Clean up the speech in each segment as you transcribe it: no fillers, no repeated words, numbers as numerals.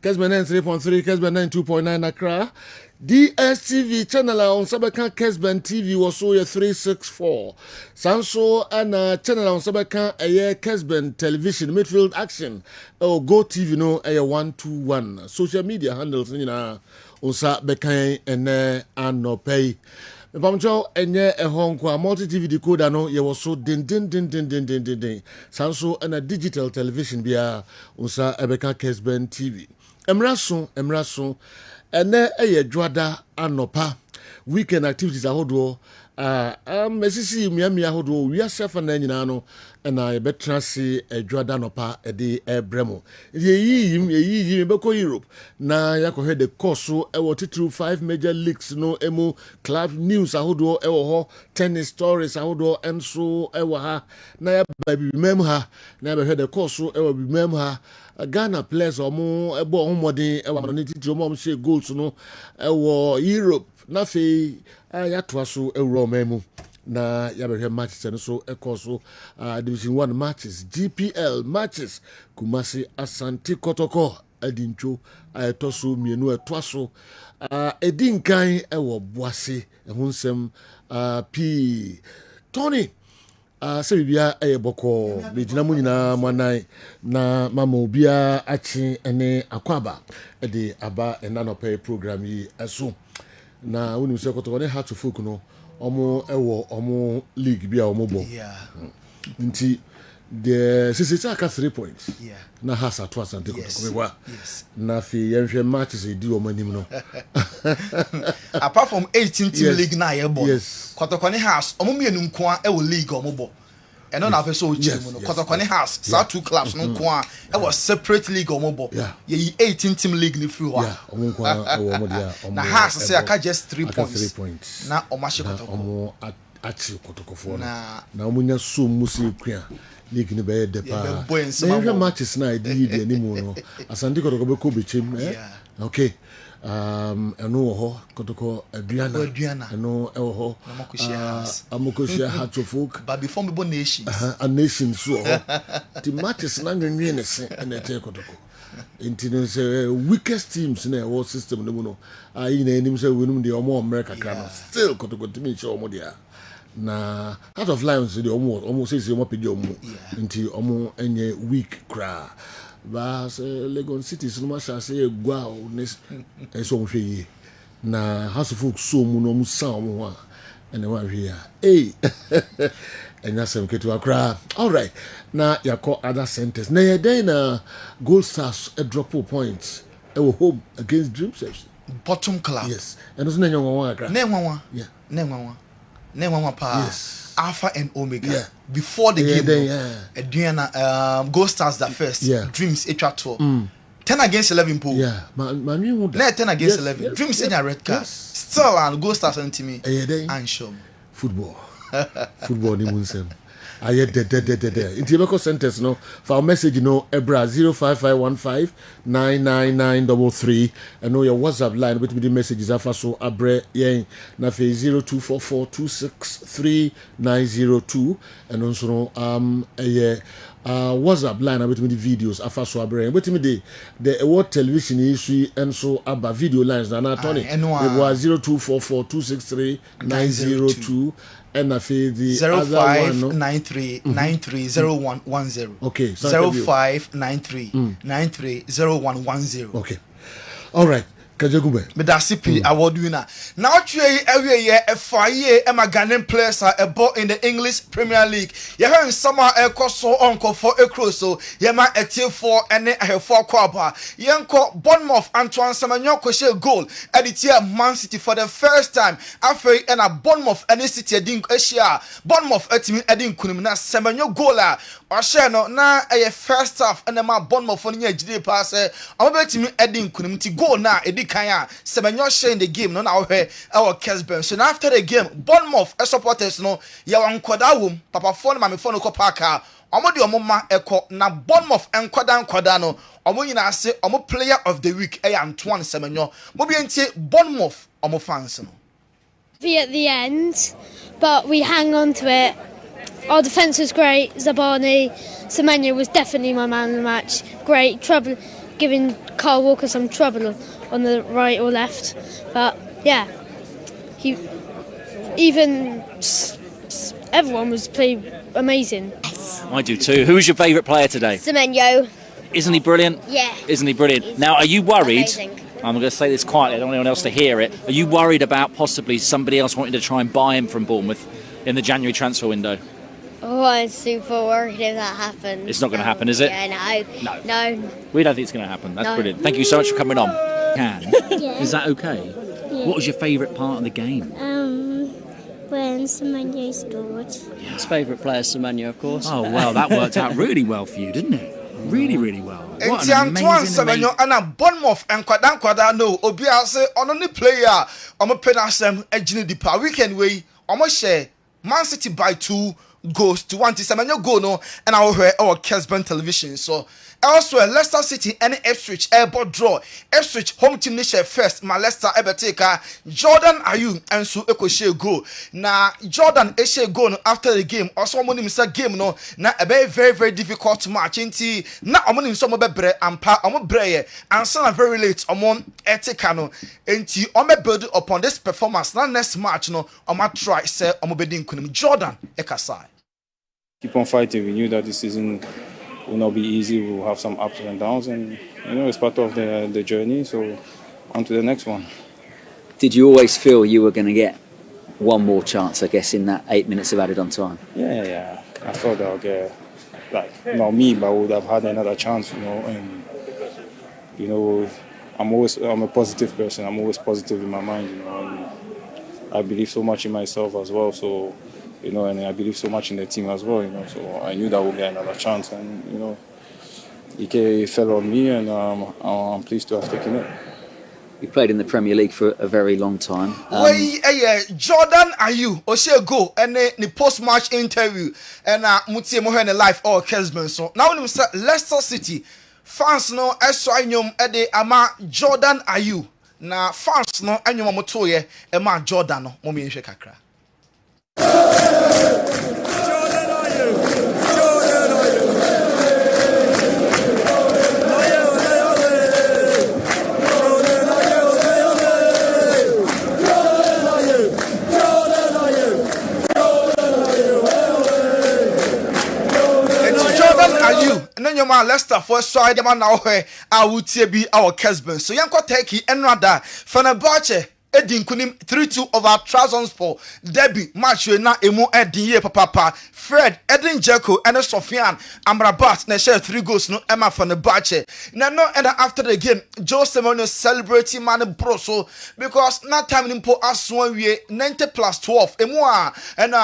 Kessben 3.3, Kessben 2.9 Accra. DSTV channel on Sabeka Kessben TV was so 364. Sanso and channel on Sabeka Kessben television midfield action. Go TV no 121. Social media handles on Sabeka and pay. Pamcho enye ehon kwa multi TV decoder no ye was so din. Sanso and a digital television bia unsa ebeka Kessben TV. Emraso ene eye dwada anopa weekend activities ahodo mesisi miamia ahodo wi asefa na nyina no na ye betra se dwada anopa ede ebremo ye beko Europe na yakohe the course ewo titru 5 major leagues no emu club news ahodo ewo ho tennis stories ahodo enso ewo ha na ya baby mem ha na be the course ewo bi mem ha Ghana players omo ebo homodin ewa no titru mo share goals no ewo Europe na fe ya toa so ewro memu na ya be matches no so ekoso division 1 matches GPL matches Kumasi Asante Kotoko adincho ayetoso mienu etoa so edinkan ewo boase ehunsem p Tony sebibia boko mejina mu nyina manai na mama obia achi ene akwaba de aba enanope program yi eso na woni se Kotoko ne heart to folk no omo ewo omo league bia omo bo nti the aka 3 points na hasa to Asante Kotoko mewa na fi yenhwe matches e di omanim no apart from 18 team league na ye bo Kotoko ne has omo mienu nko a e wo league omo bo eno na fe so o chimu no Kotoko ne has sa two clubs no nko a e wo separate league omo bo ye 18 team league ni free wa omo nko a wo omo dia na has say aka just 3 points na omo hye Kotoko omo achi Kotoko fo na omo nya so musi kwa league ni be de pa na matches na di di animu no Asante Kotoko be ko be chem okay eno ho Kotoko aduana eno ho amokoshia heart of folk but before me bo nations a nation so the matches na nwenwe ne se na te Kotoko intino say weakest teams na our system no no ayi na enim say wenum de omo America kra still Kotoko timi che omo dia na Heart of Lions de omo say omo pedi omo nti omo enye weak kra ba Legon Cities no masha say egwa o ne so mo hwe na House of Folk so mu no mu sound mo a ene wa hwe ya enya sem ketu akra all right na yakọ other centers na ye den na Gold Stars a drop points e wo home against Dream Shapes bottom club yes and so na nyanwa akra na nwanwa pa Alpha and Omega before the game Gold Stars that first Dreams H2 10 against 11 pool man 10 against 11 Dreams in a red card still and Gold Stars and team and show football ni munsem aye de inti beko sentence no for message no ebra 05515999933 and know your WhatsApp line with the messages afa so abre yen na fe 0244263902 and also no WhatsApp line with the videos afa so abre with me the award television issue and so aba video lines na Tony it was 0244263902 and I feel the 0593930110. Okay, 0593930110. Okay, all right. Kajagube. Me da sipi award winner. Now three every year a 5 year Ghanaian players are bought in the English Premier League. You heard summer a cost so uncle for a cruise so yema a tier 4 and a 4 kwaba. Yanko Bournemouth Antoine Semenyo Koshe goal at the tier Man City for the first time. After and a Bournemouth and City ding Asia. Bournemouth at Edin Kunimina Semenyo goaler. Osheno na a first half and a Bournemouth on your GD pass. I'm about to Edin Kunimiti goal now. Kaya Semenyo share in the game no na our Kessben. So after the game Bournemouth supporters no ya wankoda wom papa phone ma me phone ko parka omo de omo ma eko na Bournemouth enkoda no omo nyina se omo player of the week Antoine Semenyo mo bi entie Bournemouth omo fans no at the end but we hang on to it. Our defense was great. Zabani Semenyo was definitely my man of the match. Great trouble giving Carl Walker some trouble on the right or left. But yeah, everyone was playing amazing. I do too. Who was your favourite player today? Semenyo. Isn't he brilliant? Yeah. Isn't he brilliant? Now, are you worried? Amazing. I'm going to say this quietly, I don't want anyone else to hear it. Are you worried about possibly somebody else wanting to try and buy him from Bournemouth in the January transfer window? Oh, I'm super worried if that happens. It's not going to happen, is it? Yeah, no. We don't think it's going to happen. That's brilliant. Thank you so much for coming on. Is that okay? Yeah. What was your favourite part of the game? When Semenyo scored. His favourite player, Semenyo, of course. Oh, well, that worked out really well for you, didn't it? Really, really well. What Enti an Antoine amazing, Semenyo and Bournemouth and kwada no obi ase ono ni player omo penasem agine dipa weekend we omo share Man City by 2 goals to 1. Semenyo goal no and I hear our Kessben television. So elsewhere, Leicester City and Ipswich airport draw. Ipswich home team ni share first. Ma Leicester ebeteka Jordan Ayew and so eko share goal. Na Jordan e share goal no after the game. Also mo nim say game no na a very very difficult match. Nti na omo nim so mo bebre ampa omo breye and so very late omo eteka no. Nti omo build upon this performance. Na next match no omo try say omo bedi nkunim. Jordan ekasai. Keep on fighting. We knew that this season will not be easy. We'll have some ups and downs, and it's part of the journey. So on to the next one. Did you always feel you were going to get one more chance, I guess, in that 8 minutes of added on time? Yeah. I thought that I'll get, not me, but I would have had another chance, And I'm a positive person. I'm always positive in my mind, And I believe so much in myself as well. So. And I believe so much in the team as well, So I knew that we'll get another chance, and it fell on me, and I'm pleased to have taken it. You played in the Premier League for a very long time. Jordan Ayew Oshe go and the post-match interview and mutie mo he live or Kessben. So now we say Leicester City fans no eso anyom ede ama Jordan Ayew na fans no anyom mo toye e ma Jordan no mo me nhwe kakra. Leicester for side man now where I would be our Kessben. So yanko take and rather Fenerbahce Edin Kunim 3-2 over Trabzonspor Derby match na emu Edin ye papa Fred Edin Dzeko and Sofian Amrabat na share 3 goals no Emma Fenerbahce. Na no and after the game Jose Mourinho celebrating man bro so because na time nimpo aswan wie 90+12 emu and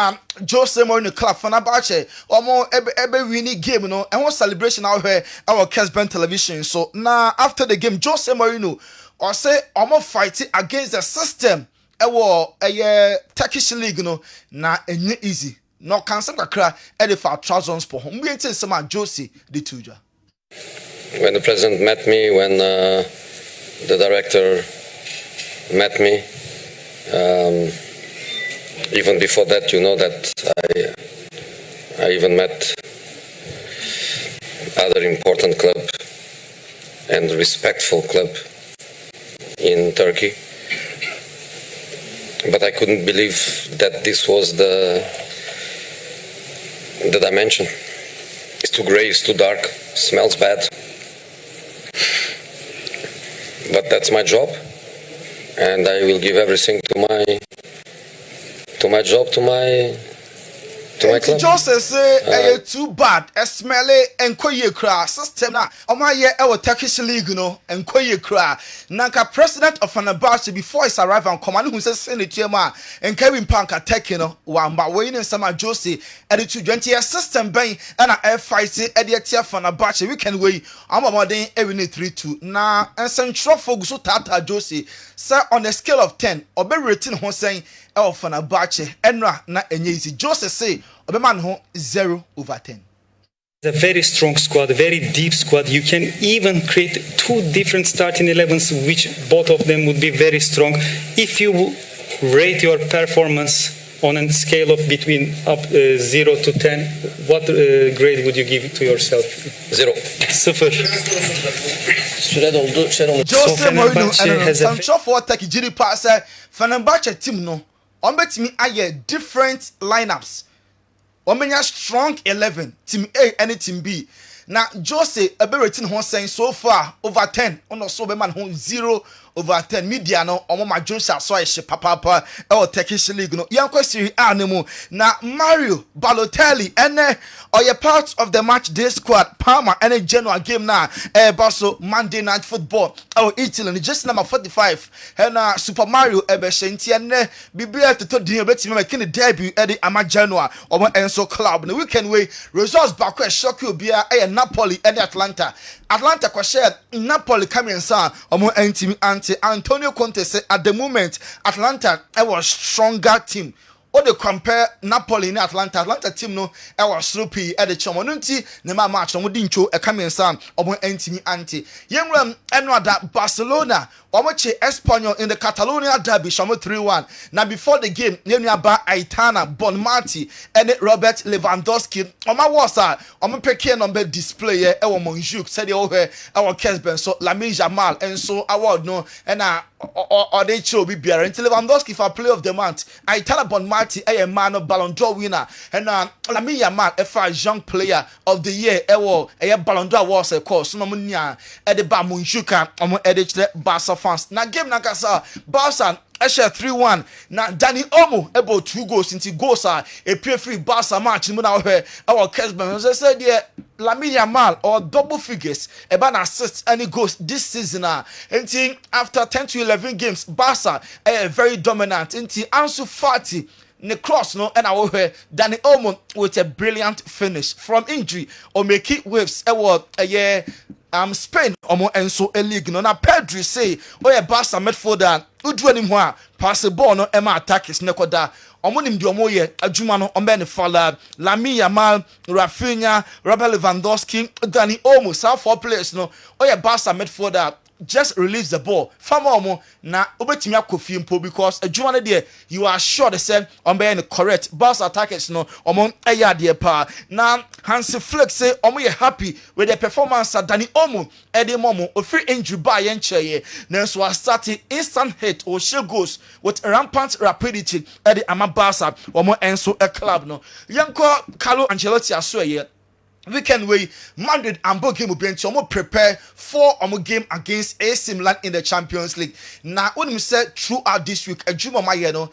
Jose Mourinho club Fenerbahce omo ebe winning game no and one celebration out here our Kessben television. So na after the game Jose Mourinho or say omo fighting against the system ewo Turkish league no na enye easy no cancel kakra e dey for Trabzonspor home we think some Josie the tuja. When the president met me, when the director met me, even before that, that I even met other important club and respectful club in Turkey, but I couldn't believe that this was the dimension. It's too grey, it's too dark, smells bad, but that's my job, and I will give everything to my job, to my club. Joseph say too bad. Smelly and koye kra system na omaye e Turkish league no and koye kra. Nanka president of Fenerbahce before his arrival and command who says send it to him and Kevin Panka take no wamba we in some Josie at the 220 system ben and a fight e de tia Fenerbahce we can we amamodin every 3-2 na and central focus tata Josie say on a scale of 10 obe rating ho saying Fenerbahce enra na enye easy. Joseph say obeman ho 0/10. It's a very strong squad, a very deep squad. You can even create 2 different starting 11s, which both of them would be very strong. If you rate your performance on a scale of between 0 to 10, what grade would you give to yourself? 0. 0. Süre doldu. Jose Mourinho Fenerbahçe has a some shot for take Giri pass Fenerbahçe team no. On bet me aye different lineups. Omenya strong 11, team A and team B. Now Jose a be rating hon saying so far over 10. On so be man hon 0 over 10. Media no omo ma Jose so she papa e Turkish league no. Yanko Serie A no. Na Mario Balotelli ene or part of the match day squad Parma and Genoa game na Basso Monday Night Football. Oh Italy just number 45. And Super Mario ebe shenti ene biblia to din obetimi make the debut e de ama Genoa omo Enso club. The weekend way results back e shock you bia e Napoli and Atlanta. Atlanta kwashe Napoli coming sa omo entimi anti Antonio Conte say at the moment Atlanta was stronger team. Or they compare Napoli and Atlanta team no was sloppy at the chomonunti nema match no dincho e coming sa omo entimi anti. Yengram enwa that Barcelona omoche Espanyol in the Catalonia derby shamo 3-1. Now before the game nenu ba Aitana Bonmati and Robert Lewandowski oma wasa omo peke number display e wo Monjuk said o he our Kessben so Lamine Yamal and so award no and or they show be beer until Lewandowski for play of the month. Aitana Bonmati a man of Ballon d'Or winner and Lamine Yamal a young player of the year e wo a Ballon d'Or was a course no munya e de ba Monjuka omo edit Barca fans. Na game na kasa Barca Esha 3-1 na Dani Olmo about 2 goals into goals a free Barca match mu na we our Kessben so say there Lamine Yamal or double figures about assists any goals this season until after 10 to 11 games Barca very dominant until Ansu Fati the cross no and our Dani Olmo with a brilliant finish from injury or make it waves Spain omo enso a league no na Pedri say Barca midfielder udu anim ho a pass the ball no ema attack is nekoda omo nim di omo ye adwuma no ombe ne fala Lamine Yamal Rafinha Robert Lewandowski Dani Olmo South 4 players no Barca midfielder just release the ball famo na obetimi akofi mpo because adwuma no there you are sure the same ombe ne correct Barca attackers no omo there pa na Hansi Flick say omo ye happy with the performance of Dani Olmo ede momo o free injury by yencheye nanso a starting instant hit or she goes with rampant rapidity ede ama Barca omo enso a club no yanko Carlo Ancelotti asoye weekend way Madrid and Bo game will be prepare for game against AC Milan in the Champions League. Now when we said throughout this week Juma Mayeno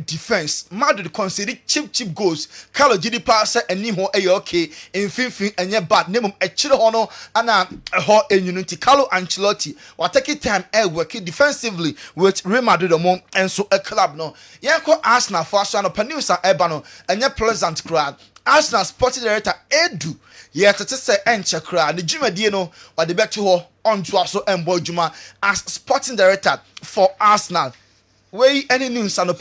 defense Madrid conceded cheap goals. Carlo Gidi pass and Nimo okay in fin and yet bad name a chill hono and a hot in unity. Carlo Ancelotti will take time working defensively with Real Madrid and so a club no. Yanko Arsenal first one Panusa Ebano and yet pleasant crowd. Arsenal sporting director Edu yet to say enchakra the Juma no or the bet to on to also emboy Juma as sporting director for Arsenal. Way any news and a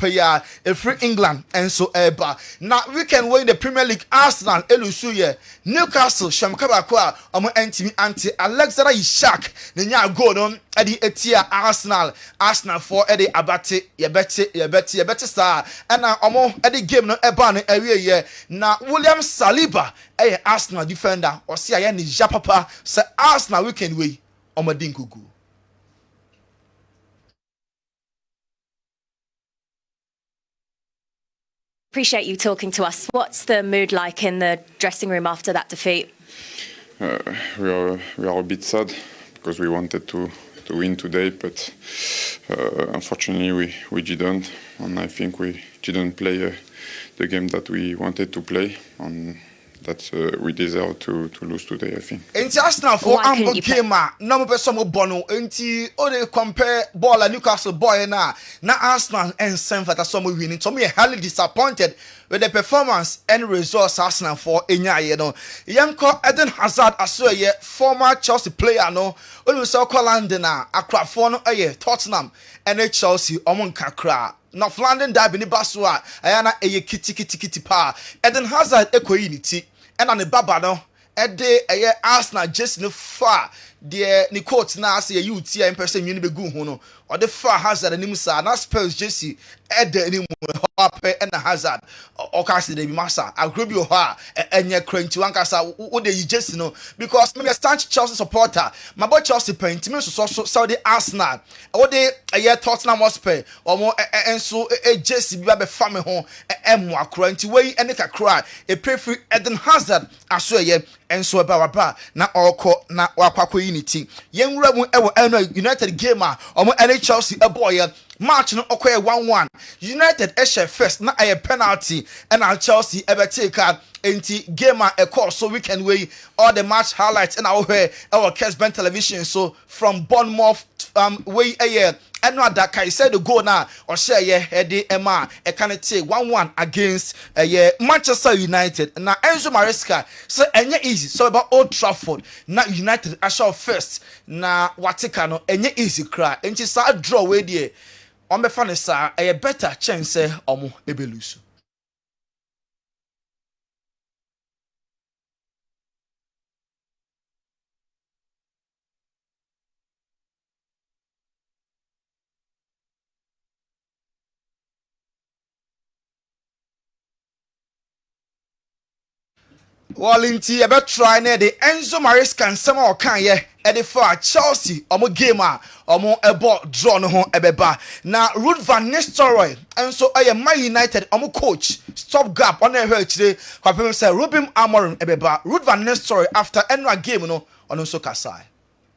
free England and so eba. Now we can win the Premier League Arsenal Elusuye Newcastle Shamkabakwa entimi anti Alexander Ishak nya goal on Eddie Etia Arsenal for Eddie Abate yebeti star and now Eddie game no eba no area na William Saliba Arsenal defender or see ni Japapa say Arsenal we can win Dinkugu. Appreciate you talking to us. What's the mood like in the dressing room after that defeat? We are a bit sad because we wanted to win today, but unfortunately we didn't, and I think we didn't play the game that we wanted to play, and that we deserve to lose today, I think. Inti Arsenal for ambo game no be some bono inti o dey compare ball and Newcastle boy na Arsenal and some that some winning. To me highly disappointed with the performance and results Arsenal for enya no. Yanko Eden Hazard asoye former Chelsea player no. Onu so call London na akrafo no Tottenham and Chelsea omon kakra. North London derby ni baswa ayana kiti pa Eden Hazard ekoyi ni ti ena ne baba no ede Arsenal just no far de ni court na say you ti en person you be gu hu no or the far Hazard and Nimusa, and Spurs Jesse, Edda anymore, Harper and the Hazard, or Cassie de Massa, I grab your heart and your crank to Ankasa, what they just know, because maybe a stanch Chelsea supporter, my boy Chelsea paint, to me, so Saudi Arsenal, or they a year Tottenham Hotspur, or more, and so a Jesse Baby family home, and more crank to way and a cry, a pray for Eden Hazard, I swear, yeah, and so about na all na wakwa unity. Young Rebel ever United gamer, or more Chelsea a boy. March no okoye 1-1. United eshe first na a penalty and our Chelsea ever take out enti gamer a call so we can weigh all the match highlights and our Kessben television. So from Bournemouth way a year and not that I said the goal now or share ye heady Emma a can take 1-1 against Manchester United. Now Enzo Maresca so enye easy so about Old Trafford na United ashall first na watikano enye easy cry enti sa draw way there. On the funny side, a better chance omo ebelusu. Wallinti ebe try na the Enzo Maresca nsema okan ye for Chelsea omo gamer omo ebo draw no ho ebeba na Ruud van Nistelrooy enso aye Man United omo coach stop gap on ehwe chire kwapem say Ruben Amorim ebeba Ruud van Nistelrooy after enra game no ono so kasai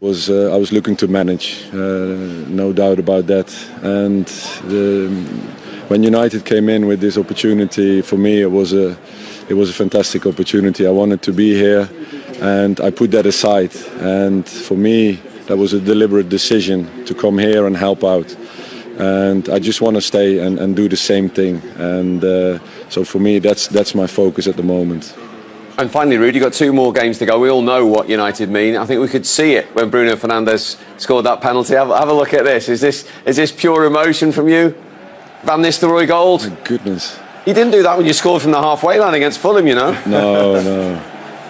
I was looking to manage, no doubt about that. And when United came in with this opportunity, for me it was a fantastic opportunity. I wanted to be here, and I put that aside. And for me, that was a deliberate decision to come here and help out. And I just want to stay and do the same thing. And so for me, that's my focus at the moment. And finally, Ruud, you've got 2 more games to go. We all know what United mean. I think we could see it when Bruno Fernandes scored that penalty. Have a look at this. Is this pure emotion from you? Van Nistelrooy goal? My goodness. You didn't do that when you scored from the halfway line against Fulham, you know? No.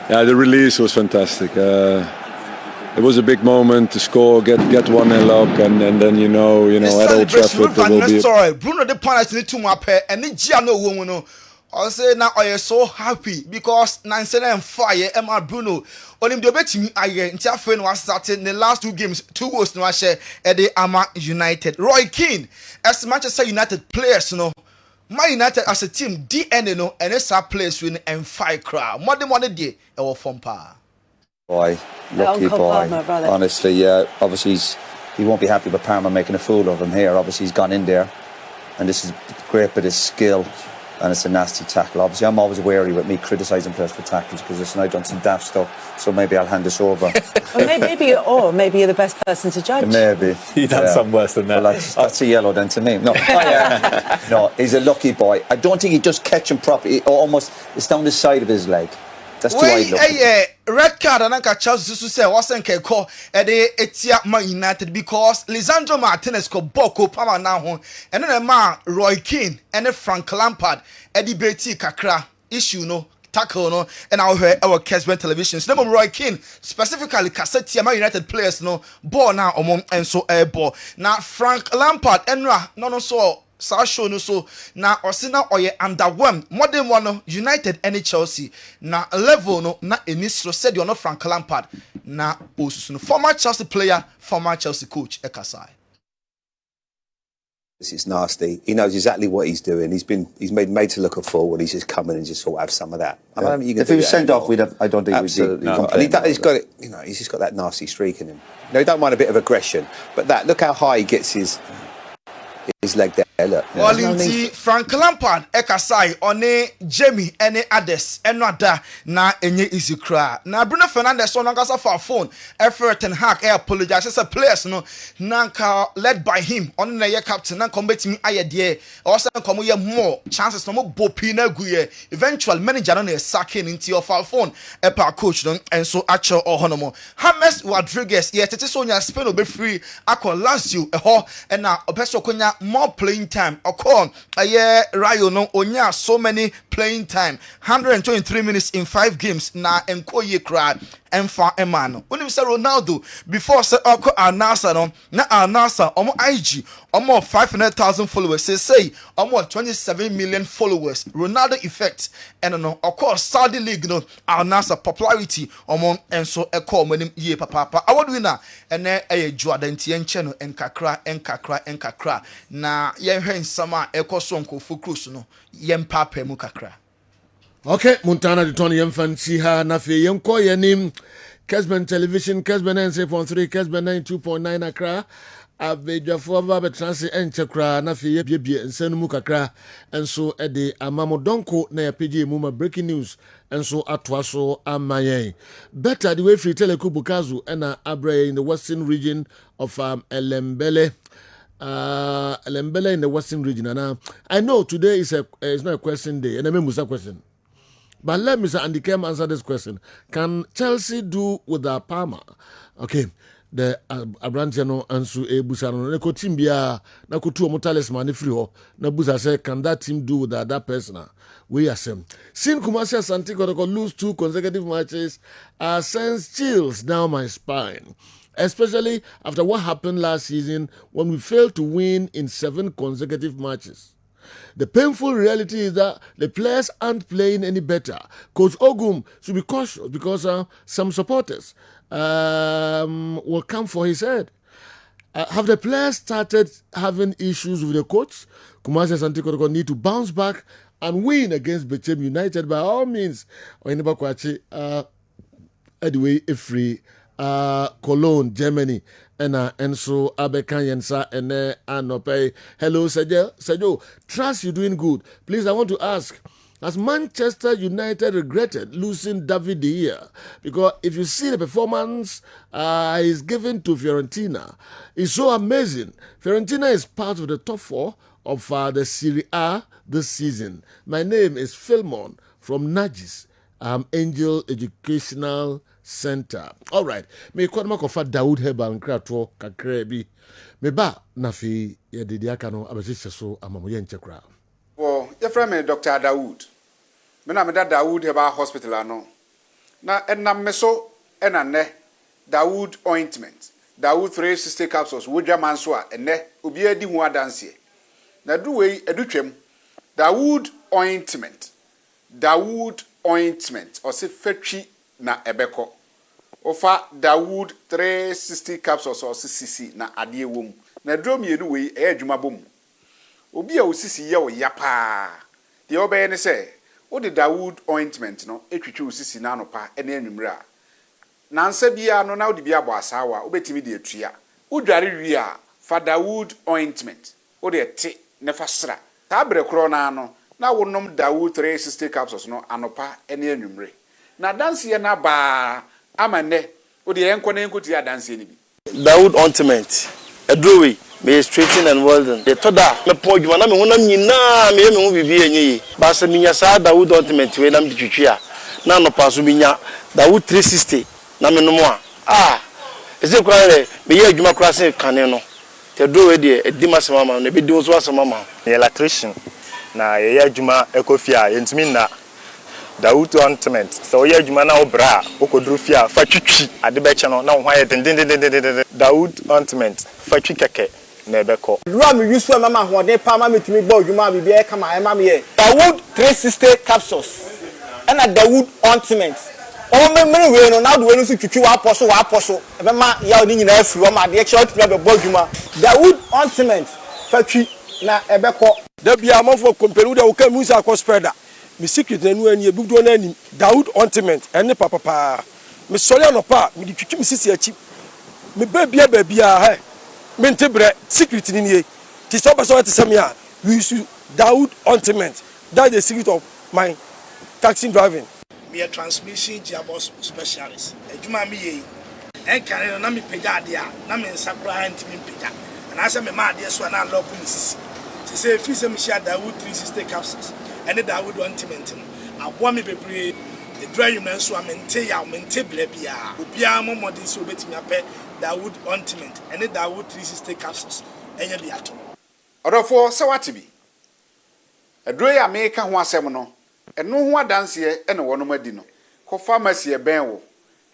Yeah, the release was fantastic. It was a big moment to score, get 1-0 up, and then you know at Old Trafford there will be. Sorry, Bruno the penalty need to map and the Giano woman. I say now I am so happy because Nansen and Fire Emma Bruno on him the bet me I entire friend was starting the last 2 games 2 goals no share at the Ama United. Roy Keane as Manchester United players Man United as a team DNA no and it's a place win and 5 crowd. More than 1 day our form power. Boy, lucky boy. Honestly, yeah. Obviously he won't be happy with Parma making a fool of him here. Obviously he's gone in there and this is great bit of skill. And it's a nasty tackle. Obviously, I'm always wary with me criticising players for tackles because listen, I've done some daft stuff. So maybe I'll hand this over. maybe you're the best person to judge. Maybe you've done some worse than that. Well, that's a yellow then to me. No, no, he's a lucky boy. I don't think he just catch him properly. Almost, it's down the side of his leg. That's too wide looking. Red card and Anka Charles say wasn't call Etia Man United because Lisandro Martinez ko Boko Pama now and then a man Roy Keane and Frank Lampard Eddie Betty Kakra issue no tackle no and our Kessben television. So Roy Keane specifically cassette Man United players no ball now and so air ball. Now Frank Lampard Enra no so Sasho no so na osina oye underwhelmed more than one United and Chelsea na level no na enisro said you're not Frank Lampard na osusu former Chelsea player former Chelsea coach Ekasai. This is nasty. He knows exactly what he's doing. He's made to look a fool when he's just coming and just sort of have some of that. I don't think you can if he was sent off, I don't think absolutely we'd be he's got it. He's just got that nasty streak in him. He don't mind a bit of aggression, but look how high he gets his leg there. Look. Wallinti Frank Lampard Ekasai one Jamie any others enada na enye easy cry. Na Bruno Fernandes on Angasa for phone. Everton hack apologize as a players no nanka led by him on the year captain na combat me aye there. Also come here more chances no more bopina guye. Eventual manager no sacking into your phone epa coach no and so actual or honomo. James Rodriguez yet it is on your Spain will be free akwa Lazio and now opeso konya more playing time. Okon, Rayo no onya so many playing time. 123 minutes in 5 games. Na enko ye kra emfa emano. When you say Ronaldo before say Oko Al-Nassr no, na Al-Nassr omo IG omo 500,000 followers. Say omo 27 million followers. Ronaldo effect. And no, of course Saudi League no Al-Nassr popularity omo enso eko manim ye papa. Award winner ene Jordan Tienche no enkakra na yenhwen sama ekoso nkofo cruise no yempapa mu kakra. Okay, Montana de Tony Yemfancy ha na fe yenko yenim Kessben television Kessben 96.3 Kessben 92.9 Accra abejafo ba betranse enchekra na fe yebie nsanu mu kakra enso ede amamodonko na yapege mu ma breaking news enso atwaso amayen better the way free telekubukazu ena abre in the western region of Elembele in the western region. And I know today is not a question day and I mean a question. But let Mr. Andy Kem answer this question. Can Chelsea do without Palmer? Okay. The Abrantiano Ansu Busano Neko team bia na kutu omotales mani free ho na Busa say can that team do without that person? We are same. Sin Kumasi Asante Kotoko lose 2 consecutive matches sends chills down my spine. Especially after what happened last season when we failed to win in 7 consecutive matches. The painful reality is that the players aren't playing any better. Coach Ogum should be cautious because some supporters will come for his head. Have the players started having issues with the coach? Kumasi Asante Kotoko need to bounce back and win against Bechem United by all means. Oyeneba Kwachi, anyway, free. Cologne, Germany, and so Abekan Yensa and Anope. Hello, Sergio. Trust you're doing good. Please, I want to ask, has Manchester United regretted losing David De Gea? Because if you see the performance he's given to Fiorentina, it's so amazing. Fiorentina is part of the top 4 of the Serie A this season. My name is Philmon from Najis. Angel Educational Center. All right. Me kwama kofa Daoud Herbal nkrato kakrebi. Me ba na fi ye didiaka no abesise so amamoye nchekra. Well, your friend Dr. Daoud. Me na me da Daoud Herbal Hospital ano. Na enam me so enane Daoud ointment. Daoud 360 capsules wodwa manso a ene obi adi hu adanse. Na du wei edutwem Daoud ointment. Daoud ointment or say fetchi na ebeko. Ofa Daoud 360 capsules or cc na ade wom. Na drum yenu we adwuma bom. Obi a osisi ye o yapa. De obeye ne say, o de Daoud ointment no etwitwe osisi na anopa ene anwumra. Na nsa bia no na o de bia bo asawa, obetimi de atua. Udware wi a fa Daoud ointment. O de te ne fa sra. Ta bre kro na no na wonom Daoud 360 capsules no anopa ene anwumre. Na danse na ba amane o de enko na enko ti adanse ni bi. Daoud ointment edrowe me straighten and well done. The toda me po djuma na me honam nyina me hu bibi enyi ba se minya sa Daoud ointment we na me twitwi a na anopa so minya Daoud 360 na me no mo a eze kwa me ye adwuma kwa se kane no te drowe de edima se mama no be di so asema mama electrician na ye adwuma ekofia yentimi na Daoud ointment so ye adwuma na obra okodru fia fa twitwi ade be che no na ho aye den Daoud ointment fa twi keke na ebeko ruwa me use mama hode pa ma metimi gba adwuma bibi e kama e ma me ye Daoud 360 capsules and a Daoud ointment o me we no na do we no so twitwi wa aposo e be ma ya oni nyina afiri o ma de che otwe be gba adwuma Daoud ointment fa twi na ebeko da bia amfo kompelu da uka musa akospreda mi secret na nu ani ebudo na ani Daoud ointment ene papa mi sori anopa mi twitwi mi sisi achi mi babia he mi ntebre secret ni nie ti so person what say me a we use Daoud ointment. That's the secret of my taxi driving. Me a transmission gearbox specialist ejuma mi ye en kan na mi pega de a na me nsakura ntimi pega na ase me ma de so na lock mi sisi ti say fi se mi share Daoud 360 capsules and the Daoud ointment abo mi bebre the drive man so amente ya mente bla bia obia mo modern so betimi ape Daoud ointment and the Daoud 360 capsules enye biato Odofo se watibi. Aduro ya meka ho asem no. Eno ho adanse ene wono madi no. Ko pharmacy e ben wo.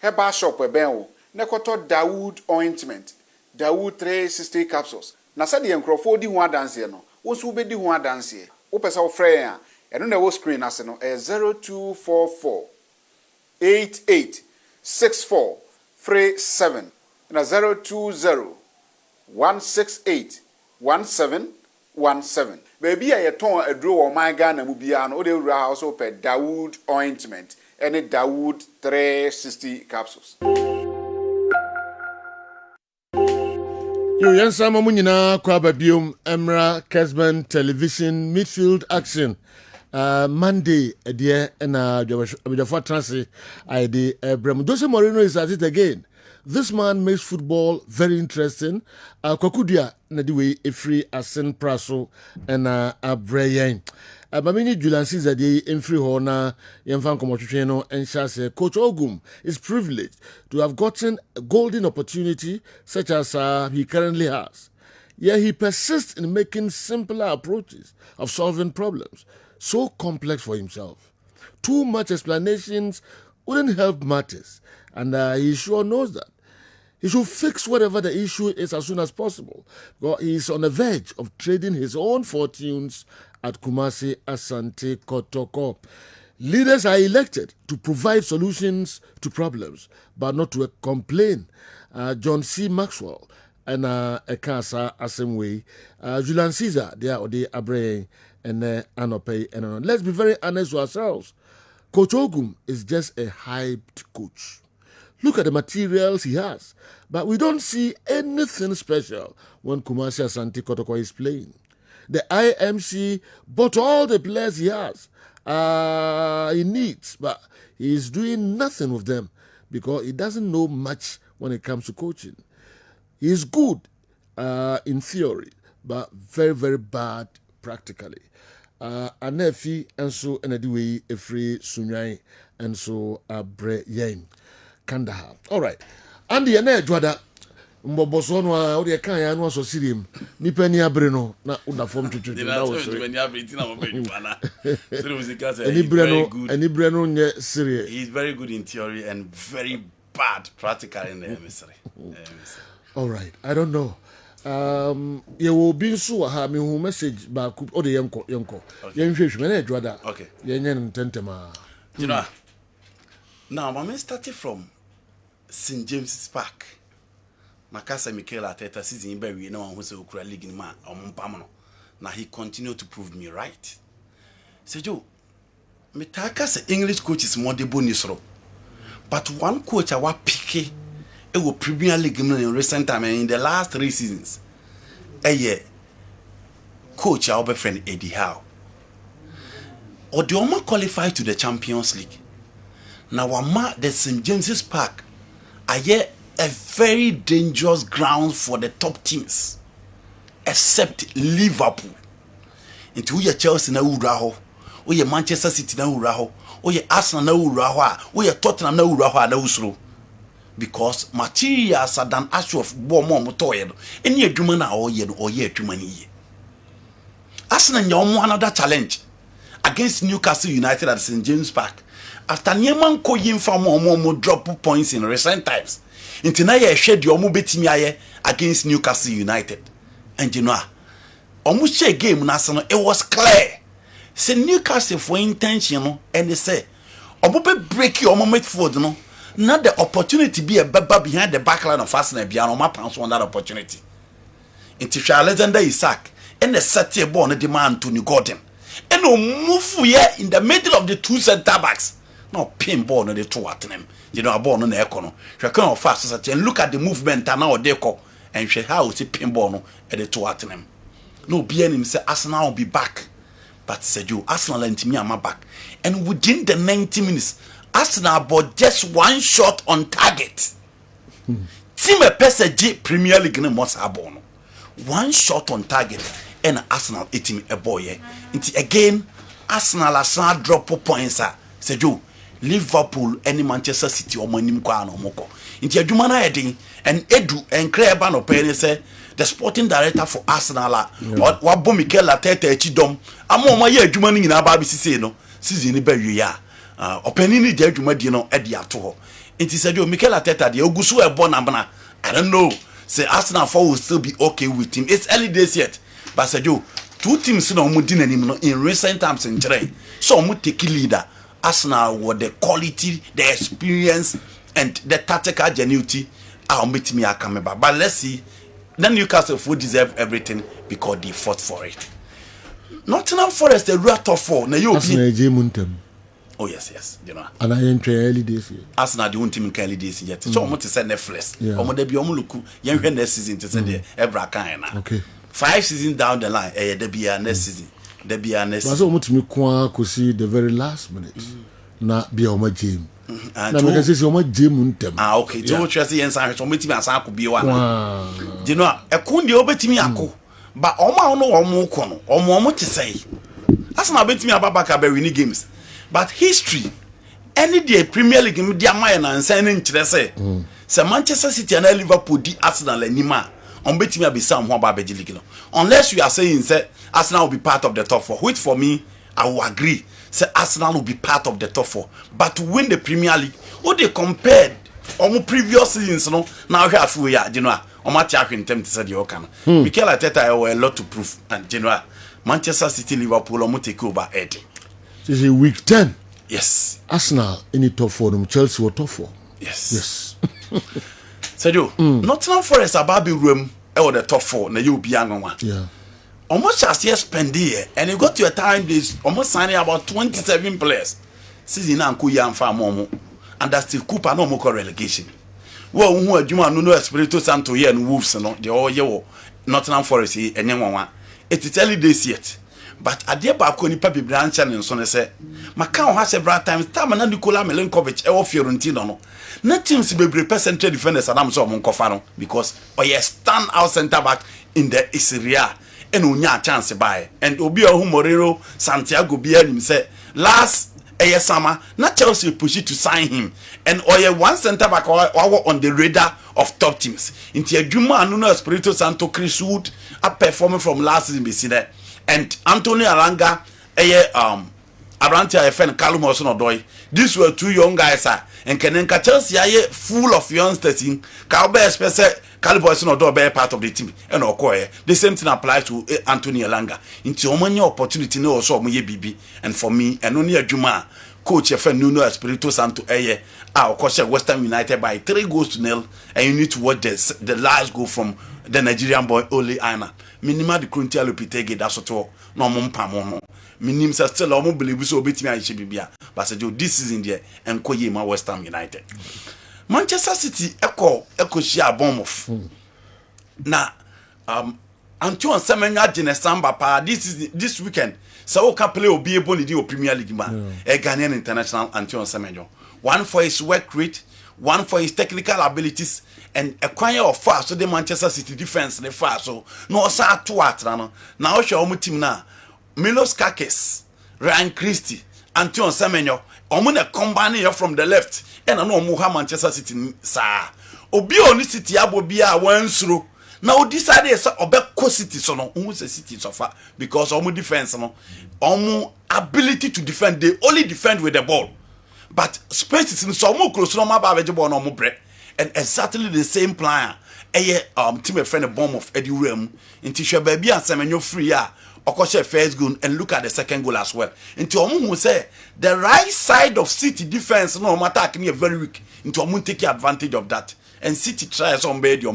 Herbal shop e ben wo. Ne koto Dawood ointment. Dawood 360 capsules. Na se de enkrofo di ho adanse no. Wo so be di ho adanse. Wo pesa wo frɛ ya. Eno na wo screen ase no 0244 886437 na 020 168 1717. Baby a yeton aduro wo man Ghana mu bia no o de wura house pe Dawood ointment any Dawood 360 capsules. Yo yansa mamu nyina kwa babiom Emra Kessben television midfield action. Monday, dear, and Abidjafo Transi, I did Brem. Jose Mourinho is at it again. This man makes football very interesting. Kokudia, Nadiwe, a free Asen Praso, and a Brayan. Mamini Julian Caesar, the in free honor, Yemfan Komochueno, and Shase. Coach Ogum is privileged to have gotten a golden opportunity such as he currently has. Yet he persists in making simpler approaches of solving problems. So complex for himself. Too much explanations wouldn't help matters, and he sure knows that. He should fix whatever the issue is as soon as possible, because he is on the verge of trading his own fortunes at Kumasi Asante Kotoko. Leaders are elected to provide solutions to problems, but not to complain. John C. Maxwell and Ekasa Asemwe, Julian Caesar, they are the Abraham. And Anope and let's be very honest with ourselves. Coach Ogum is just a hyped coach. Look at the materials he has, but we don't see anything special when Kumasi Asante Kotoko is playing. The IMC bought all the players he has, he needs, but he is doing nothing with them because he doesn't know much when it comes to coaching. He is good in theory, but very, very bad practically. Anefi and so anyway a free Sunyai and so Bre Yen Kandahar. All right. Andy Ane Jwada Mbobosono or the Kaya was so sirium. Nipeni Abreno, not Una form to He's very good in theory and very bad practical in the emissary. All right. I don't know. You will be so have me who message back or the young fish manage rather. Okay. Yen Tentema. You know, now, my started from St. James's Park. Makasa Michael Ateta season in Berry, no one who's a Ukra League in man or Mumpamano. Now he continued to prove me right. Say, Joe, Metaka's English coach is more the bonusro. But one coach I was picky. It was Premier League in recent time and in the last 3 seasons. A year, coach our friend Eddie Howe. Or the Oma qualified to the Champions League. Now, the St. James's Park, a very dangerous ground for the top teams, except Liverpool. Into your Chelsea na uraho, or your Manchester City na uraho, or your Arsenal na uraho, or your Tottenham na uraho na usro. Because materials are than actual of bomb motoyedo. Any adwuma na or ye adwuma ni. Arsenal nyom another challenge against Newcastle United at St. James Park. After Nieman ko yimfa mo drop points in recent times. Inti na ye hwe de omo betimi aye against Newcastle United. And you know, omo share game na so it was clear. Say Newcastle for intention no and they say omo be break your midfield no. Not the opportunity be a baba behind the backline of Arsenal Biano Mapans on that opportunity. Into Alexander Isak and the set ball on the man Anthony Gordon. And no move here in the middle of the 2 center backs. No pin ball on the 2 at them. You know, a ball on the econo. She come fast and look at the movement and now deco and she how to pin ball at the 2 at them. No BN say Arsenal will be back. But said you Arsenal and me am back. And within the 90 minutes. Arsenal bought just 1 shot on target. Team a PSG Premier League ne must have 1 shot on target and Arsenal eating a boy. Again, Arsenal drop points. Say you Liverpool and Manchester City or Manim Kwan or Moko. Into Jumana heading and Edu and Creban or Penny say the sporting director for Arsenal or Wabo Mikel Arteta Chidom. I'm my year Jumani in Ababi Siseno, season ya. Openini de Jumadino at the Ato. It is a Mikel Arteta, the Ogusu Bonabana. I don't know. Say Arsenal 4 will still be okay with him. It's early days yet. But say two teams in recent times in Chile. So mu take leader. Arsenal with the quality, the experience, and the tactical genuity. I'll meet me Akameba. But let's see. Then Newcastle will deserve everything because they fought for it. Nottingham Forest, the real top 4. Arsenal oh yes, you know. And I enter early days here. Arsenal the team in early days yet. So I'm to send Netflix. I'm de be omuloku. Yen hwe next season to send the Ebra kan na. Okay. 5 seasons down the line, there be a next season. There be a next season. But so much me kwa kosi the very last minute. Na be o ma jam. Na me can say o ma jam ntem. Okay. So what you say yen san so metimi asan ko bi wa na. You know, ekun de obetimi akọ. But oma no omo ko no. Omo te say. Arsenal betimi ababaka be winning games. But history, any day Premier League in the Amaya and signing say Manchester City and Liverpool di Arsenal anima on betting me be some one Babeji League. Unless you are saying say Arsenal will be part of the top 4, which for me I will agree. Say Arsenal will be part of the top 4, but to win the Premier League, what they compared on previous seasons, no now we have you know, on my check in terms to say the Okan. Mikel Arteta have a lot to prove, and you know, Manchester City, Liverpool, almost take over 80. This is week 10. Yes. Arsenal in the top 4. Chelsea were top 4. Yes. Sergio, Nottingham Forest Ababi room or the top 4. Na you be young one. Yeah. Almost just year spend here, and you got to a time this almost signing about 27 players. Season and Kuya and Farmomo, and that's Steve Cooper no more relegation. Well, who are Juma no Espirito Santo here and Wolves and the all year Nottingham Forest here and young one. It is early days yet. But adeɛ baako nipa bibira ancha ne nso ne sɛ Macau has several times time na Nikola Milenkovic e wo Fiorentina no na teams bebre central defenders adam so mo nkofa no because oye stand out center back in the Serie and onya chance by and obi ohu Morero Santiago bia nim sɛ last summer na Chelsea push to sign him and oye one center back on the radar of top teams inti adwuma anu no Espirito Santo Chris Wood a performing from last season be see there. And Anthony Aranga, Abrantia FN Callum Osonodoi. These were 2 young guys, and Kenenka Chelsea full of youngsters in Calbe Special Callum Osonodoi be part of the team. And Okoye. The same thing applies to Anthony Aranga. Into many opportunity no also me BB. And for me, and only a Juma coach FN Nuno Espirito Santo Western United by 3-0, and you need to watch the last goal from the Nigerian boy Ole Aina. Minima the Cruntia Lupitege, that's what all no mumpamono. Minim says still almost believe so bit me I should be but this is in there and Koyema West Ham United. Manchester City echo share Bournemouth. Now Antoine Semenya Genesamba pa this weekend. So can play will be able to do Premier League man. A Ghanaian international Antoine Semenyo. One for his work rate, one for his technical abilities. And a choir of fast, so the Manchester City defense, the fast, so no, sir, 2 at now, show me team now. Milos Kakis, Ryan Christie, Antoine Semenyo, Omuna combine from the left, and I know Muha Manchester City, sir. Obi on this city, Abobia, one through. Now, this idea is about city, so no, almost a city so far, because Omu defense, no, Omu ability to defend, they only defend with the ball. But space is in so more close to my baby, no more bread. And exactly the same plan. Team friend of Bournemouth Eddie Rem into your baby and Semenyo free Okoshe first goal and look at the second goal as well. Into Omu who say the right side of City defense no matter can be very weak. Into Omu take advantage of that. And City tries on baby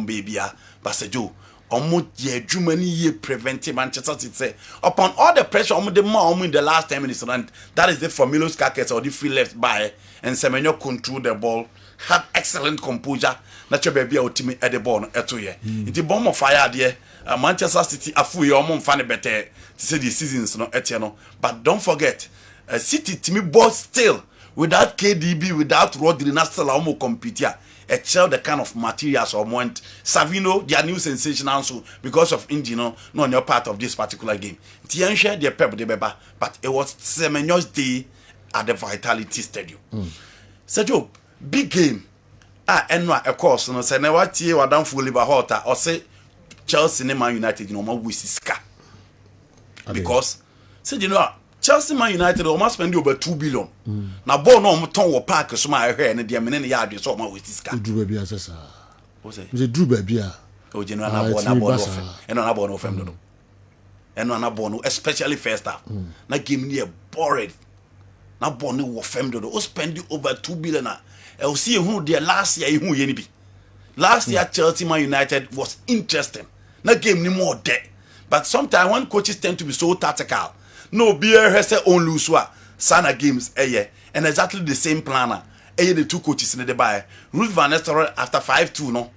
but Sejo Omu ye Germany ye preventing Manchester City say upon all the pressure Omu the more in the last 10 minutes and that is the for Milos Kakis or the free left by and Semenyo control the ball. Had excellent composure. Natural baby ultimate at the ball at 2 years. It's a bomb of fire there. Manchester City afu your mom funny better to say the seasons no etiano. But don't forget, City to me ball still without KDB, without Rodri, not still almost compete here. Excel the kind of materials or want Savino, their new sensation also because of Indy no on your part of this particular game. Tiansha the pep de beba, but it was Semenyo's day. at the Vitality Stadium. Sergio, big game. Enwa a course no say na watie wadam fu Liverpool or say Chelsea and Man United no ma wisiska. Because say you know Chelsea Man United almost spend over 2 billion. Na ball no mo ton wo park so ma ehwe na de mene ya ade so ma wisiska. Drew baby asesa. What say? Me Drew baby a. O je no na ball no. Eno na ball no fem do. Eno na ball no especially first half. Na game near bored. Na ball no wo fem do. O spend over 2 billion na. I'll see who the last year who ye be. Last year Chelsea Man United was interesting. Na game ni more dead. But sometimes when coaches tend to be so tactical, no beer has their own lose Sana games and exactly the same planner. The two coaches in the buy. Ruth Van Nistelrooy after 5-2 no.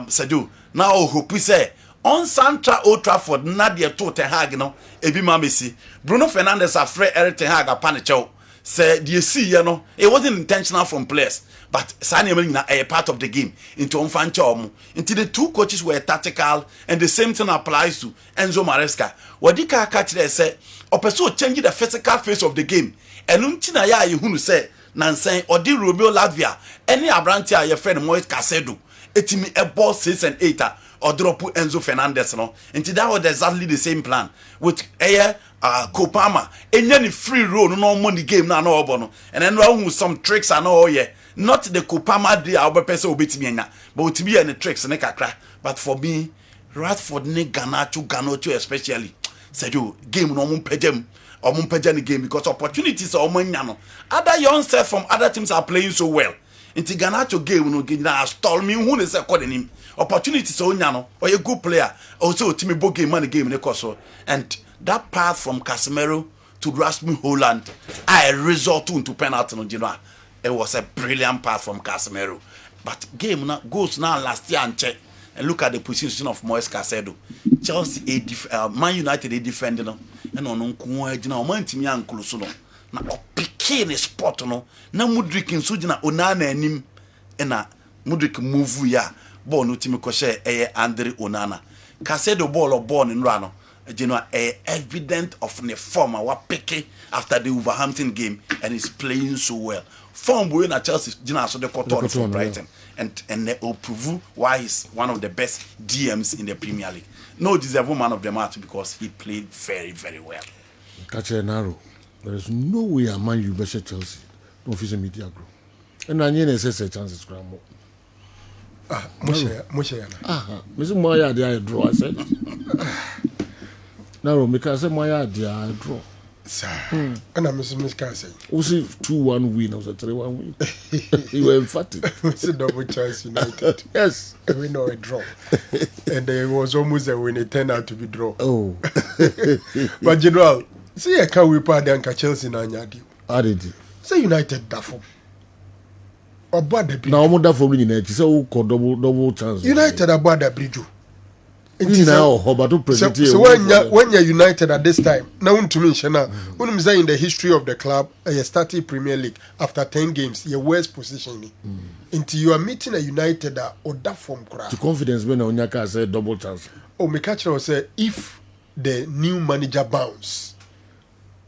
Sadu. Now hope we say on Santra Old Trafford Nadia to Ten Hag no. Ebi Mamesi. Bruno Fernandes afraid Eric Ten Hag panicho. Say the see you know it wasn't intentional from players. But Sani a part of the game into Unfancho. Until the two coaches were tactical, and the same thing applies to Enzo Maresca. What did Kakachide say? Opeso changing the physical face of the game. And Untina ya you say Nansen or di Rubio Latvia. Any Abrantia your friend Moise Casedo. Etimi a ball 6 and 8 or drop Enzo Fernandez no. Until that was exactly the same plan with Kopama. And any free roll no money game na no obono. And then wrong with some tricks and all not the Kopama de our person will beat me, but to be any tricks and kakra. But for me, Radford ne Ganacho especially said you game no pedem or mumpejani game because opportunities are manyano. Other youngsters from other teams are playing so well. Into Ganacho game no get stall me who is calling him. Opportunities are nyano or a good player. Also Timmy Bo game money game in the course. And that path from Casemiro to Rasmus Holland, I resort into penalty no Genoa. It was a brilliant pass from Casemiro. But game goes now last year and check. And look at the position of Moise Caicedo. Chelsea, Man United, they defending them. And on Unkuwa, man team young Kulusuno. Now, picking a spot, no. Now, Mudrik in Sujina, Onana and him. And Mudrik move ya. Ball no team Koshe, Andre Onana. Caicedo ball or born in Rano. You know, evident of the former what picky after the Wolverhampton game, and he's playing so well. Form boy na Chelsea, you know, so the Cotton from Brighton, and they will prove why he's one of the best DMs in the Premier League. No deserving man of the match because he played very, very well. Catch a narrow. There is no way a man you better Chelsea. No official media group. And I need to say chances scramble. Moshe. Mr. Moya, they draw. I said. Narrow, because Moya, they draw. Sir, and I'm Mr. Cassie. Was it 2-1 win or 3-1 win? You were emphatic. It's a double chance United. Yes. A win or a draw. And it was almost a win, it turned out to be draw. Oh. But General, see I can't whip out and catch Chelsea in Anyadi. How did you? Say United Daffo. Or Bad now, I'm not for United. So double chance. United are Bad Bridge. So when you're United at this time, now to me, Shana, when I'm saying in the history of the club, you started Premier League after 10 games, your worst positioning. Until you are meeting a United or that form crowd. To confidence when Onyaka said double chance. Oh, my catcher said if the new manager bounce,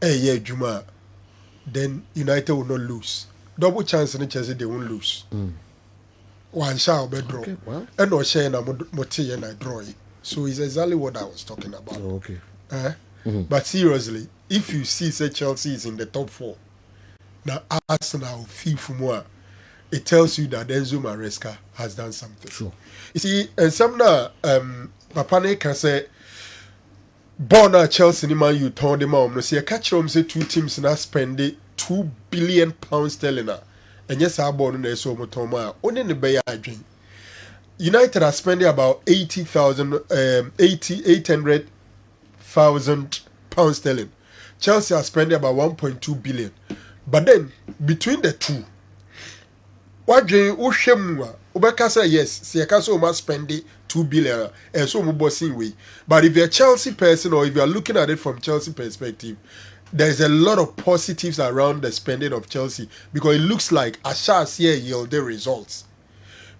Juma, then United will not lose. Double chance in Chelsea, they won't lose. One shall be draw. Okay, well. And no share na moti and I draw it. So it's exactly what I was talking about. Oh, okay. But seriously, if you see say Chelsea is in the top 4, now Arsenal feel for more, it tells you that Enzo Maresca has done something. Sure. You see, and some now Papane can say born at Chelsea man you told them out. See, I catch them say two teams now spend £2 billion sterling. And yes, I born in so motoma only in the Bay dream. United are spending about 800,000 pounds sterling. Chelsea are spending about 1.2 billion. But then between the two, what do you say? Yes, see, I can so much spend 2 billion and so much bossing way. But if you're a Chelsea person or if you're looking at it from Chelsea perspective, there's a lot of positives around the spending of Chelsea because it looks like Ashas here yielded results.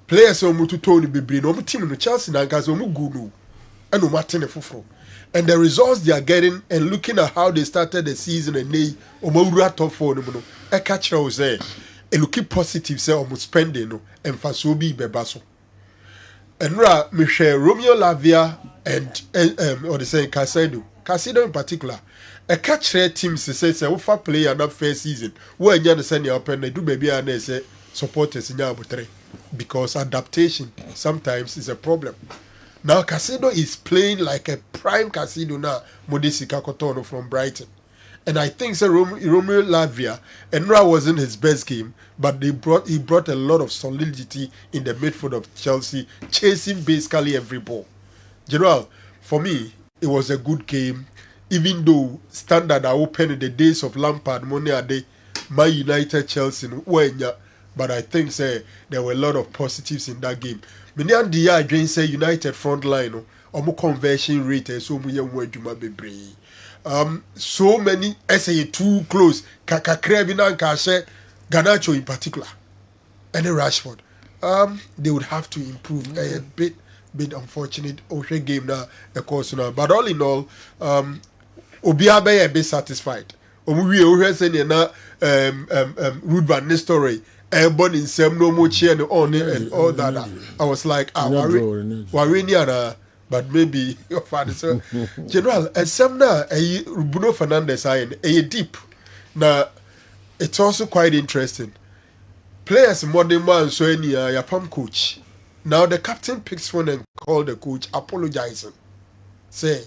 Players are mutu Tony Bibri, no team no Chelsea na gazo mu gunu, and no Martin Fufro. And the results they are getting, and looking at how they started the season, and they top 4 I catch you say, and looking positive say almost spending no and fasobi bebaso. And Michelle Romeo Lavia and or the saying Casido in particular. A catch rate team says a offer player that first season. When you understand your open, they do baby and they say supporters in your because adaptation sometimes is a problem. Now Casido is playing like a prime Casido now, Modisika Kotono from Brighton. And I think so Romeo Lavia, and Ra wasn't his best game, but he brought a lot of solidity in the midfield of Chelsea, chasing basically every ball. General, for me, it was a good game, even though standard are open in the days of Lampard, Money a day, Man United, Chelsea, but I think say there were a lot of positives in that game. Many and the against say United front line, conversion rate, so many so many essay too close. Kakakrebina and Kashe, Ganacho in particular, and Rashford. They would have to improve a bit unfortunate Ocean game now, of course now. But all in all, Obiabe a bit satisfied. We already saying na Ruud van Nistelrooy born in some no more chair and all that. I was like, Wariniana. But maybe your father, so General, and some now, Bruno Fernandes, a deep. Now, it's also quite interesting. Players modern man, so any your pump coach. Now, the captain picks phone and call the coach, apologizing. Say,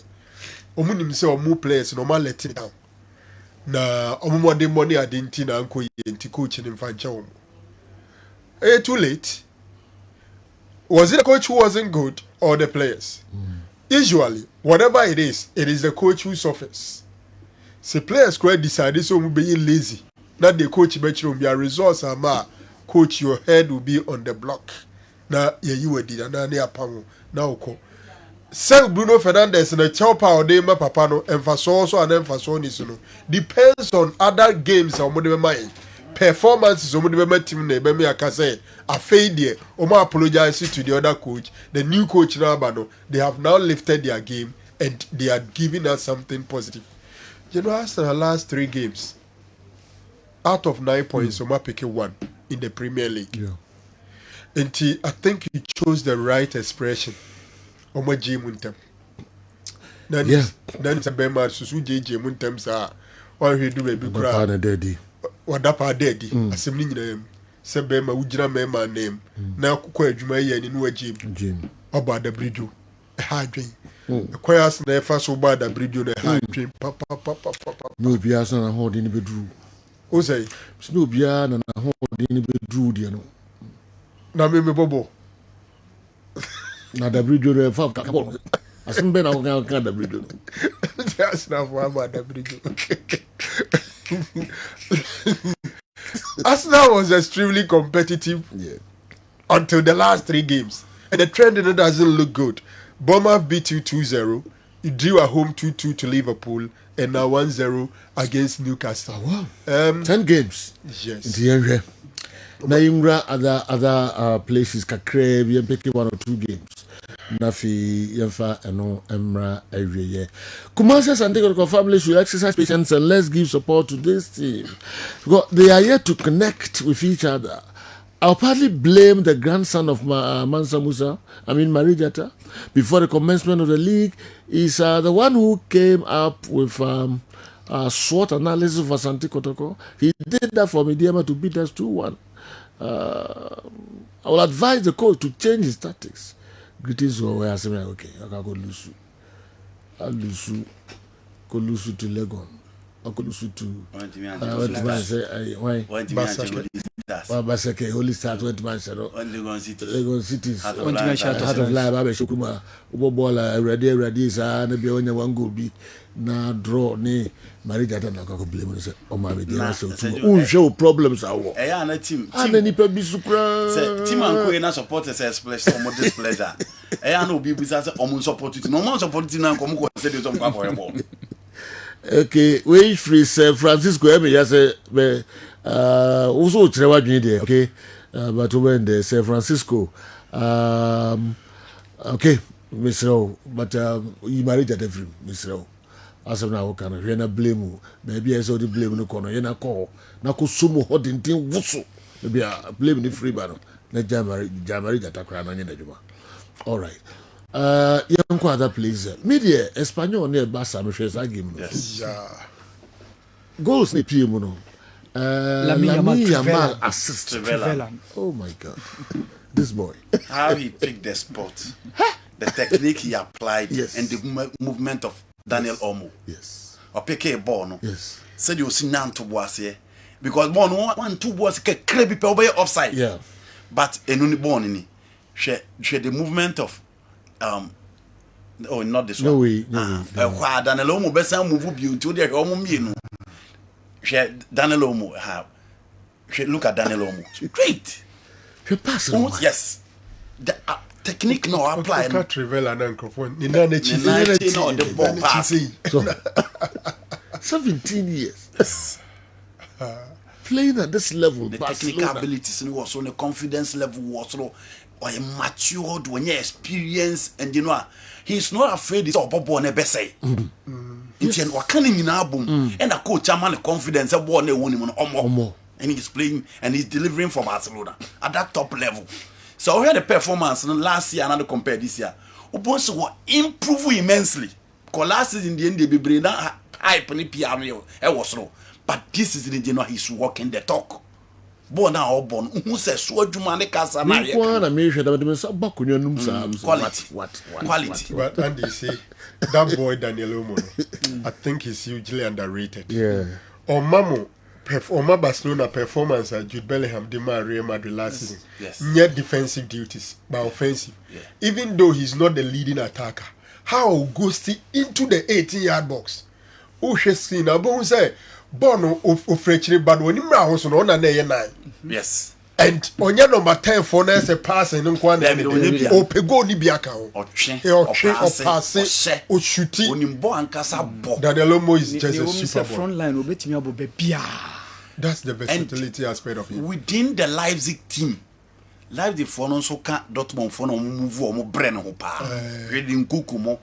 Omunim say, more players, no man let it down. Now, modern money, I didn't know, uncle, and coaching in Fanchom. Too late. Was it the coach who wasn't good or the players? Usually, whatever it is the coach who suffers. The players quite decided so being lazy. Not the coach bedroom, your results are ma. Coach, your head will be on the block. Now, you were did and near Pamo. Now, Sell Bruno Fernandes and a chopper or Dema Papano, and Fasoso and Fasonis. Depends on other games or whatever mind. Performances of the team name I say a failure. Oma apologize to the other coach. The new coach now, they have now lifted their game and they are giving us something positive. You know, after the last 3 games, out of 9 points, Oma pick 1 in the Premier League. Yeah. And I think he chose the right expression. Oma J Muntem. Then it's a Bema Susu J Muntem sa. Why he do baby cry? Wadapa daddy asɛm ni nyina sɛ bɛma wogyina mɛma name na kokɔ adwuma yɛ ni no agye ɔba da bridge ha adwen ɛkɔyɛ as na ɛfa so ba da bridge na ha adwen papa no bia so na ho de ni bedru o say no bia na ho de ni bedru de no na me bobo na da bridge no fa ka bɔ asɛm bɛ na ka da bridge no just na for ba da bridge Arsenal was extremely competitive until the last 3 games. And the trend in it doesn't look good. Bournemouth beat you 2-0. You drew at home 2-2 to Liverpool. And now 1-0 against Newcastle. Oh, wow. 10 games. Yes. Now you other places, Kakre, we are picking 1 or 2 games. Nafi Yemfa and Emra every year. Kumasi and Tekotoko family should exercise patience and let's give support to this team. Because they are yet to connect with each other. I'll partly blame the grandson of Mansa Musa, Marijata, before the commencement of the league. Is the one who came up with SWOT analysis for Santi Kotoko. He did that for Mediama to beat us 2-1. I will advise the coach to change his tactics. Greetings were asking me, okay, I can go Lusu. I'll Lusu to Legon. I'll go Lusu to Basake, Holy Stars, went to Manchester. Legon Cities. Heart of Life, Abe Shukuma, Ubobola, Ready, and the only one go be na draw ni Marijata na kako blame no say o ma be dey so too show problems awo na team and ni pe bi supra say team anko na support say splash some displeasure na obi bi say o support it no man support it na ko mo ko say dey some kwa for ball okay we free say Francisco e me ya say be also trewa dwin dey okay but when they say Francisco okay Mr. But you married at every Mr. As of now, can I blame you? Maybe I saw the blame no corner. You call. Now, Kusumo hot in tin wusu. Maybe I blame the free banner. Na Jamari that I na all right. Young other please. Media Espanol near Bassa Michelle game. Yes. Goals ni PM no. Lamine Yamal assist. Trivela. Oh my God. This boy. How he picked the spot. The technique he applied. Yes. And the movement of Daniel Olmo. Yes. Or pick a ball no. Yes. Said you see nan to boss here. Because ball 1-2 balls can crave people away offside. Yeah. But enuni ball ni. She the movement of oh not this no one. Way, no way. Daniel Olmo besa move beauty there Olmo mienu. She Daniel Olmo have. She look at Daniel Olmo. Straight. She pass yes. The technique no apply. No Trivela na microphone. Ni na no the ball pass. So 17 years. Playing at this level, the Barcelona. technical abilities was on the confidence level was or matured when you experience and you know he's not afraid it's all bobo ne bese. It's an wakani in album and a coach man confidence a born a woman omo and he's playing and he's delivering for Barcelona at that top level. So we had a performance last year and compare this year. Opponents were improve immensely. Because last season the end they be bring that hype ni piano it was no. But this is the general he's walking the talk. Born now born. Who says so jumane kasa na ye. Quality. But Andy say that boy Daniel Olmo, I think he's hugely underrated. Yeah. Or Barcelona performance at Jude Bellingham did Real Madrid last season. Yes. Near defensive duties, but offensive. Yeah. Even though he's not the leading attacker, how goes he into the 18-yard box? Usheskin Abu say Bono of Frechri, but when you house on a 9. Yes. And on your number 10 for us a pass and one or Pego Nibiaka or Chen or pass or shooting Unimbo and Casabo. Daniel Olmo is just a super front line. That's the versatility aspect of it. Within the Leipzig team, Leipzig for no so can Dortmund for no move or more Brenner who pa. Reading Kukumo,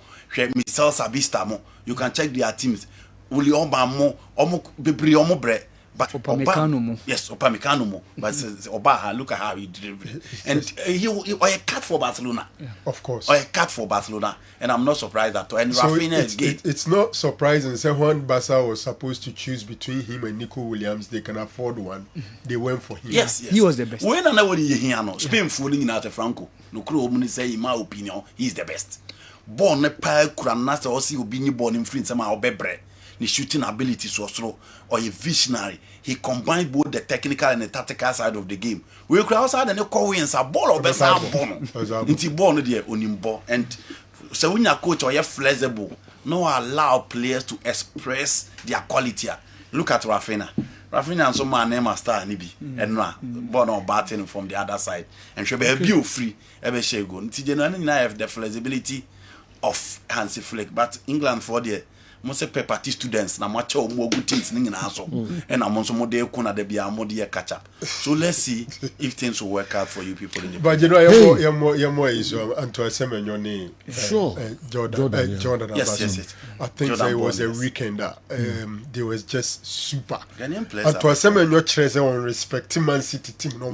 Michel Sabista mo. You can check their teams. Uli Oba mo, Omo Bibri Omo Bre. But Opa yes, Opa mo. But Oba, look at how he delivered it. And he a cat for Barcelona. Yeah. Of course. Or a cat for Barcelona. And I'm not surprised at all. And so Rafinha it's not surprising. So when Barca was supposed to choose between him and Nico Williams, they can afford one. They went for him. Yes. He was the best. When I know what you hear now, Spain fooling in out Franco. No crew woman say in my opinion, he's the best. Born a pile Kuranasa or see Ubini born in Flint somehow bebre. The shooting abilities was slow or a visionary. He combined both the technical and the tactical side of the game. We could also have a call wins a ball or best born. It's born there on and so when your coach or you're flexible, no allow players to express their quality. Look at Rafinha. Rafinha and some man name a star nibi and no born or batting from the other side and should be a view free every share go. It's genuinely have the flexibility of Hansi Flick, but England for the most party students na much more good things in so and I'm also more there kuna de bia more there catch up. So let's see if things will work out for you people in the but you know you're more is Antoine Semenyo name sure Jordan yes. I think Jordan it was a weekend that they was just super. Ghanaian players Antoine Semenyo chese on respect Man City team no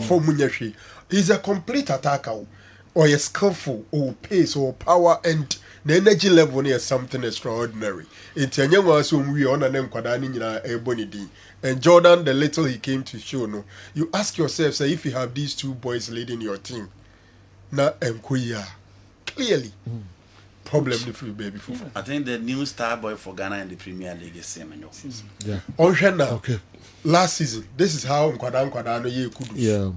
for Munyashi. He's a complete attacker or a skillful or pace or power and the energy level is something extraordinary. It's a young one so we on and then Kwadani and Jordan the little he came to show no. You ask yourself say if you have these two boys leading your team, now Nkuya clearly problem the free baby for. I think the new star boy for Ghana in the Premier League is Semenyo. Yeah. Okay. Last season, this is how Nkwadano ye kudu. Yeah.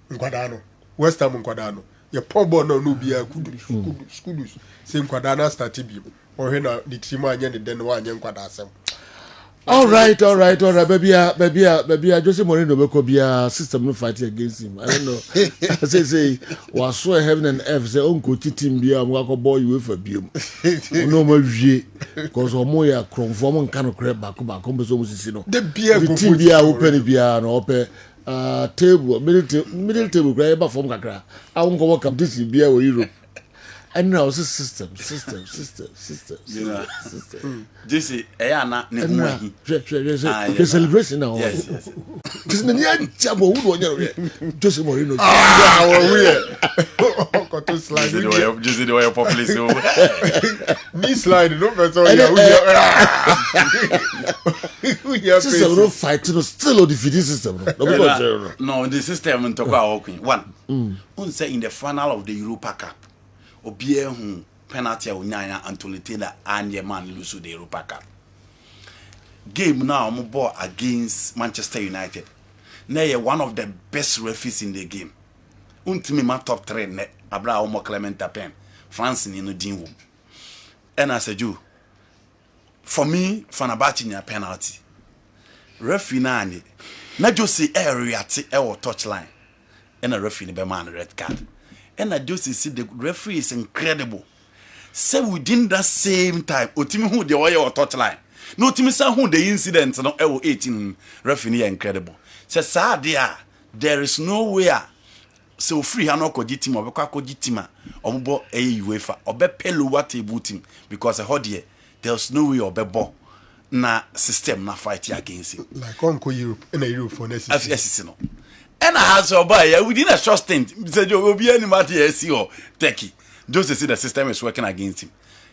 Nkwadano. West Ham Nkwadano. Your poor boy no bia kudus. Same Nkwadana started him. Or hena the team and the den one young Nkwadasem. All right. Baby, Jose Mourinho Bekobia system no fighting against him. I don't know. say was so heaven and earth say uncle team bia mwako boy you for biom. No more vie cause omo ya conform kan crab back so musisi no. The team bia open bia no open table middle table cry ba form kakra. I won't go work up this bia we Europe. And now it's system. You know, this is Ayana. The celebration now. Yes. This is the new jabo. Who do you know? Jose Mourinho. Just the way population. This slide, no person. System no fighting, still on the feeding system. No, the system in Tokyo. One, say in the final of the Europa Cup, Obie who penalty Unyanya and Tolitena and your man lose the Europa Cup. Game now, ball against Manchester United. Now, one of the best referees in the game. Untimi my top 3 net, Abra Omo Clement Pen, France in the Dinwo. And I said, you, for me, Fenerbahce near penalty. Referee nani, not just see area or touchline, and a referee be man red card. And I just see the referee is incredible. Say within that same time, Otimi who the wire or touchline. No Timi sa who the incident no 18 referee incredible. Say Sadia, there is nowhere so free hano ko gitima or ko gitima ombo UEFA or be pelu what table team because a hodie there's no way or be bo na system na fight against it. Like Uncle Europe in a Europe for next season. No. And I had so by within a short stint, said you will be any matter or Turkey. Just to see the system is working against him.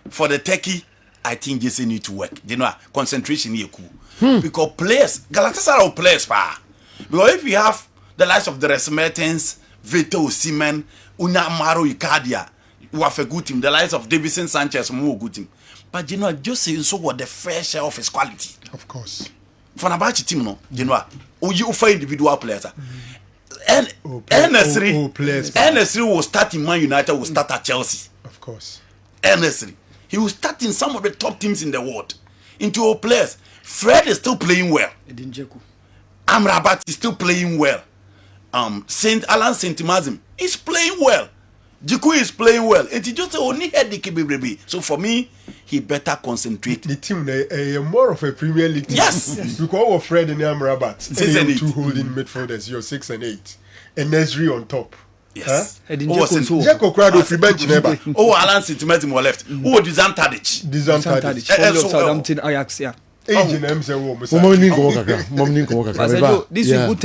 For the Turkey, I think Jesse need to work. You know, concentration here cool. Because players, Galatasaray are players, pa. Because if you have the likes of the Mertens, Vito, Seaman, Una Maro, Icardia, who have a good team, the likes of Davison Sanchez, more good team. But you know, just saying so what the fair share of his quality. Of course. For an about team, no, you know, you find individual players. And NS3 will start in Man United, will start at Chelsea. Of course. NS3. He will start in some of the top teams in the world. Into our players. Fred is still playing well. Amrabat is still playing well. Saint Alan Saint Mazim is playing well. Jiku is playing well. And he just only had the baby. So for me, he better concentrate. The team, more of a Premier League team. Yes. Because of Fred and Amrabat. 6 and 8. 2 holding midfielders. You're 6 and 8. And Nesri on top. Yes. Jeko Crado free bench never. Oh, Alan Saint Mazim were left. Oh, Dizan Tadic. Southampton Ajax, yeah. This is good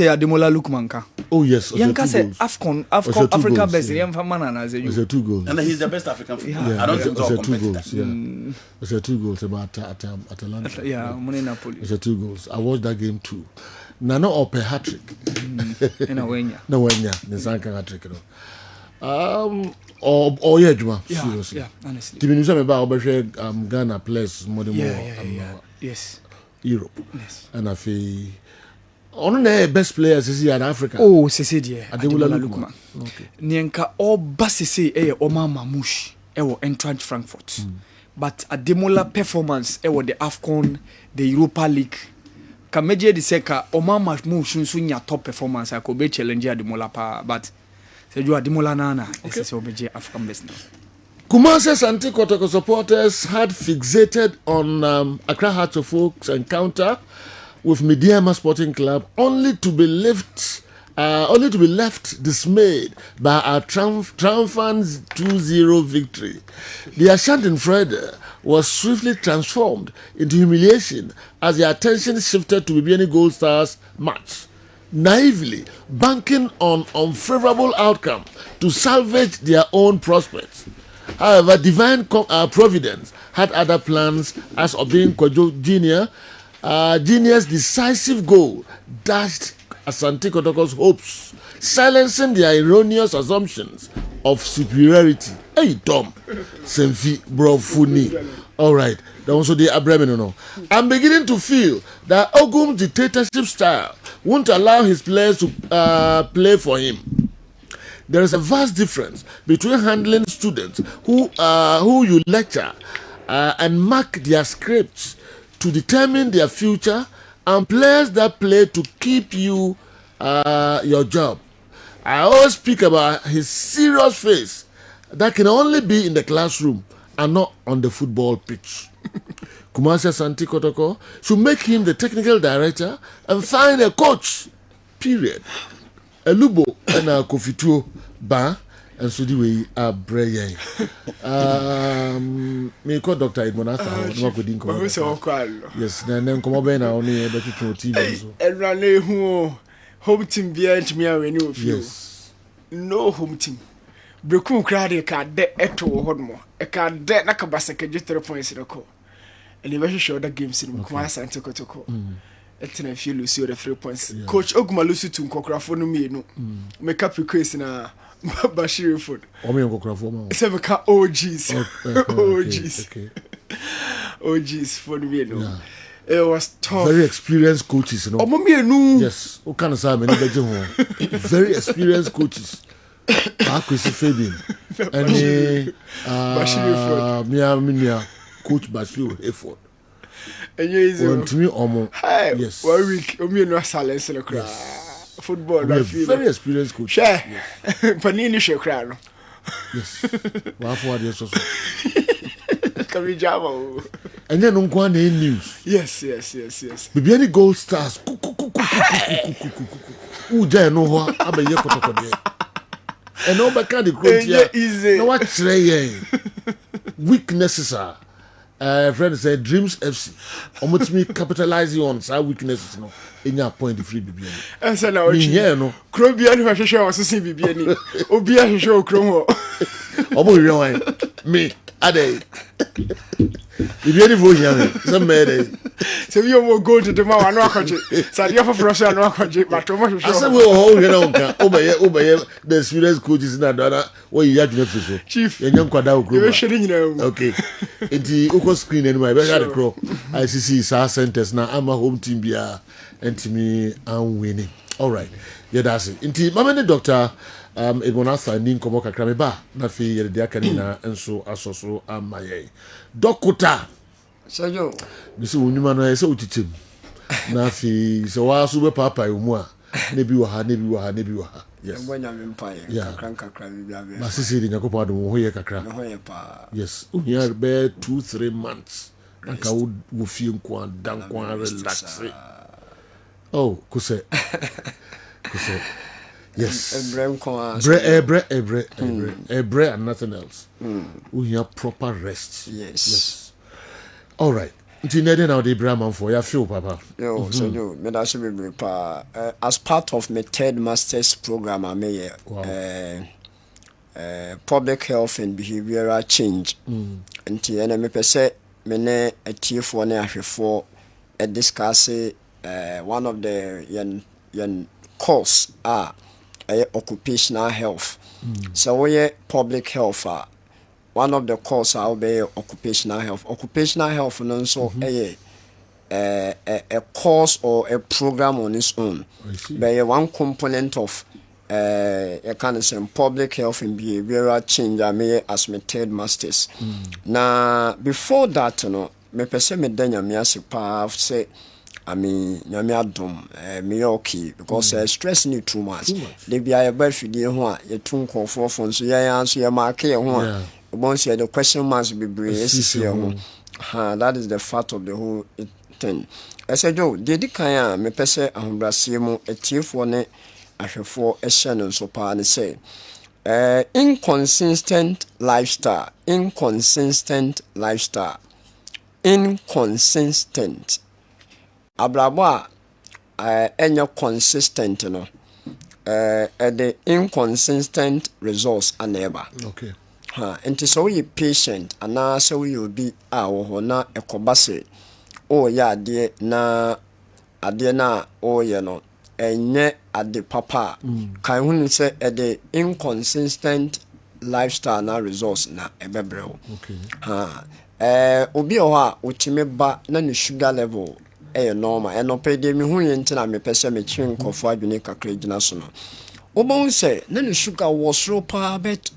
Ademola Lukmanka. Oh yes. Yanka said Afcon Africa best. It's a 2 goals. And he's the best African footballer. Yeah. I don't think it's so. 2 goals. Yeah. It's a 2 goals about Atalanta. Yeah, Money Napoli. It's a 2 goals. I watched that game too. Nano or per hat trick. No Wenya. Nisanka hat trick. Or yeah, Juma. Seriously. Yeah, honestly. Timinusha about Ghana players more than more. Yes. Europe. Yes. And I feel on the best players is here in Africa. Oh, Cecilia. Ademola Lookman. Okay. Nienka all basisi Oma Mamouche Eintracht Frankfurt. But Ademola performance the AFCON, the Europa League. Kameje di seka Oma Mamouche sunya top performance I could be challenge Ademola pa but Seju Ademola nana is obeje African best now. Kumasi Asante Kotoko supporters had fixated on Accra Hearts of Oak's encounter with Midiama Sporting Club, only to be left dismayed by our triumphant 2-0 victory. The Ashanti Friday was swiftly transformed into humiliation as the attention shifted to Bibiani Gold Stars match, naively banking on unfavorable outcome to salvage their own prospects. However, divine providence had other plans as Obin Kojo Jr. Jr.'s decisive goal dashed Asante Kotoko's hopes, silencing their erroneous assumptions of superiority. Hey, Tom, Senfi Brofuni. All right, that also the Abremino. I'm beginning to feel that Ogum's dictatorship style won't allow his players to play for him. There is a vast difference between handling students who you lecture and mark their scripts to determine their future and players that play to keep you your job. I always speak about his serious face that can only be in the classroom and not on the football pitch. Kumasi Asante Kotoko should make him the technical director and find a coach. Period. Elubo and Kofituo Ba and so the way abreye me call Dr. Edmond Arthur no ko din ko yes then come over now only e be to TV so Elrane hu home team bia ntimi awani ofio yes no home team brekum krade ka de eto hodmo e ka de na ka basaka 3 points reko and we show the games in kuma asante kotoko etina feel lose the 3 points coach Oguma lose to nkokrafo no mienu make up request na Bashir food o me nkokrafo ma se me ka OGs OGs for mienu it was tough. Very experienced coaches, you know. Yes, what kind of time very experienced coaches. Chris Fabian and Mia Coach Bashir Hayford. And you to me almost yes 1 week no silence in the crowd. Football very experienced coach. Yes. Panini shekra. Yes. What for so. Kamijama. And then on one news. Yes. Maybe any gold stars. Who there no ho abeye kotokode. And all back the growth here. No what try weaknesses are. Friend said Dreams FC. Almost me capitalizing on our weaknesses no. In your point free BBN. And so now here no. Krobia no hwehwe was see BBN. Obia hwehwe okrom ho. Omo me ade. BBN vo here. Some made. So we will go to the man no akwaje. Sadia for Russia no akwaje, but omo hwehwe. I say we all here no kan. Obeye the experience coaches na dada what you had to so. Chief. Yenyan kwada okrom. You share nyina. Okay. Enti uko screen anyway. Be had the crow. ICC sa centers na ama home team bia entimi and winning. All right. Yeah, that's it. Inti mama ne doctor Edmond Arthur ni nkomo kakra me ba na fi yede de aka ni na enso asoso amaye. Dokota. Sajo. Bisi wonuma no ese otitem. Na fi se wa so be papa emu a na bi wa ha. Yes. Mbanya mempaye kakra bi bia be. Ma sisi de nyakopa do ho ye kakra. No ho ye pa. Yes. Uhia be 2-3 months. Anka wo fie nko dan ko relax. Oh, kuse. Yes. Ebre and nothing else. We have proper rest. Yes. All right. Now the Brahman for your feel, Papa. Yo, so you, me that should be as part of my third master's program, I may public health and behavioral change. And the enemy per se, me ne a tier for ne for discuss one of the course occupational health. So we public health one of the course I'll be occupational health. Occupational health and also a course or a program on its own. By one component of a kind of some public health and behavioral change I may as my third masters. Now before that, you know, me pese me denya me asipa say I mean nyame adom me okay because stress ni too much. They be a bad video ho a ye tun konfo fon so ye answer ye mark ye ho once the question must be brace here. That is the fact of the whole thing. I said, Joe, did kan me pese ahombrase mu etiefo ne ahwefo ehye no so pa ne say inconsistent lifestyle. Abrabo enyo consistent no the inconsistent results are never. Okay. Nti so we patient ana so we obi a wo ho na ekobase o ya ade na o ye no enye ade papa kan hu say the inconsistent lifestyle na results na ebebrel. Okay. Obi o ha otime ba na ne sugar level normal eno pe de mi hu ye ntina me pese me twen kofo adwene kakra gina so no obon say na ne sugar was so pa bet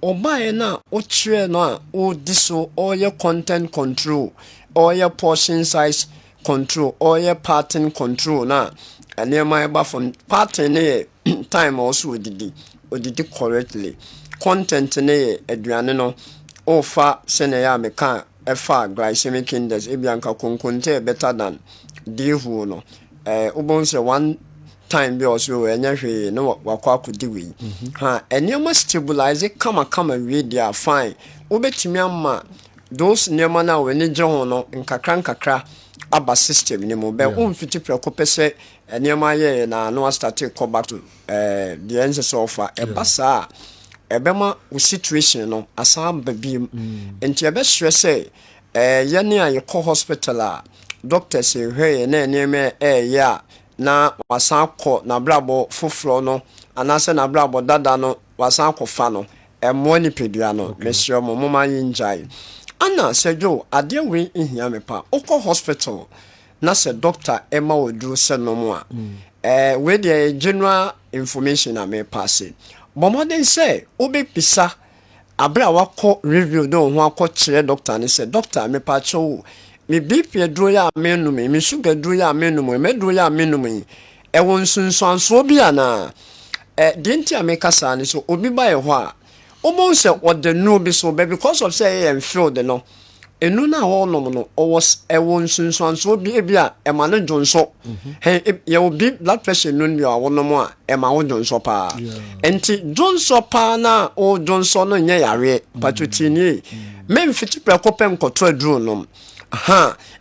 obaye na o kire no a o diso or your content control or your portion size control or your pattern control na ene ma ba from pattern ne time also odidi correctly content ne aduane no o fa sene ya me kan efa glycemic index ebianka konkonte better than dehu no obon say 1 time bi also enya hwe no wakwa akodi we ha enema stabilize kama we dia fine obetimi ama those nema na we ni je ho no nkakra aba system ni mo be umfiti preko pese enema ye na no start go back to the answer offer ebasa ebema situation no asan babiem enti ebe hwe say ye ne aye hospital a doctors hwe na enema ya na wasan kɔ na brabo foforo no anase na brabo dada no wasan kɔ fa no ɛmo ni pedua no mesio mo mama yinjai ana sejo ade we ihia me pa okɔ hospital na se doctor ema oduru se no mo a we the general information na me pass bomoden say obi pisa abra wakɔ review do ho akɔ kyerɛ doctor ne se doctor me pa cho me BP duro ya menu me sugar duro ya menu me duro ya menu me e won sunsanso bi ana de ntia me kasa ne so obi ba ye ho a omo se ode no bi so be because of say em field no enu na ho no o was e won sunsanso bi a e ma no jonso he ye obi blood pressure no bi a wono mo a e ma wo jonso pa enti jonso pa na o jonso no nye yare patutini me mfiti prekopem kotro duro no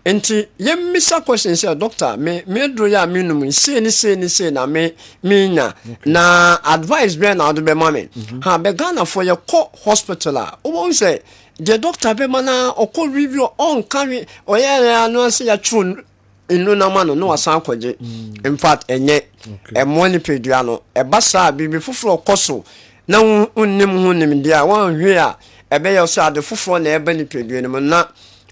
enti yemmisa question say doctor me dro ya minimum say ni na me nya na advice be na do be mama be Ghana for your hospital a o say the doctor be mana okọ review on carry oya no say ya true inu na ma no wasan kwaje in fact enye money pedua no e basa bibi foforo koso na unnim hu nim dia wan hwe a ebe ye so ade foforo na ebe ni pedua no na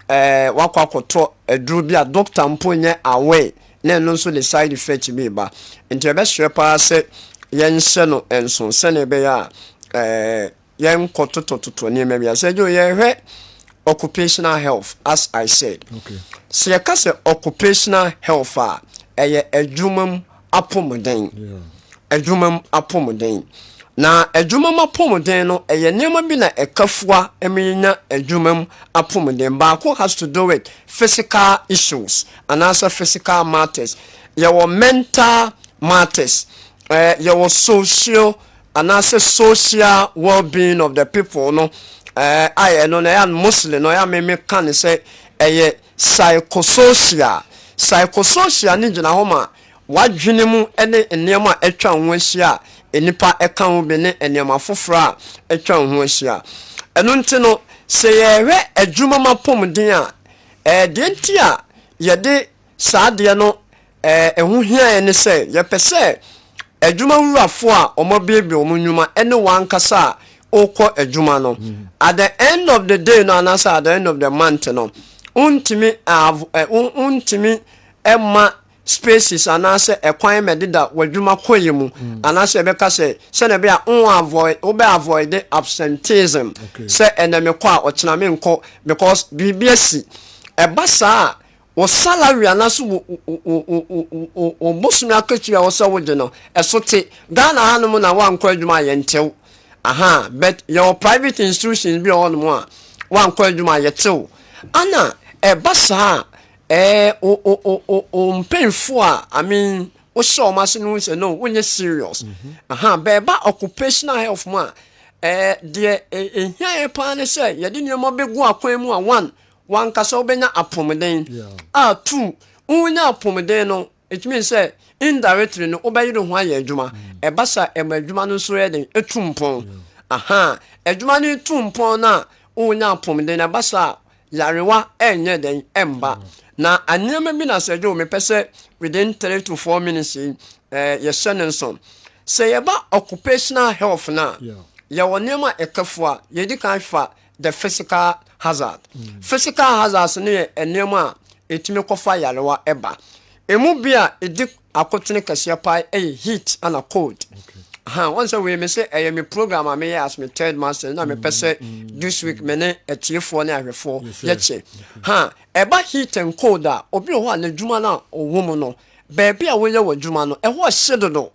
wakwa koto aduru bi a doctor mponye away na no so the side effect bi ba nti ebe hwe pa se yense no enso se na ebe ya yen kotototo ni me bia se jo ye hwe occupational health as I said se ya kase occupational health a eye adwumam apomden adwumam apomden na adwumam apomden no eye nema bi na ekafua emenya adwumam apomden ba ko has to do with physical issues and also physical matters your mental matters your social and also social well-being of the people no I no na Muslim no ya me kan say eye psychosocial ni gina homa wadwene mu ene enema etwa ho ahia enipa eka ho bi ne enema foforo a etwa ho ahia eno nti no se yehwe adwuma mapomden a de nti a yede saade no ehu hia ene se ye pese adwuma wurafo a omobiebe omnwuma ene wankasa okọ adwuma no at the end of the day no anasa at the end of the month no untimi emma spaces anase ekwan medida wadwuma koyemu anase beka se na be a avoid the absenteeism se eneme kwa ochina me nko because bibiasi ebasa o salary anaso o bosumi akachi a wosa wode no esote Ghana hanum na wankọ adwuma yentew but your private institutions be on mo wankọ adwuma yetew ana ebasa painful I mean o show masinu say no when you serious beba occupational health ma de here pan say ye de nyemo begu akwan mu a one kasa obenya apomden two unya apomden no it means say indirectly no obayiro ho aye adwuma ebasa emadwuma no so ye den etumpon adwuma no etumpon na unya apomden na basa yarewa enye den emba na anyama bi na sejo me pese within 3 to 4 minutes ye shenenson say about occupational health na ye wonema ekafua ye di kan fa the physical hazard physical hazards ne enema etime kofa yarewa eba emu bia edi akotene kase pa heat and a cold once we me say me program me as me third master na me pese this week me ne etiefo na ahwefo ye che eba heat and cold a obi ho na dwuma na owo no baby a wo ye wadwuma no ho hyedodo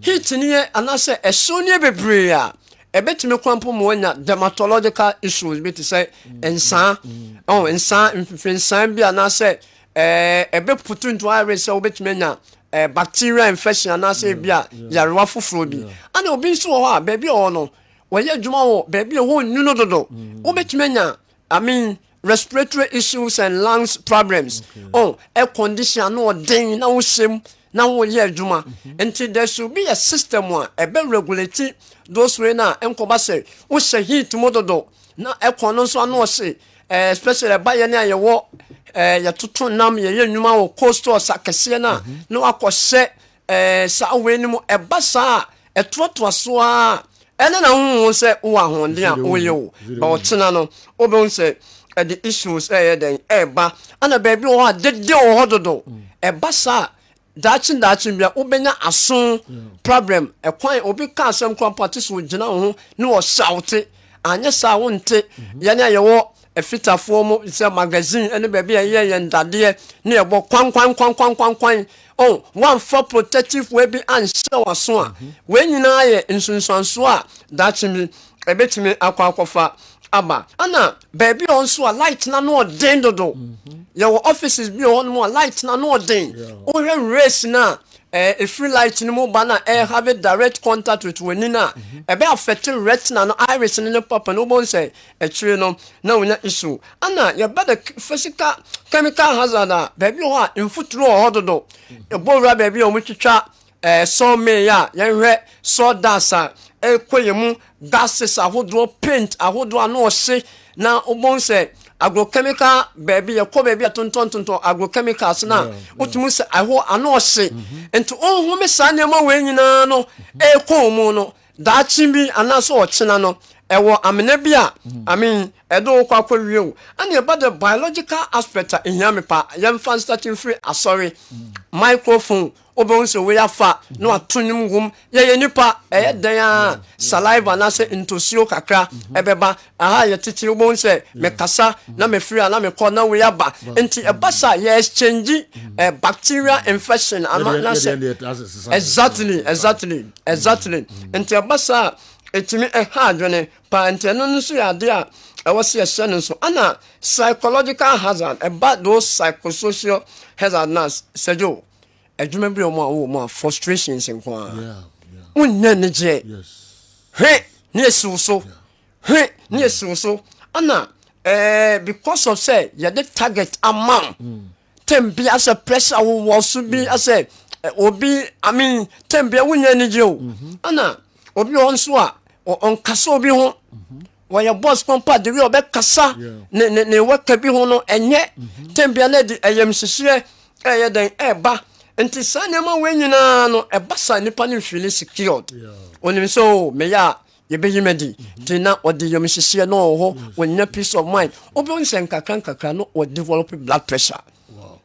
heat ni anase ehso ni bebre a ebetime kwampo mo nya dermatological issues be to say ensan ensan bi anase ebe putu nto are say obetime nya bacteria infection anaasɛ bia yarewa foforɔ bi ana obi nso wɔ hɔ a baabi ɔwɔ no wɔyɛ adwuma wɔ baabi ɛhɔ nnu no dodo wobɛtumi anya respiratory issues and lungs problems air condition no ɔden na wohyɛm na woyɛ adwuma nti there should be a system a ɛbɛ regulate those way na nkɔba sɛ wohyɛ heat mu dodo na ɛkɔ no nso ano ɔhye especially ɛbayɛ ne a yɛwɔ yɛtoto nam yɛyɛ nnwuma wɔ coastal sakɛseɛ no a na wakɔhyɛ saa wei no mu ɛba saa a ɛtoatoa so a ɛne na wohu sɛ wowɔ ahoɔden a woyɛ wo ba ɔkyena no wobɛhu sɛ the issues den eba ana baabi wɔ hɔ a dede wɔ hɔ dodo ɛba saa daakye bia wobɛnya aso problem ɛkwan obi ka asɛm kwan pate so gyina wo ho ne wɔhyawte anyɛ saa wonte yɛne a yɛwɔ ɛfitafoɔ mu sɛ magazine ɛne baabi a yɛyɛ ndadeɛ ne yɛbɔ kwan wamfa protective way bi anhyɛ waso a wei nyinaa yɛ nsonsanso a daakye bi ɛbɛtumi akɔfa aba ana baabi on so a light na no den dodo your offices bi on mo light na no den o race na free light ni mo ba na have a direct contact with wenina e be affect retina no iris ni papa no bon say e tire no na wonya issue ana your better physical chemical hazard baabi ho a infuturo ho dodo e bo ra baabi o mo twitwa so me ya yenhwe so dasa ekoyemu gases ahodo paint ahodo ano ɔhye na obon sɛ agrochemical baabi yɛkɔ baabi atontontonton agrochemicals na wotumu sɛ aho ano ɔhye nti ohun me saa nneɛma wei nyinaa no ekɔ mu no daakye bi anaso ɔkyena no ɛwɔ amena bi a ɛdo kɔ akɔwie o ana ɛba the biological aspect a ehia me pa yɛmfa starting free asɔre microphone obon se we afa no atonim wom ye nipa ɛyɛ dan a saliva na se ntosio kakra ɛbɛba aha ye titi obon se me kasa na me free na me kɔ na we aba enti ɛbasa ye exchange bacteria infection ama na se exactly enti ɛbasa etimi ɛha adwene pa enti no nso yɛ ade a ɛwɔ se yɛ no so ana psychological hazard about those psychosocial hazard na sejo adwuma bi o frustrations nko a wonnya ne je ne esiwo so ana because of say ya the target amount tembi as a pressure wo so bi as a obi tembi wonnya ne je o ana obi on so a on kasa obi ho waya boss compa de wi obekasa ne waka bi ho no enye tembi na di ayam hihire den eba nti sanema we nyina no ebasa nipa ne feel secured onim so me ya ye be yimedi tina odi yom hihie no ho wonya peace of mind obi onsen kakran no o develop blood pressure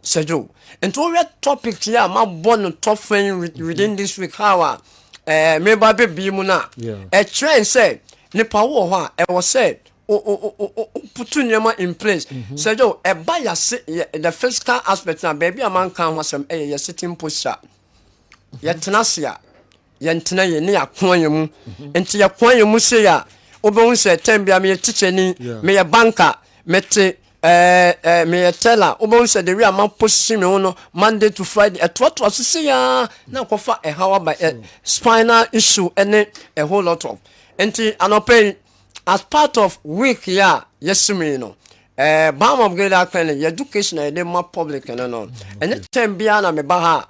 sejo nti we topic here ma born top friend within this week how me ba be mu na e trend say nipa wo ho a e wo say putu nyama in place sejo eba ya the physical aspect na baby a man kan ho asem ye sitting posture ye tenasia ye ntena ye ne yakon yemu enti yakon yemu se ya obehun se tambia me teacher ni me ye banker mete me ye teller obehun se the real man position me no Monday to Friday to se ya na kofa how by spinal issue and a whole lot of enti anope as part of week yes me no bam of grade akene education e dey more public no and the time bia na me ba ha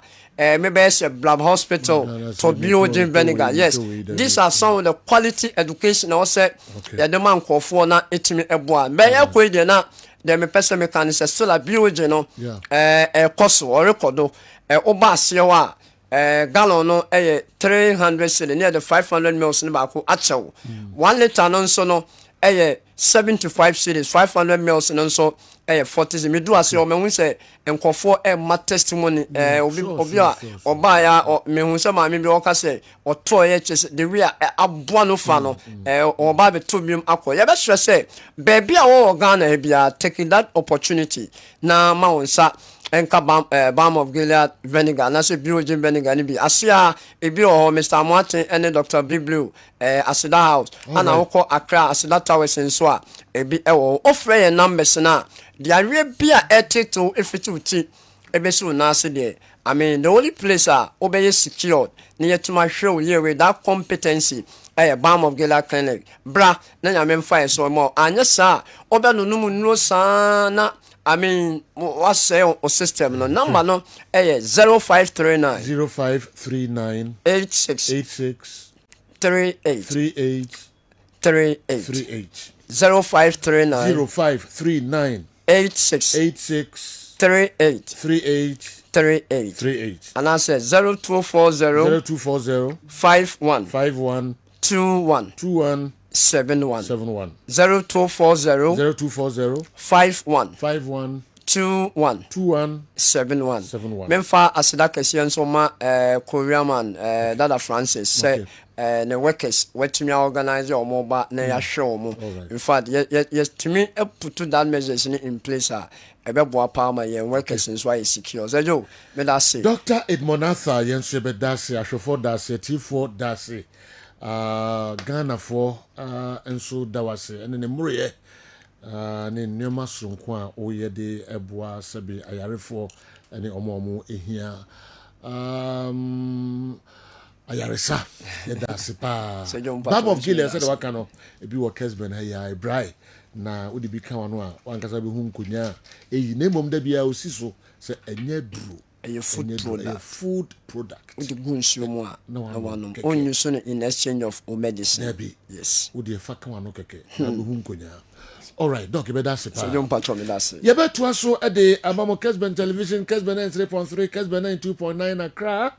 me be say Blab Hospital to building vinegar yes these are some of the quality education I say ya the man nkofo na etimi eboa be ya ko ide na the me person me can say still a building no course or record oba ase wa gallon no 300 cedi near the 500 mils ni ba ko achew 1 liter no so no 75 cedis 500 mils no so 40 cedis me do ase o me hu say enkofo ma testimony obi a oba ya me hu say ma me bi o ka say o to ye chese the real aboa no fa no oba be to biom akọ ye be sure say baby a wo Ghana bia taking that opportunity na ma wonsa enka balm of Gilead vinegar na se biogen vinegar ni bi asia ebi o Mr. Martin and Dr. Blue Asida House ana wokọ Accra Asida Towers nso a ebi ewo ofre ye numbers na the area bia etito efiti uti ebe so na ase de I mean, the only place obey secured near to my show here with that competency. A balm of Gala Clinic. Bra, then I mean fire so more. And yes, sir, Oba no sana. I mean, what's say on system? No number no. 0539 0539 86 38 0539 0539 86 38 and I said 0240 51 21 71 0240 51 21 71 Memfa asida kesian so ma Korean man Dada Francis say the workers wetumi organize or mobile na ya show mo. In fact yes to me put that measures in place ebeboa palma yen workers nso ay secure so me da say Dr. Edmonatha yen so be da say ashofo da say T4 da say Ghana for enso da wase ene ne mure ne nneema sonko a oyɛ de eboa sabi ayarefo ene omo ehia ayaresa da sipa Bab of Gilead said waka no ebi wo Kessben ha ya Ibrahim na odi bi ka wano a wankasa be hu nkonya eyi na mom da bia osiso se enye duro food product with the gunsu mu a na wano onyu so in exchange of medicine yes odi fa ka wano keke na be hu nkonya. All right, Doc, you better say. So you patron me that say. You better also at the Amamo Kessben Television, Kessben 93.3, Kessben 92.9 Accra,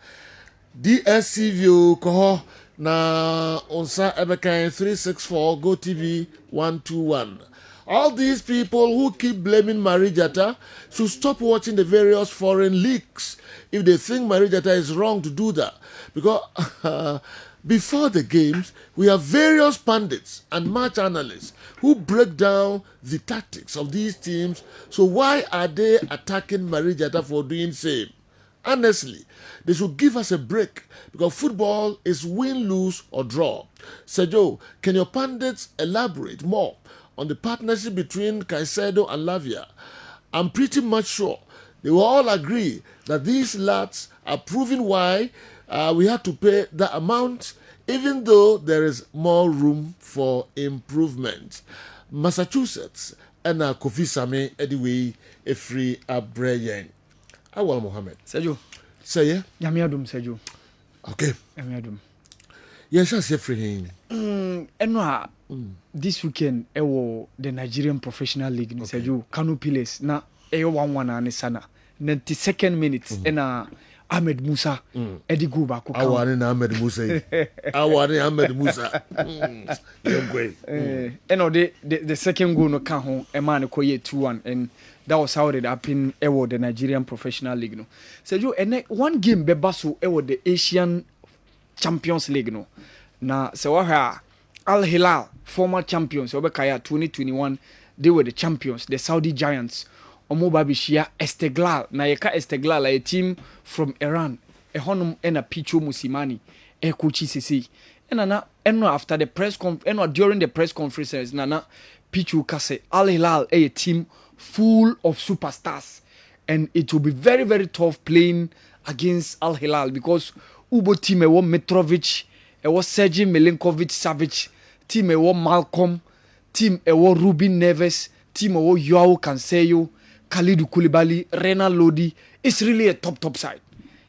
DSCV Koho na onsa Ebekan 364 Go TV 121. All these people who keep blaming Marijata should stop watching the various foreign leagues if they think Marijata is wrong to do that, because before the games, we have various pundits and match analysts who break down the tactics of these teams. So why are they attacking Marijata for doing same? Honestly, they should give us a break, because football is win, lose or draw. Sergio, can your pundits elaborate more on the partnership between Caicedo and Lavia? I'm pretty much sure they will all agree that these lads are proving why we have to pay the amount, even though there is more room for improvement. Massachusetts and Kofi Same anyway a free Abreyen. Awal Mohammed. Sergio. Say yeah. Yamiadum Sergio. Okay. Yamiadum. Yes, I say free him. Enwa this weekend the Nigerian Professional League ni Sergio Kano Pillars na 1-1 na sana 92nd minute ena Ahmed Musa Eddie go back ko awani na Ahmed Musa awani Ahmed Musa the second goal no ka ho e man ko ye 2-1 and that was how it happened the Nigerian Professional League no Sergio one game beba so the Asian Champions League no na se wa Al Hilal former champions obekaya 2021 they were the champions, the Saudi Giants. Omo babishia Esteglal na yeka Esteglal a team from Iran e honum ena Pichu Musimani e coach sisi ena after the press during the press conferences na Pichu kase Al Hilal a team full of superstars and it will be very very tough playing against Al Hilal because ubo team e wo Mitrovic e wo Sergej Milinkovic Savic team e wo Malcolm team e wo Ruben Neves team e wo Joao Cancelo Khalidou Koulibaly, Renan Lodi. It's really a top side.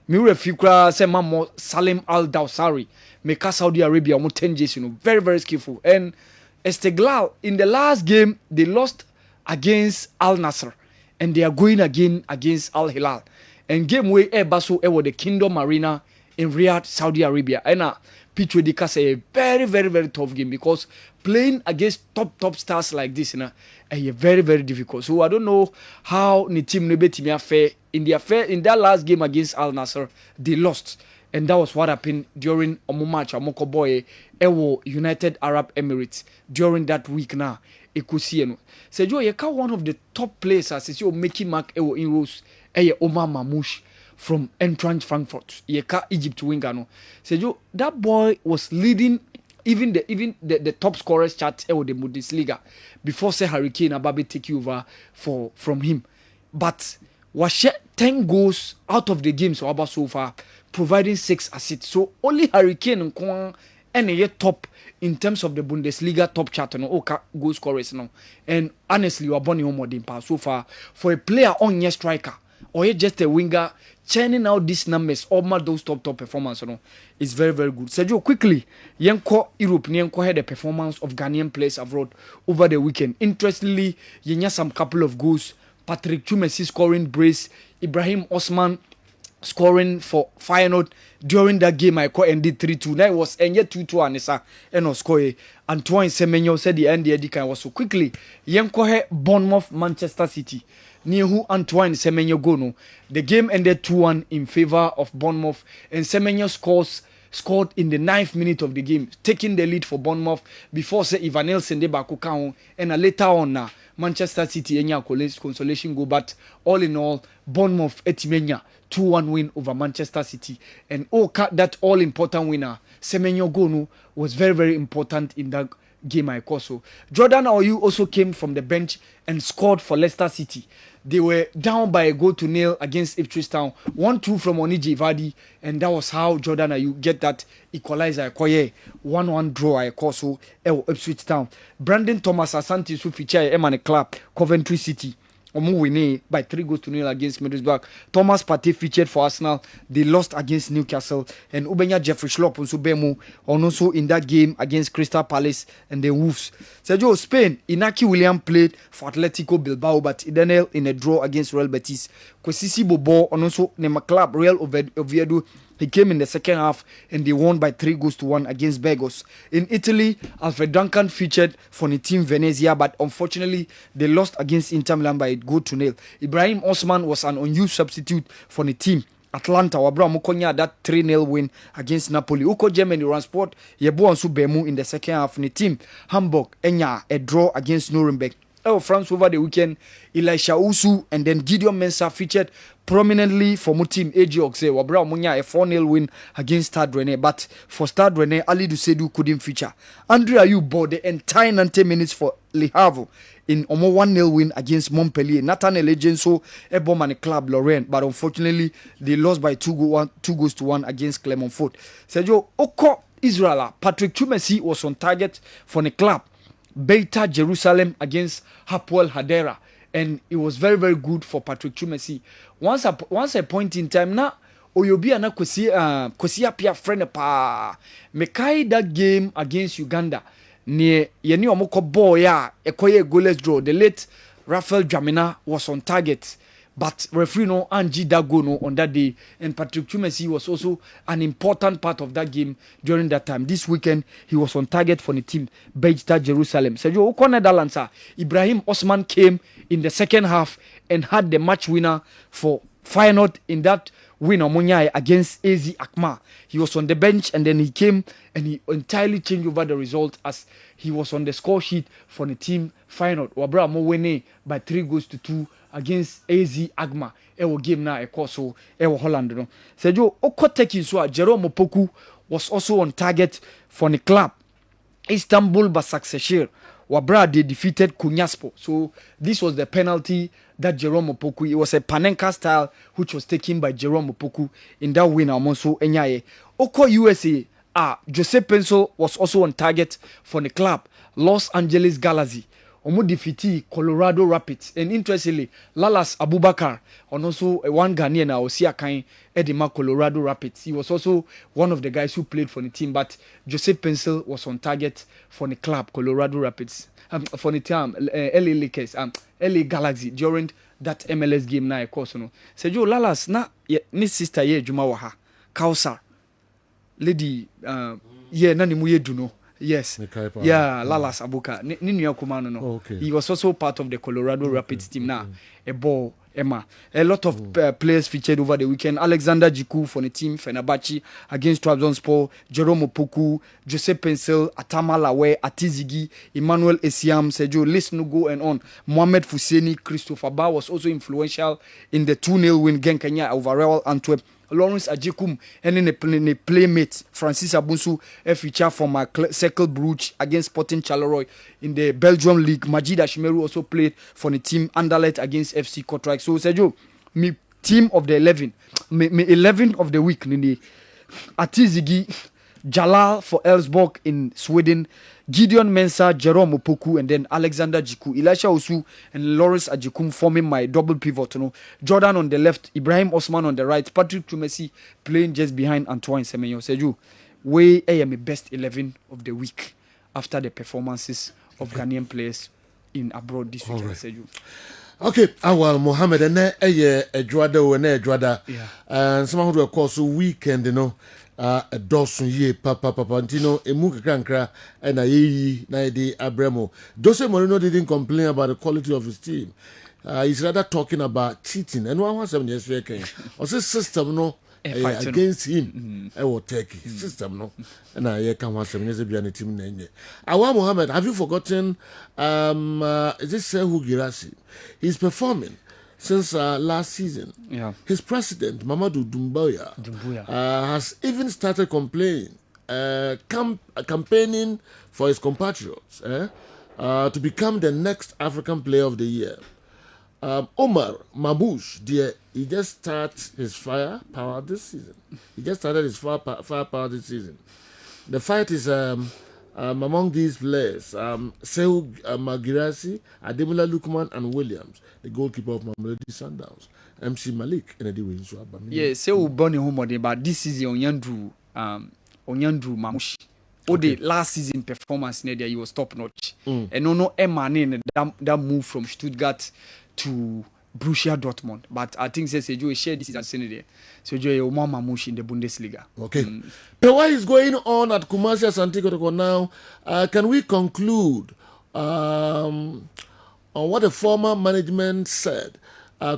Me refikra say mamo Salim Al Dawsari. Make Saudi Arabia almost 10 years, very, very skillful. And Esteglal, in the last game, they lost against Al Nassr. And they are going again against Al Hilal. And game way Basu the Kingdom Arena in Riyadh, Saudi Arabia. And pitch with the say a very, very, very tough game because playing against top stars like this, very, very difficult. So I don't know how the team fare in that last game against Al Nassr. They lost, and that was what happened during match Amoko Boy United Arab Emirates during that week. Now, Ekusieno. Sergio, you one of the top players as you making mark in Rose, Omar Mamouche from Eintracht Frankfurt. Yeka Egypt winger no. Sergio, that boy was leading even the top scorers chart the Bundesliga before say Hurricane Ababe take over from him. But was 10 goals out of the games so far, providing 6 assists. So only Hurricane and a top in terms of the Bundesliga top chart no okay goal scorers no. And honestly, you are born in so far for a player on your striker or just a winger churning out these numbers, all those top performance no, is very very good. Sergio, quickly, Yenko Europe, Yenko had the performance of Ghanaian players abroad over the weekend. Interestingly, Yenya some couple of goals. Patrick Chumesi scoring brace, Ibrahim Osman scoring for Feyenoord during that game. I call ended 3-2. Now it was ended 2-2 Anissa and no score. Antoine Semenyo said the end the was so quickly. Yenko Bournemouth Manchester City. Near who Antoine Semenyo go no. The game ended 2-1 in favor of Bournemouth, and Semenyo scored in the 9th minute of the game, taking the lead for Bournemouth before say Ivan Nelson de Bakukao, and later on Manchester City enya consolation goal. But all in all, Bournemouth etimenya 2-1 win over Manchester City, and that all important winner Semenyo Gonu was very very important in that game. I call so. Jordan Ayew also came from the bench and scored for Leicester City. They were down by a 1-0 against Ipswich Town. 1-2 from Oniji Vardy, and that was how Jordan Ayew get that equalizer. 1-1 draw. I call so. Ipswich Town. Brandon Thomas Asante who feature Emmanuel Club Coventry City. Winning by 3-0 against Middlesbrough. Thomas Partey featured for Arsenal. They lost against Newcastle. And Ubenya Jeffrey Schlupp also Bemu also in that game against Crystal Palace and the Wolves. Sergio, Spain, Inaki William played for Atletico Bilbao, but Idenel in a draw against Real Betis. Kwesisi Bobo also Nema Club Real Oviedo. He came in the second half and they won by 3-1 against Burgos. In Italy, Alfred Duncan featured for the team Venezia, but unfortunately they lost against Inter Milan by 1-0. Ibrahim Osman was an unused substitute for the team. Atlanta wabra mukonya that 3-0 win against Napoli. Uko Germany Transport yebo ansu bemu in the second half. The team Hamburg enya a draw against Nuremberg. France over the weekend, Elisha Usu and then Gideon Mensah featured prominently for my team AG Oxley. Wabra Munya a 4-0 win against Stade Rennais, but for Stade Rennais, Ali Dusedu couldn't feature. Andre Ayew bought the entire 90 minutes for Le Havre in a 1-0 win against Montpellier. Nathaniel Ejenso, a bomb and a club Lorraine, but unfortunately they lost by 2-1 against Clermont-Foot. Sergio Oko Israel, Patrick Chumesi was on target for the club Beta Jerusalem against Hapoel Hadera, and it was very very good for Patrick Chumesi. Once a point in time na Oyobi ana kwesi apia friend pa mekai that game against Uganda near yeni omoko ball ya ekoye goalless draw. The late Raphael Dramina was on target, but referee no Angie Dago no on that day, and Patrick Chumesi was also an important part of that game during that time. This weekend he was on target for the team Beta Jerusalem. Sergio Oko Netherlands, Ibrahim Osman came in the second half and had the match winner for Feyenoord in that win on Munyai against AZ Akma. He was on the bench and then he came and he entirely changed over the result as he was on the score sheet for the team Feyenoord. Wabra mo winning by 3-2 against AZ Agma. Ewo game na ekoso ewo Holland no. Sergio Okoteki so Jerome Opoku was also on target for the club Istanbul Basaksehir. Wabra they defeated Konyaspor. So this was the penalty that Jerome Opoku, it was a Panenka style which was taken by Jerome Opoku in that win also Enyaye. Oko USA, Jose Pencil was also on target for the club Los Angeles Galaxy. Omo defeated Colorado Rapids, and interestingly Lalas Abubakar and also one Ghanaian Osia Kain Edema Colorado Rapids. He was also one of the guys who played for the team, but Jose Pencil was on target for the club Colorado Rapids. For the team LA Lakers, LA Galaxy during that MLS game na course no. Sergio Lalas na ni sister ye juma wa ha. Kausar. Lady na ni mu ye du no. Yes. Yeah, Lalas Abuka. Ninu Kumano no. Okay. He was also part of the Colorado Rapids team now. A ball Emma. A lot of players featured over the weekend. Alexander Jiku for the team Fenerbahce against Trabzonspor, Jerome Opoku, Jose Pencil, Atama Lawe, Atizigi, Emmanuel Esiam, Sergio, list no go and on. Mohamed Fousseni, Christopher Ba was also influential in the 2-0 win against Kenya over Real Antwerp. Lawrence Ajekum and in a playmate Francis Abunsu a feature from a Cercle Brugge against Sporting Charleroi in the Belgium League. Majid Ashimeru also played for the team Anderlecht against FC Kortrijk. So Sergio, me team of the 11 me 11 of the week ni Atizigi Jalal for Elfsborg in Sweden, Gideon Mensah, Jerome Opoku, and then Alexander Jiku, Elisha Osu, and Lawrence Ajikum forming my double pivot. You know, Jordan on the left, Ibrahim Osman on the right, Patrick Tumesi playing just behind Antoine Semenyo. Seju, I am the best 11 of the week after the performances of Ghanaian players in abroad this weekend. Right. Seju. Okay, Awal Mohammed, and a Juada and a Juada, and someone who of course weekend, you know. A dozen ye papa Antino, a muka crankra, and a ye naidi abremo. Jose Mourinho didn't complain about the quality of his team. He's rather talking about cheating. And 1 7 years ago, also system no against him. I will take system no. And I can't want 7 years ago a team name. Awa Mohammed, have you forgotten? Is this Sehu Girassi? He's performing. Since last season, his president, Mamadou Doumbouya, has even started campaigning for his compatriots to become the next African Player of the Year. Omar Mabouche, he just started his firepower this season. Firepower this season. The fight is among these players, Sehu Magirasi, Ademola Lukman, and Williams, the goalkeeper of Mamelodi Sundowns, MC Malik, and Eddie Winsua. Yeah, Sehu Bonnie Homode, but this season Onyandru Mamushi. The last season performance there, he was top notch. And no Emma that move from Stuttgart to Borussia Dortmund, but I think Seju shared this season there. Seju Omar Mamushi in the Bundesliga. Okay. But what is going on at Kumasi Asante Kotoko now? Can we conclude on what the former management said?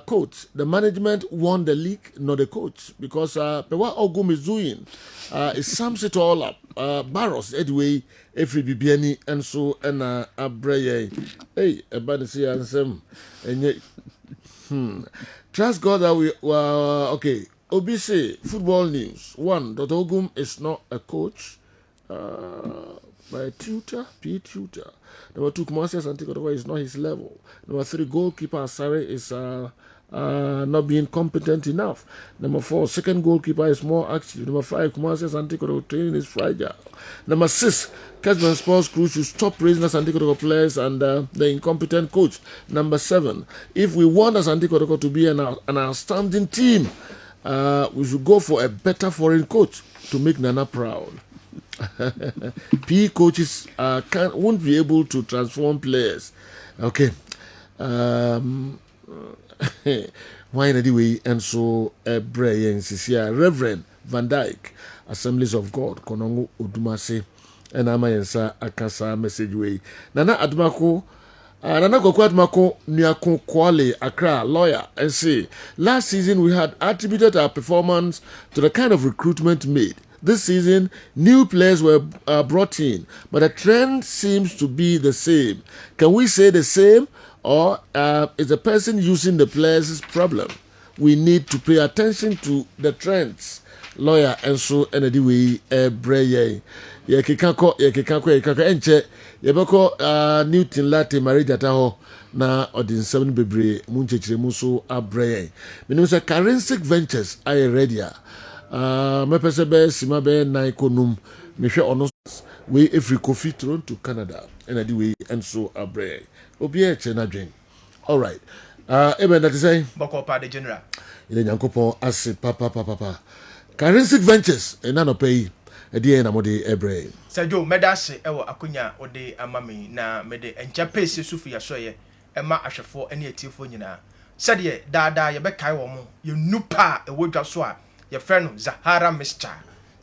Coach, the management won the league, not the coach, because what Ogum is doing, it sums it all up. Barros, anyway, every Bibiani, and so, and Abreye. Hey, everybody see answer. And trust God that we okay. OBC football news. 1. Dr. Ogum is not a coach, but a tutor, PE tutor. Number 2, Kumasi Asante Kotoko is not his level. Number 3, goalkeeper Asare is not being competent enough. Number 4, second goalkeeper is more active. Number 5, Kumasi Asante Kotoko training is fragile. Number 6, Kessben Sports Crew should stop praising Asante Kotoko players and the incompetent coach. Number 7, if we want Asante Kotoko to be an outstanding team, we should go for a better foreign coach to make Nana proud. PE coaches won't be able to transform players. Okay. Why anyway? And so, Brian Sisia, Reverend Van Dyke, Assemblies of God, Konongo Udumase, and Amayensa Akasa message way. Nana Admako. Nana Admako Nyako Kwale Accra lawyer and say last season we had attributed our performance to the kind of recruitment made. This season, new players were brought in, but the trend seems to be the same. Can we say the same, or is the person using the players' problem? We need to pay attention to the trends. Lawyer and so anyway, Breye. Yekikako, enche. Yebeko Newton Latte marriage at ho na odin 7 bebre munchechire muso abreye. Menim say Carensic Ventures are ready. Mepesebe simabe na ikonum mehwe ono we every coffee thrown to Canada and anyway and so abreye. Obi eche na dwen. All right. Eben that is say Boko pa de general. Ile nyankopon ase papa. Carensic Ventures enano pay edi na mode ebre. Sergio medase ewo akonya ode amami na mede encha pace sufu ya soye ema ahwefo ene atifo nyina. Sede daada ye bekai wo mo ye nupa ewodwa so a ye frɛ no Zahara Mixture,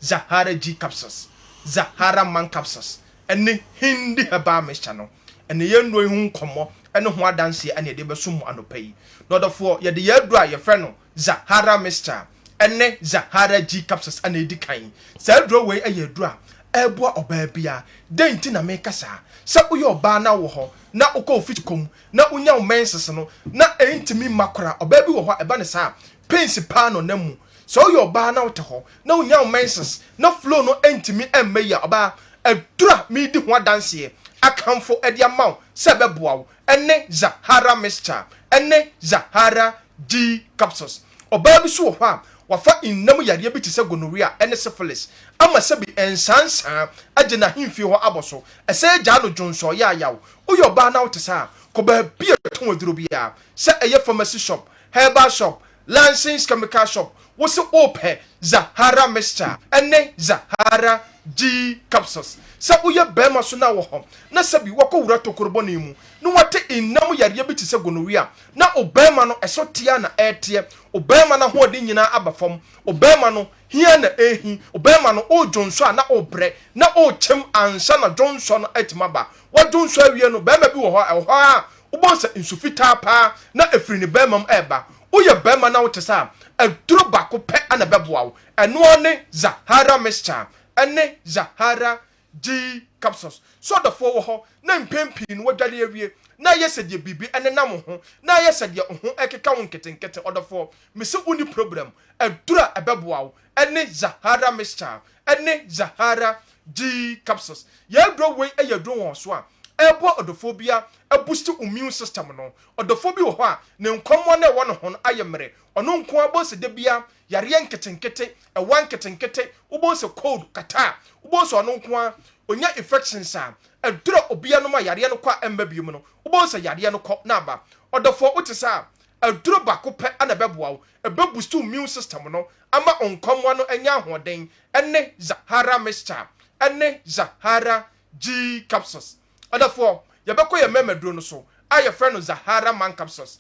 Zahara G capsules, Zahara Man capsules. Ene hindi haba mixture no. Ene ye no hu nkomo ene ho adanse ene de beso mu anopai. No dofo ye de ye dura ye frɛ no Zahara Mixture. Ene Zahara G capsules ane edi kan. Sa duro we eye dura eboa oba bia denti na mekasa. Sa uye oba na wo ho na ukọ ofitkom na unya menses no na entimi makora oba bi wo ho eba ne sa principal no namu. So your bar now to ho, no young menses, no flow, no entimi and maya about a dra me do one dance here. I come for Eddie Mount, Sababuau, and ne Zahara Mixture, and ne Zahara G capsules ɔbaa bi so wɔ hɔ a wafa nnam yareɛ bi te sɛ gonorrhea ɛne syphilis ama sɛ bi nsansan agye n'ahemfie hɔ abɔ so ɛsɛ gyaa no dwonsɔ yɛ ayaw woyɛ ɔbaa na wote saa kɔbaa bi a ɛtɔn aduro biara sɛ ɛyɛ pharmacy shop herbal shop licensed chemical shop wosi opɛ Zahara mixture ɛne Zahara G capsules sɛ woyɛ bɛrima so na wɔ hɔ na sɛ bi wɔkɔ wura tokorobɔ ne mu na wɔte nnam yareɛ bi te sɛ gonorrhea na ɔbɛrima no ɛso tia na ɛɛteɛ ɔbɛrima no ahoɔden nyinaa aba fam ɔbɛrima no hia na ɛhi ɔbɛrima no ɔɔdwonso a na ɔɔbrɛ na ɔɔkyɛm ansa na dwonso no atuma ba wadwonso awie no bɛrima bi wɔ hɔ ɛwɔ hɔ a wobɔ sɛ nsu fitaa paa na ɛfiri ne bɛrima mu ɛɛba woyɛ bɛrima na wote saa aduro baako pɛ ana bɛboa wo ɛnoɔ ne Zahara mixture ɛne Zahara G capsules so dɔfoɔ wɔ hɔ na mpempii no wadwale awie na yɛ sɛ deɛ biribi ɛne nam ho na yɛ sɛ deɛ ho ɛkeka wo nketenkete ɔdɔfoɔ mese woni problem aduro a ɛbɛboa wo ɛne Zahara mixture ɛne Zahara G capsules yɛaduro wei ɛyɛ aduro wɔn so a ɛbɔ ɔdɔfoɔ bia boost immune system no ɔdɔfoɔ bi wɔ hɔ a ne nkɔmmɔ na ɛwɔ ne ho no ayɛ mmerɛ ɔno nko abɔ sɛ da bia yareɛ nketenkete ɛwa nketenkete wobɔ sɛ cold kata wobɔ sɛ ɔno nko a onya infections a ɛdura obia no ma yareɛ no kɔ a ɛmba bi mu no wobɔ sɛ yareɛ no kɔ na aba ɔdɔfoɔ wote sɛ a ɛdura baako pɛ ana bɛboa wo ɛbɛ boost immune system no ama nkɔmmɔ no anya ahoɔden ɛne Zahara mixture ɛne Zahara G capsules ɔdɔfoɔ yɛbɛkɔ yɛ mɛmɛduro no so a yɛfrɛ no Zahara man capsules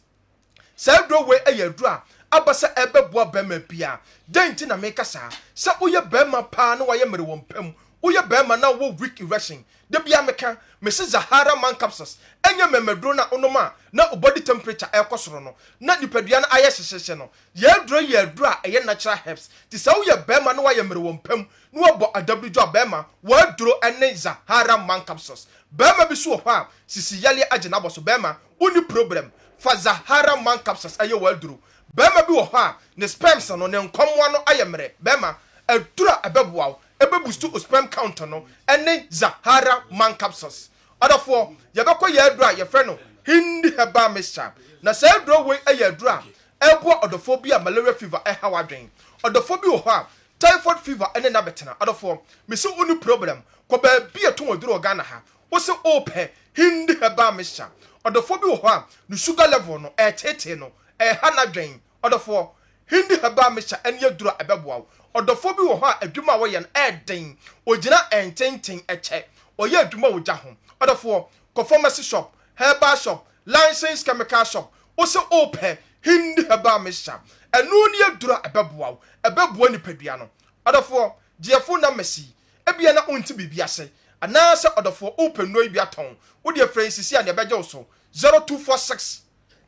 saa duro wei ɛyɛ aduro a aba sɛ ɛbɛboa bɛrima bia den nti na meka saa sɛ woyɛ bɛrima paa na wayɛ mmere wɔ mpam woyɛ bɛrima na wɔ weak erection da bia meka mese Zahara man capsules ɛnyɛ mɛmɛduro na onoma na o body temperature ɛkɔ soro no na nipadua no ayɛ hyehyehye no yɛduro yɛ aduro a ɛyɛ natural herbs ti sɛ woyɛ bɛrima na wayɛ mmere wɔ mpam na wabɔ adabridwo a bɛrima wɔaduro ɛne Zahara man capsules bɛrima bi so wɔ hɔ a sisi yale agye n'abɔ so bɛrima woni problem fa Zahara man capsules ɛyɛ wɔaduro bɛrima bi wɔ hɔ a ne sperms no ne nkɔmmoa no ayɛ mmerɛ bɛrima aduro a ɛbɛboa wo ɛbɛboost o sperm count no ɛne Zahara man capsules ɔdɔfoɔ yɛbɛkɔ yɛ aduro a yɛfrɛ no Hindi herbal mixture na saa aduro wei ɛyɛ aduro a ɛboa ɔdɔfoɔ bi a malaria fever ɛha wadwen ɔdɔfoɔ bi wɔ hɔ a typhoid fever ɛne nabɛtena ɔdɔfoɔ mesi woni problem kɔ baabi ɛto aduro wɔ Ghana ha wosi opɛ Hindi herbal mixture ɔdɔfoɔ bi wɔ hɔ a ne sugar level no ɛtete no ɛha nadwen ɔdɔfoɔ Hindi herbal mixture ɛne aduro a ɛbɛboa wo ɔdɔfoɔ bi wɔ hɔ a adwuma a wɔyɛ no ɛɛden ogyina ɛntenten ɛkyɛ ɔyɛ adwuma wɔ gya ho ɔdɔfoɔ kɔ pharmacy shop herbal shop licensed chemical shop wosi opɛ Hindi herbal mixture ɛno ne aduro a ɛbɛboa wo ɛbɛboa nipadua no ɔdɔfoɔ diɛfo na mɛsi ebia na onti biribi ase anaasɛ ɔdɔfoɔ opɛ nnuro yi bi atɔn wode afrɛ sisi a ne ɛbɛgye wo so 0246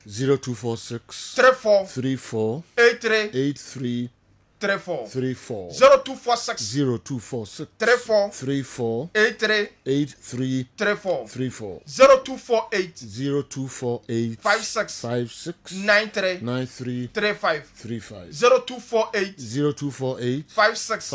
34 83 34 0246 34 83 34 0248 56 93 35 0248 56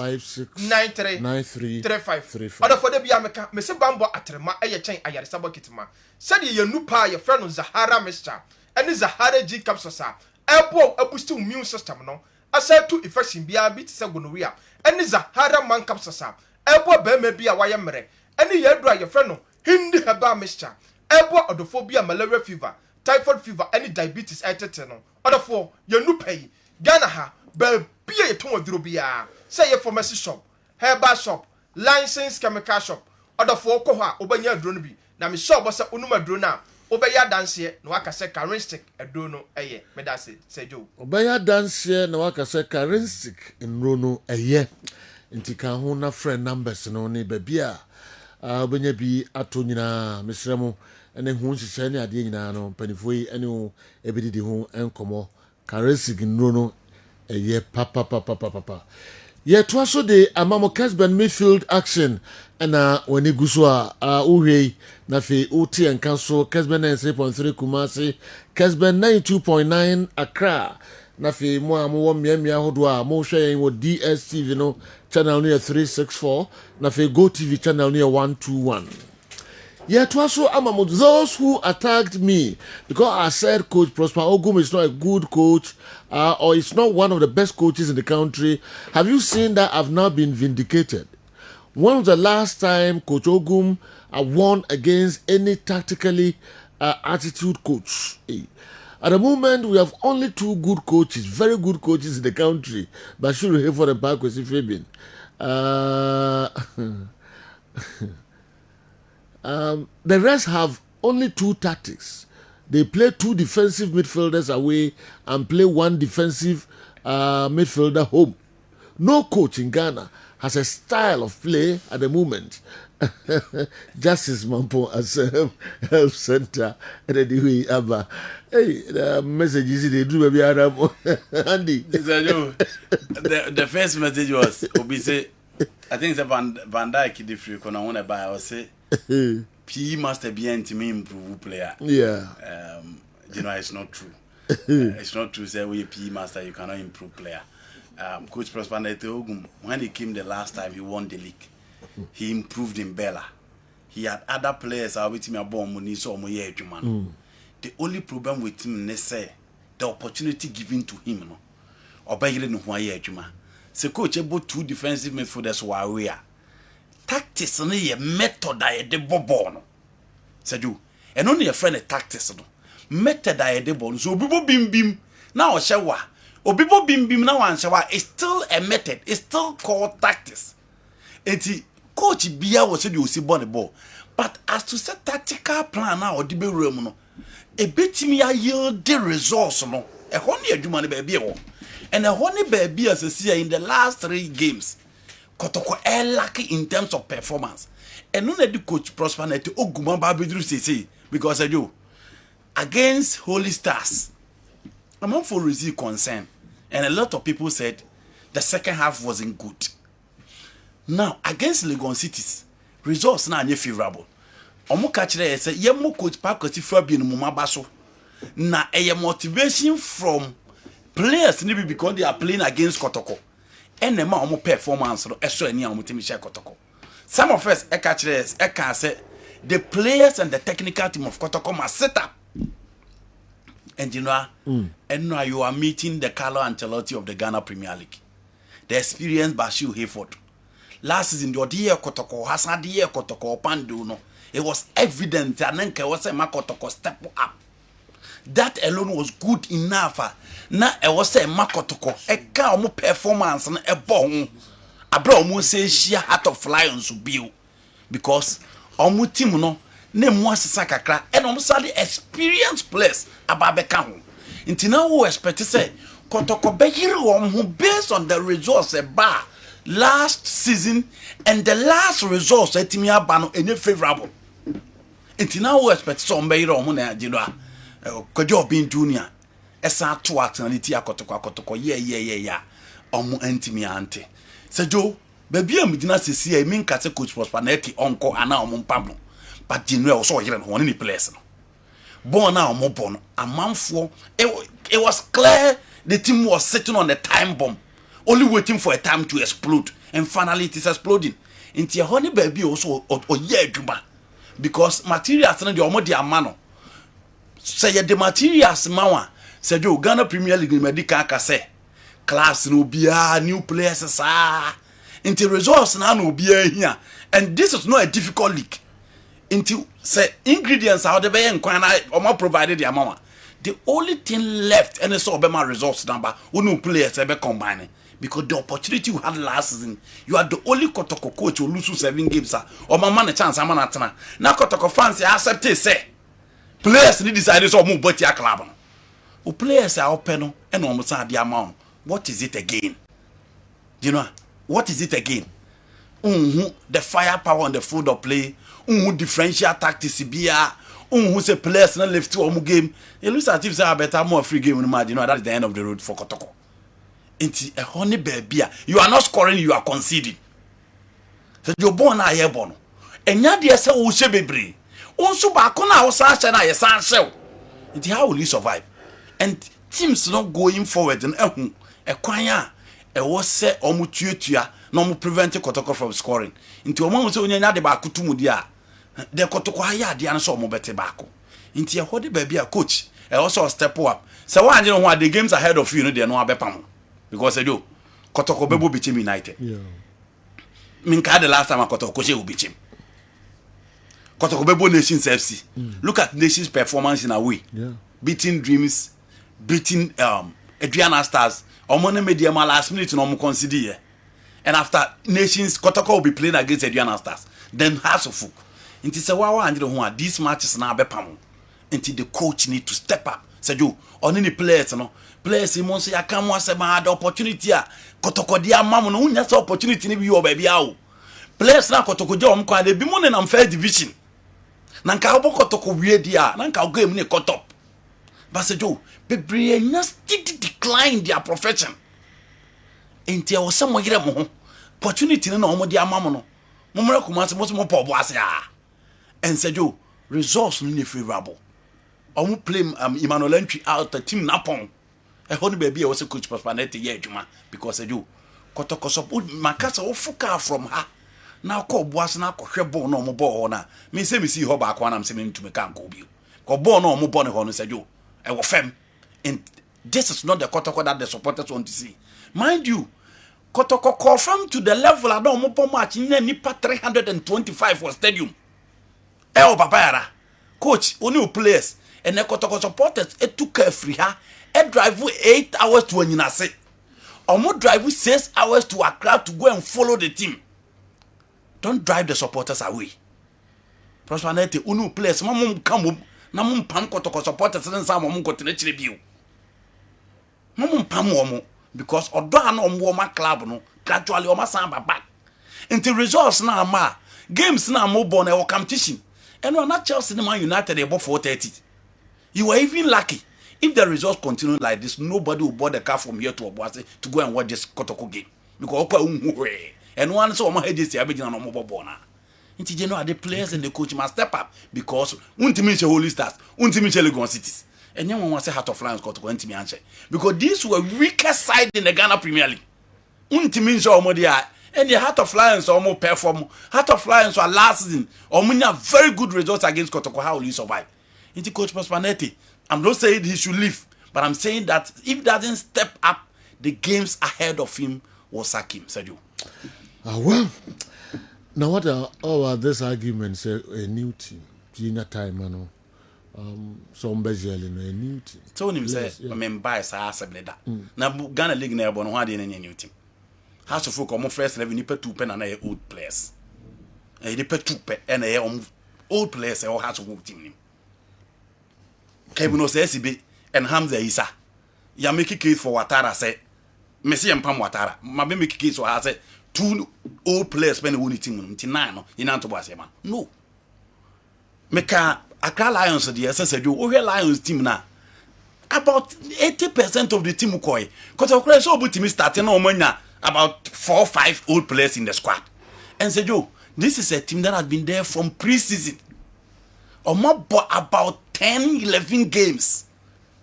93 35 ɔdɔfoɔ de bia meka mese bambɔ atrema ɛyɛ kyɛn ayaresa bɔkitema sɛdeɛ yɛnu paa yɛfrɛ no Zahara mixture ɛne Zahara G capsules a ɛboa aboost immune system no asɛ to infection biara bi te sɛ gonorrhea ɛne Zahara man capsules a ɛboa bɛrima bi a wayɛ mmerɛ ɛne yɛaduro a yɛfrɛ no Hindi herbal mixture ɛboa ɔdɔfoɔ bi a malaria fever typhoid fever ɛne diabetes ɛtete no ɔdɔfoɔ yɛnu pɛ yi Ghana ha baabi a yɛtɔn aduro biara sɛ yɛ pharmacy shop herbal shop licensed chemical shop ɔdɔfoɔ kɔ hɔ a wobɛnya aduro no bi na mehyɛ ɔbɔ sɛ wonum aduro no a wobɛyɛ adanseɛ na waka sɛ charistic aduro no ɛyɛ medase sɛ dwo wobɛyɛ adanseɛ na waka sɛ charistic nnuro no ɛyɛ nti ka ho na friend numbers no ne baabi a wobɛnya bi ato nyinaa mesrɛ mu ɛne ho nhyehyɛ ne adeɛ nyinaa no mpanimfoɔ yi ɛne wo ɛbɛdidi ho nkɔmmɔ charistic nnuro no ɛyɛ papapapapapa yɛtoa so de ama mo Kessben midfield action ɛna wani gu so a wohwei na afei wote ɛnka so Kessben 93.3 Kumasi Kessben 92.9 Accra na afei mo a mowɔ mmeammea ahodoɔ a mohwɛ yɛn wɔ DSTV no channel no yɛ 364 na afei Go TV channel no yɛ 121 Yet also among those who attacked me because I said Coach Prosper Ogum is not a good coach or is not one of the best coaches in the country. Have you seen that I've now been vindicated? When was the last time Coach Ogum won against any tactically attitude coach? At the moment, we have only 2 good coaches, very good coaches in the country. Bashir Hayford and Parkwesi Fabian. The rest have only 2 tactics. They play 2 defensive midfielders away and play 1 defensive midfielder home. No coach in Ghana has a style of play at the moment. Justice Mampo as health center and anyway, Abba. Hey, the message is they do maybe Arab Andy. The first message was Obi say, I think it's Van Dijk the free corner when I buy or say PE must be to me improve player. Yeah. It's not true. It's not true. Say we PE master, you cannot improve player. Coach Prosper Ogum, when he came the last time, he won the league. He improved in Bella. He had other players with him about money, so the only problem with him is the opportunity given to him. No, or by getting why so coach about 2 defensive midfielders were we are. Tactics and a method I de bobono. Said you, and only a friend of tactics. Method I de bon. So Bibo bim now shower. Or Bibo bim now and shower is still a method. It's still called tactics. And Coach Bia was said you see bonny ball. But as to set tactical plan now or the room no, a bit me a yield the results no. A honey a human baby and a honey baby as a see in the last 3 games. Kotoko lucky in terms of performance. And none of the coach Prosper to Oguma Babidru say because I do against Holy Stars. I'm not for receive concern. And a lot of people said the second half wasn't good. Now, against Legon Cities, results now are favorable. Omo catch there say, "Yemo coach Parkwesi Fabian Mumabaso." Na a motivation from players maybe because they are playing against Kotoko. And the man performance no extra any amutimi share Kotoko. Some of us catch there can say the players and the technical team of Kotoko must set up. And and now you are meeting the Carlo Ancelotti of the Ghana Premier League. The experienced Bashir Hayford. Last season, the year Kotoko has had the year Kotoko Pandu. No, it was evident that Nenke was a Makotoko step up. That alone was good enough. Now it was a Makotoko, a cow performance and a bone. A bro say she had to fly on Subiu because Omu team no name was Sakakra and almost the experienced players about Beckham. Until now, we expect to say Kotoko Behiro who based on the results a bar. Last season and the last results at Timia Bano any favorable. Until now, we expect some better on Jira. Kojo being junior. Esa to act and Litia Kotoko, yeah. Omu Antimia ante. Sajo, baby, I'm did not see a mean cat coach was Panetti, uncle, and now Pablo. But Jinwell also here on any place. Born now, Mopon, a month for it was clear the team was sitting on the time bomb. Only waiting for a time to explode, and finally it is exploding. Into your honey baby also or juma because materials and the omodi amano. Say the materials mawa. Say you Ghana Premier League medical kase class no bia new players into results now no bia here, and this is not a difficult league. Into say ingredients how the and or provided the mama. The only thing left and it's all my results number who no players ever combining. Because the opportunity you had last season, you are the only Kotoko coach who lose 7 games, or my man a chance. I'm not now. Kotoko fans accept it. Say players need decided to move, but your club. Who players are open and almost the amount. What is it again? You know what is it again? The firepower on the field of play. Differential tactics. Who say players not left to home game. It looks as if they are better more free game. You know that's the end of the road for Kotoko. Into a honey baby, you are not scoring, you are conceding. So you're born a year born. And yet, dear, so we should be brave. Also, back on our sunshine, I san shell. Into how will you survive? And teams not going forward and a choir, a was set almost tuya, no more preventing Kotoko from scoring. Into a moment, when you're not about Kutumudia, de kotoko aya de an so mo bete baako nti e hode ba bia coach e also step up so wan je no ho the games ahead of you no de no abepam because e do kotoko bebo bichim United min ka the last time kotoko she ubichim kotoko bebo Nations FC look at Nations performance in away beating Dreams beating Adriana Stars omone media ma last minute no mo consider here and after Nations kotoko will be playing against Adriana Stars then Hasselhoff nti se wa anje ho these matches na abepam nti the coach need to step up say you oni ni players no players mo so yakam asema the opportunity a kotoko dia mam no unya so opportunity ni bi o ba bia o players na kotoko je om kwa de bi mo ne na first division na nka obo kotoko wie dia na nka game ni kotop but say you bebre nya steady decline their profession nti e wo se mo yire mo ho opportunity na omo dia mam no mo mra kuma se mo so mo pobo ase and said you results no favorable omu play Emmanuel entry out the team napon e ho ni baby e was coach Paspanete ye adwuma because said you kotoko support makasa wo fuka from her na ko boas na kohwe ball no omo ball na me say me see ho ba kwa na me say me ntume kan ko bi ko ball no omo ball ne ho no said you e wo fem and this is not the kotoko that the supporters want to see mind you kotoko confirm to the level that omo ball match ni pa 325 for stadium o papa yara coach only players and the kotoko supporters it took free ha e drive 8 hours to Anyinase omo drive 6 hours to Accra to go and follow the team. Don't drive the supporters away. Prosperity only players mamum come na mum pam kotoko supporters nsa mamum go tene chire biu mamum pam omo because odo an omo ma club no gradually omo san back until results na ma games na mo born e competition. And we're not Chelsea Man United above 430. You are even lucky. If the results continue like this, nobody will board the car from here to Obuasi to go and watch this Kotoko game. Because and one so my head is the Abidjan no more born. Inti general the players and the coach must step up because untimisha Holy Stars, untimisha Legon Cities. And then one was a Heart of Lions Kotoko unti answer. Because these were weakest side in the Ghana Premier League. Untimisha Omodia. And the Heart of Lions almost perform. Heart of Lions were last season. Omunya very good results against Kotoko. How will you survive? Into Coach Paspanetti. I'm not saying he should leave, but I'm saying that if he doesn't step up, the games ahead of him will sack him. Sergio. Well, now what are all of this arguments? A new team, Gina time, you know. Some Bezeli, a new team. Told him say, I mean, buy sa assembly that. Now Ghana League never born one day in any new team. Has to focus on first 11 nipa 2 pen and old players. And nipa 2 pen and old players or has to work team. Kevin say SB and Hamza Isa. Ya make case for Watara say Messi and Pam Watara. Ma be make case for her say 2 old players spend one team until 9 in Antobas man. No. Meka Accra Lions the said you over Lions team now. About 80% of the team ukoi. Cause of course so but team starting no money. About 4 or 5 old players in the squad. And said, Joe, this is a team that has been there from pre-season. Or more about 10, 11 games.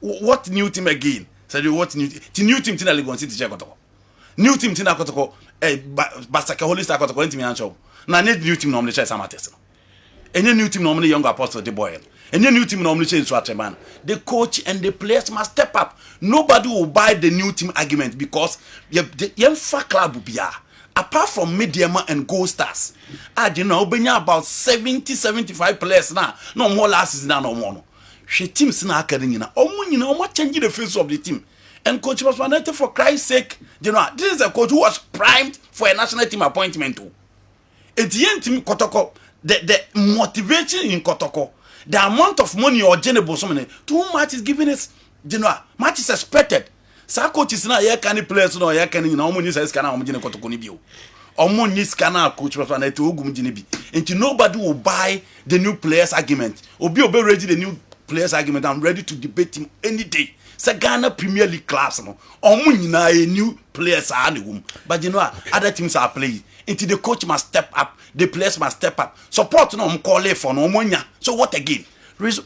What new team again? Said you what new team Tina Legon City Jacoto. New team Tina Kotoko, Basaka Holy Star Kotoko, Intimate Show. Now, new team normally says Amates. Any new team normally younger apostle de boy. Any new team normally change man. The coach and the players must step up. Nobody will buy the new team argument because the young club will be apart from Mediama and Gold Stars. I you know about 70-75 players now. No more last season no more. She teams na academy na. You know what changing the face of the team. And coach was managed for Christ's sake. You know this is a coach who was primed for a national team appointment too. At the end team Kotoko the motivation in Kotoko. The amount of money or generable so many too much is given us general much is expected. Sa coach is na here can players no here can na omo says can omo gene kotoko ni bi o. Omo ni scanner coach person na to ogum gene bi. And nobody will buy the new players argument. Obi ready the new players argument. I'm ready to debate him any day. Sa Ghana Premier League class no. Omo nyina a new players are na wom. But you know other teams are playing. Until the coach must step up, the players must step up. Support no call for no money. So what again?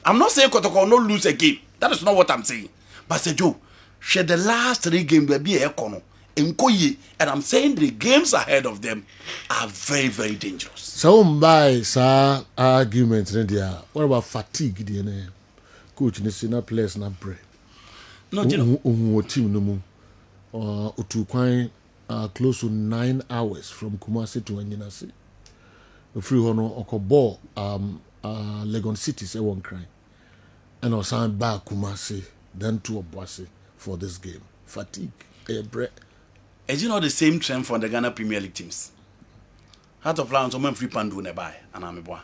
I'm not saying Kotoko no lose a game. That is not what I'm saying. But say Joe, share the last 3 games will be a econo. Nkoye, and I'm saying the games ahead of them are very, very dangerous. So by sir argument, what about fatigue? Coach, you see, na players na break. No, you know, team no more. To quite close to 9 hours from Kumasi to Enyinasi. The free honor oko ball Legon City say one cry. And I was back Kumasi, then to Obuasi for this game. Fatigue, a break. Is it not the same trend for the Ghana Premier League teams? Heart of Lions, free pandu nearby, and I'm a boy.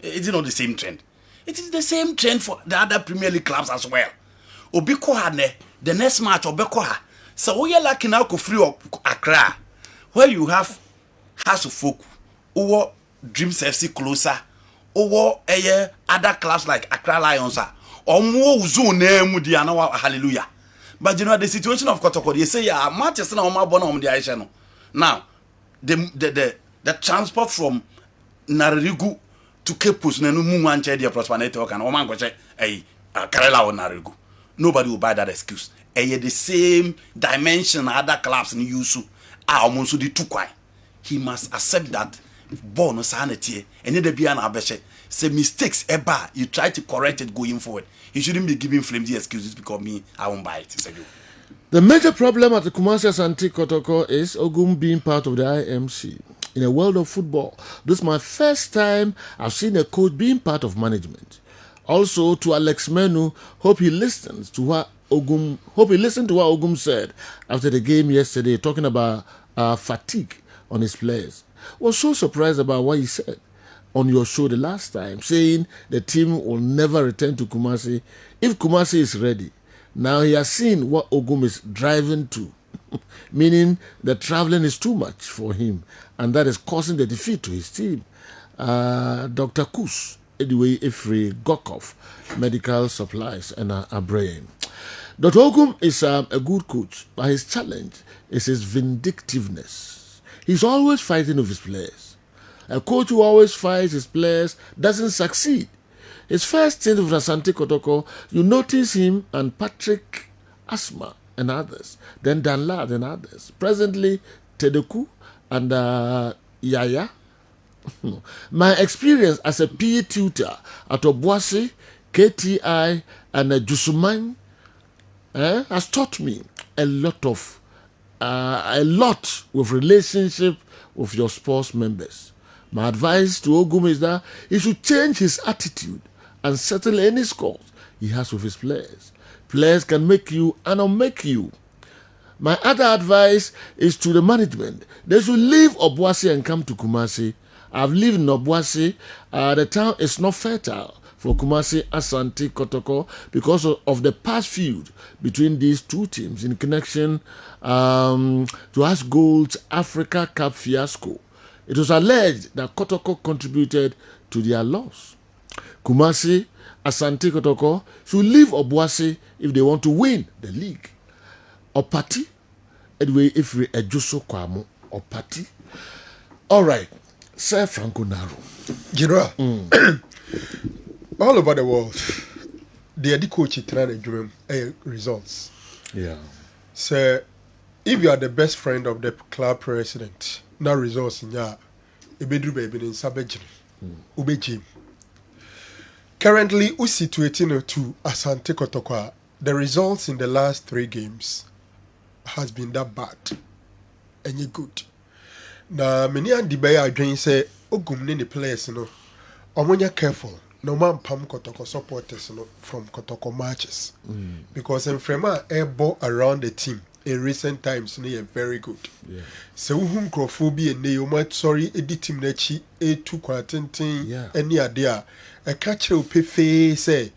Is it not the same trend? It is the same trend for the other Premier League clubs as well. Obikoha ne, the next match Obikoha. So we are lucky now to free up Accra, where you have House of Folk, or Dreams FC closer, or other clubs like Accra Lions, or more zone name the hallelujah. But you know the situation of Kotoko, they say yeah, Manchester na oma born on the Aisha. Now, the transport from Naririgu to Cape Coast, na no muanche dia prosperity and Oman go say Karela or Naririgu. Nobody will buy that excuse. The same dimension other clubs in Yusu are almost the two kwai. He must accept that born sanity and the be an abeshe. Say mistakes eba, you try to correct it going forward. You shouldn't be giving flimsy excuses because me, I won't buy it. The major problem at the Kumasi Asante Kotoko is Ogum being part of the IMC. In a world of football, this is my first time I've seen a coach being part of management. Also, to Alex Menu, hope he listens to what Ogum said after the game yesterday, talking about fatigue on his players. Was so surprised about what he said on your show the last time, saying the team will never return to Kumasi if Kumasi is ready. Now he has seen what Ogum is driving to, meaning the traveling is too much for him, and that is causing the defeat to his team. Dr. Kus, anyway, Ifri Gokov, Medical Supplies, and a brain. Dr. Ogum is a good coach, but his challenge is his vindictiveness. He's always fighting with his players. A coach who always fights his players doesn't succeed. His first stint with Asante Kotoko, you notice him and Patrick Asma and others, then Danlad and others. Presently, Tedeku and Yaya. My experience as a PE tutor at Obuasi, KTI, and Jusuman has taught me a lot with relationship with your sports members. My advice to Ogum is that he should change his attitude and settle any scores he has with his players. Players can make you and unmake you. My other advice is to the management. They should leave Obuasi and come to Kumasi. I've lived in Obuasi. The town is not fertile for Kumasi Asante Kotoko because of the past feud between these two teams in connection to Ash Gold's Africa Cup fiasco. It was alleged that Kotoko contributed to their loss. Kumasi Asante Kotoko should leave Obuasi if they want to win the league. Opati, anyway, if we ejuso kwamo, Opati. All right, Sir Franco Naro. General, all over the world, they are the coach trying to results. Yeah. So, if you are the best friend of the club president, no results in ya, ebedru baby in Sabajin, Ubejim. Currently, we situating to Asante Kotoko. The results in the last 3 games has been that bad, and you good. Now, many and the Bay drain say, Ogum ni players, omonya careful. No man pam Kotoko supporters from Kotoko matches because in Frema airborne around the team in recent times they are very good. Yeah. So whom crophobia and you might sorry edit team nechi A2 quarantine any idea a catcher will pay say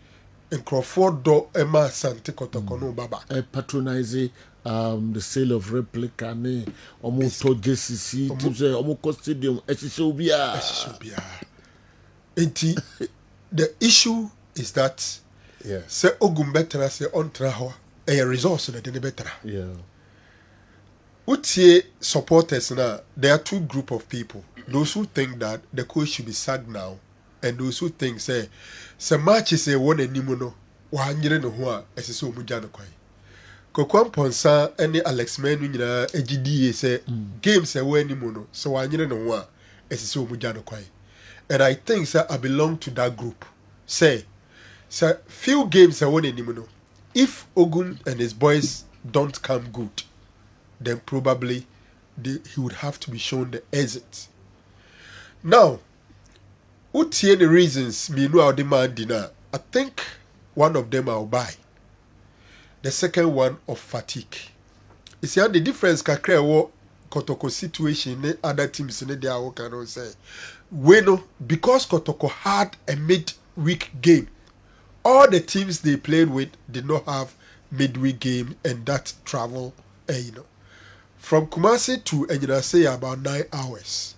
and Crawford do Emma Sante Kotoko no baba. Patronize the sale of replica ne almost to JCC to say almost stadium Eshobia. The issue is that say Ogum better say on traho a resource that they better. Yeah. Utie supporters now, there are 2 group of people. Those who think that the coach should be sacked now, and those who think say match is a one and nimuno, 100 no hoa as so mujano koi. Kokwan Ponsa any Alex Menu nyina AGDA say games away ni mono so anyere no wa esisi omuja no kwai. And I think sir I belong to that group. Say few games away ni mono. If Ogun and his boys don't come good, then probably he would have to be shown the exit. Now, what any reasons me know how demand dinner? I think one of them I'll buy. The second one of fatigue. You see, the difference kakra wo Kotoko situation ne other teams in the work can say. Bueno, because Kotoko had a midweek game, all the teams they played with did not have midweek game and that travel, from Kumasi to Enyinase about 9 hours.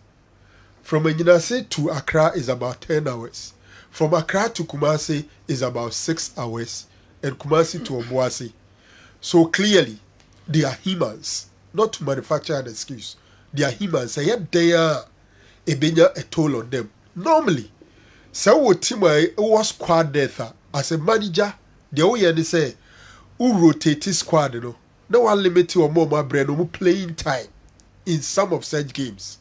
From Enyinase to Accra is about 10 hours. From Accra to Kumasi is about 6 hours. And Kumasi to Obuasi. So clearly, they are humans. Not to manufacture an excuse. They are humans. And yet they are a toll on them. Normally, so team was squad death as a manager, the way they say, who rotate squad, no one limit or more my brain or playing time in some of such games.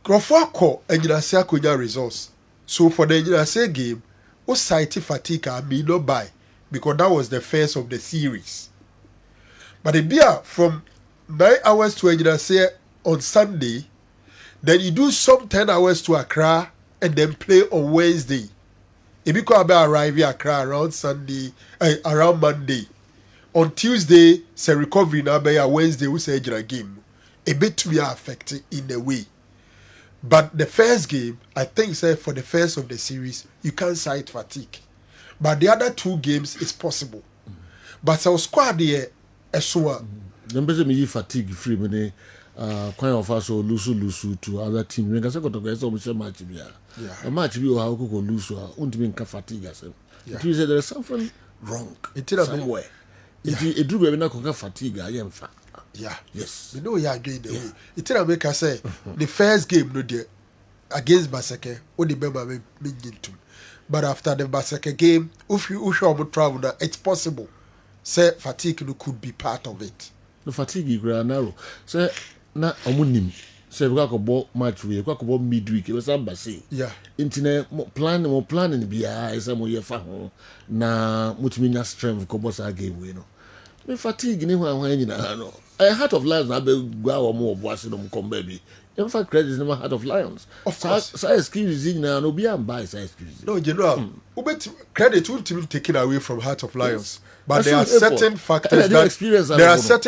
Krofako and Yinase Akunya results. So for the Yinase game, who cited fatigue I may not buy because that was the first of the series. But the beer from 9 hours to Yinase on Sunday, then you do some 10 hours to Accra and then play on Wednesday. If you come arrive at Accra around around Monday. On Tuesday, say recovery now by Wednesday we say a game. A bit to be affected in a way. But the first game, I think say for the first of the series, you can't cite fatigue. But the other two games is possible. But our squad here eswa. Remember me fatigue free me quite of us or lose to other team. When I say got to go so much match a match we how could lose won't mean fatigue as it means there is something wrong somewhere. It do be not fatigue I am fat. Yeah. Yes. We know you are doing the way. It tell make us say the first game no there against Baseke, only member me into. But after the Baseke game, if you show travel now, it's possible. Say fatigue could be part of it. The fatigue is narrow. Say na omunim. Say we got a match we got a midweek. It was embassy. Yeah. Internet planning be is some year fa ho na mutiminya strength ko boss game we no. Me fatigue ni ho nyina no. A Heart of Lions na be gwa o mo oboase no come baby. In fact, credit is never Heart of Lions. Of course. So excuse now no be am buy say excuse. No, General. Credit won't be taken away from Heart of Lions. Yes. But there are certain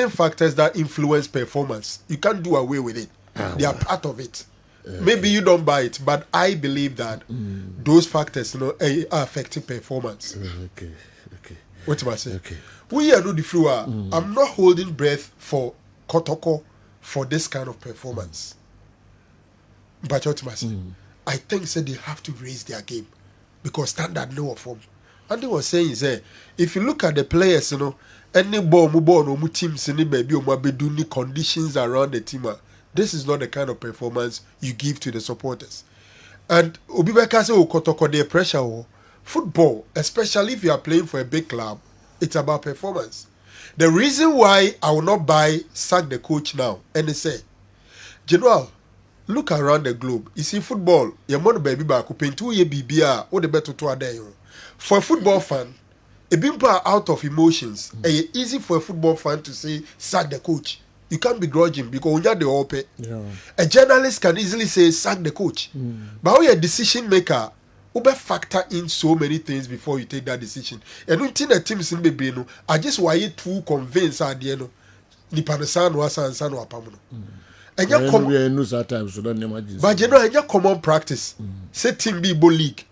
factors that influence performance. You can't do away with it. They are part of it. Maybe you don't buy it, but I believe that those factors are affecting performance. Okay. What am I saying? Okay. We are not the flu. I'm not holding breath for Kotoko for this kind of performance. But what am I saying? I think they have to raise their game because standard lower form. And they were saying if you look at the players, any ball no teams any baby or any conditions around the team. This is not the kind of performance you give to the supporters. And Obibeka say Kotoko the pressure football, especially if you are playing for a big club, it's about performance. The reason why I will not sack the coach now, and they say, General, look around the globe. You see football, you want baby back who paint 2 year BBR, what the better to there. For a football fan, a big out of emotions, and it's easy for a football fan to say sack the coach. You can't begrudge him because when you're the open, a journalist can easily say sack the coach. But when you're a decision maker, you better factor in so many things before you take that decision. And don't think that teams in the I just why you too convinced at the end. Nipanesan was and son or Pamuno. And you come, but you know, and your common practice. Say team be Bo League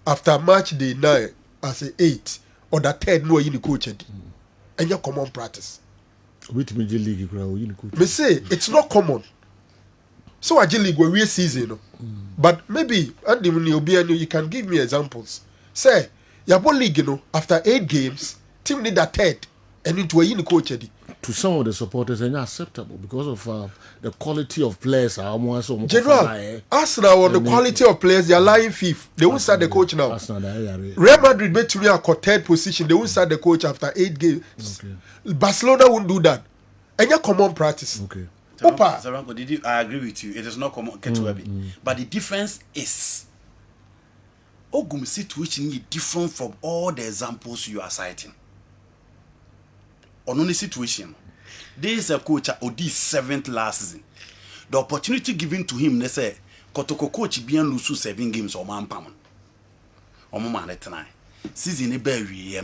after match day 9 as a 8 or the 3rd no you coach and your common practice. Me say it's not common. So a league where we season, but maybe and you can give me examples. Say your league, after 8 games, team need a 3rd and into a coach. to some of the supporters, it's not acceptable because of the quality of players. General, Arsenal on the quality of players, they are lying fifth. They won't start the coach now. Real Madrid bet to me a third position. They won't start the coach after 8 games. Okay. Barcelona won't do that. And your common practice. Okay. Zaranko, I agree with you. It is not common. But the difference is Ogum situation is different from all the examples you are citing. On only situation, there is a coach who did 7th last season. The opportunity given to him, they say, Kotoko coach bien lose 7 games or man pam. Or man at night. Season a berry,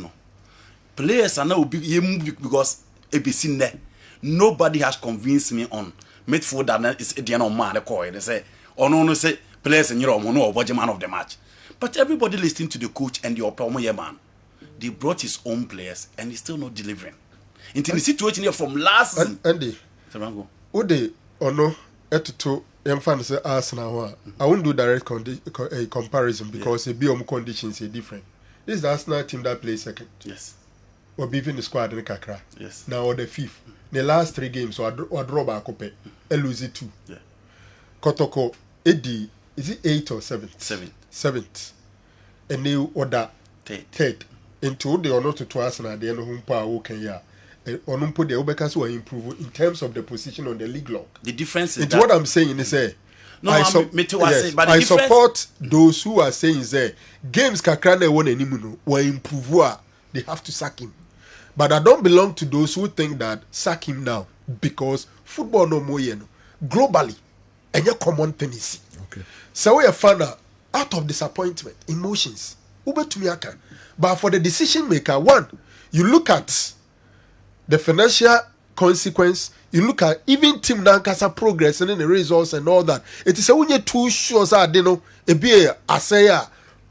players are now because ABC there. Nobody has convinced me on midfield that is the end of man. They say, or no, say players in Europe, no, budget man of the match. But everybody listening to the coach and the Opomo man, they brought his own players and he's still not delivering. Into the situation here from last season. Andy, Ode or no, Etuto, Emfan say Arsenal. I won't do direct comparison because the BM conditions are different. This is the Arsenal team that plays second. Yes. Or beefing the squad in Kakra. Yes. Now or the fifth. The last 3 games or draw back up. Lose 2. Yeah. Kotoko, Eddie, is it 8th or 7th? 7th. And new order 3rd. Into the honor to Arsenal at the end of whom power okay yeah. Onumpo the Obekas were improving in terms of the position on the league log. The difference is that what I'm saying is I support those who are saying games Kakrane won any were improve. They have to sack him. But I don't belong to those who think that sack him now because football no more globally and your common thing is. Okay. So we are fan out of disappointment, emotions. Ube to me can. But for the decision maker, one, you look at the financial consequence, you look at even Team Nankasa progress and then the results and all that. It is a when you're too sure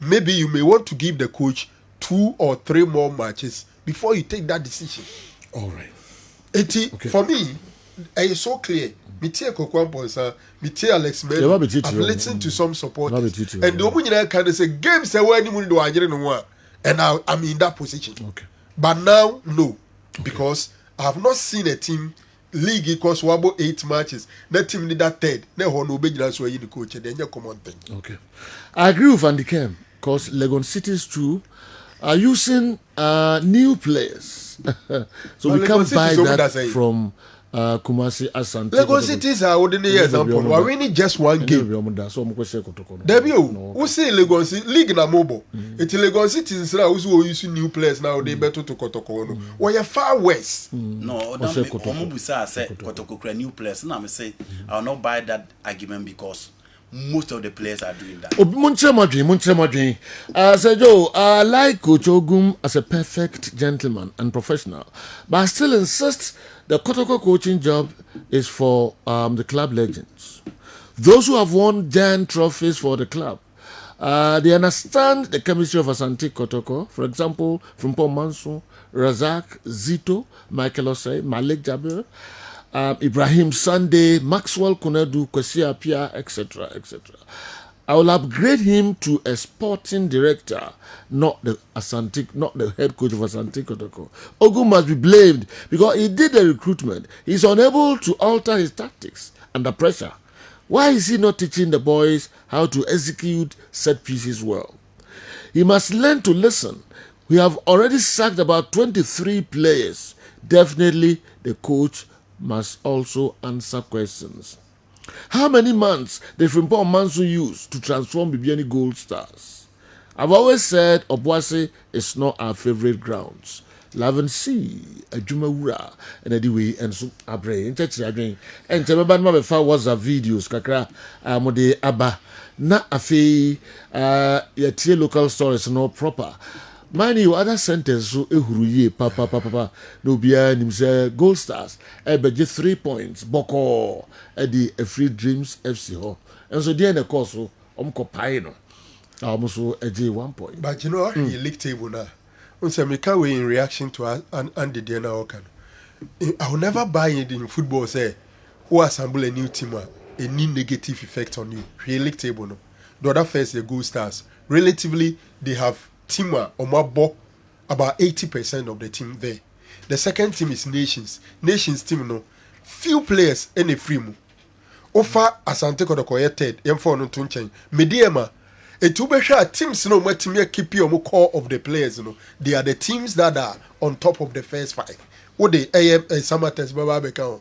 maybe you may want to give the coach 2 or 3 more matches before you take that decision. All right. Okay. For me, it's so clear. Mitie Kokwampo, Mitie Alex Mel, I've listened to some supporters. And the woman kind of say, games are when you do and now I'm in that position. Okay. But now, no. Because I have not seen a team league equals 8 matches. That team need that 3rd. No be just where you the coach. Then you come on thing. Okay. I agree with Andy Kem because Legon Cities too are using new players. So we can't buy that from Kumasi Asante. Legon Cities are ordinary example. We winning just 1 game. Who say Legon City league na mobile? It's Legon Cities who using new players now. They better to Kotoko. We are far west. No, Omobusa said Kotoko new players. Now I say I will not buy that argument because most of the players are doing that. Joe, I like Coach Ogum as a perfect gentleman and professional, but I still insist the Kotoko coaching job is for the club legends. Those who have won giant trophies for the club. They understand the chemistry of Asante Kotoko. For example, from Paul Manso, Razak, Zito, Michael Osei, Malik Jabir, Ibrahim Sunday, Maxwell Kunedu, Kwesi Apia, etc., etc. I will upgrade him to a sporting director, not the head coach of Asante Kotoko. Ogu must be blamed because he did the recruitment. He's unable to alter his tactics under pressure. Why is he not teaching the boys how to execute set pieces well? He must learn to listen. We have already sacked about 23 players. Definitely the coach must also answer questions. How many months did Frimpong Manso use to transform Bibiani Gold Stars? I've always said Obuasi is not our favorite grounds. Laven C, Ajuma Wura, and anyway, and so Abre, and Chachi Adrin, and Chababan Mabefa was a videos, Kakra, Mode Abba, na afe, your local stories no proper. Mind you, other centers so ehuruye papa no bia nim say Gold Stars beje 3 points boko the Free Dreams FC ho and so there na course so pai no so eje 1 point. But you know the league table now unse me can we in reaction to Andy Diana Okan. I will never buy it in football say who assemble a new team a new negative effect on you. The league table no. The other first the Gold Stars relatively they have team about 80% of the team there. The second team is Nations. Nations team no few players in a free mu. Offer Asante Kodoko third. M4 no tunchen. Mediema. Etubesha teams no matimi keep your core of the players no. They are the teams that are on top of the first 5. What the AM summer test baba beka.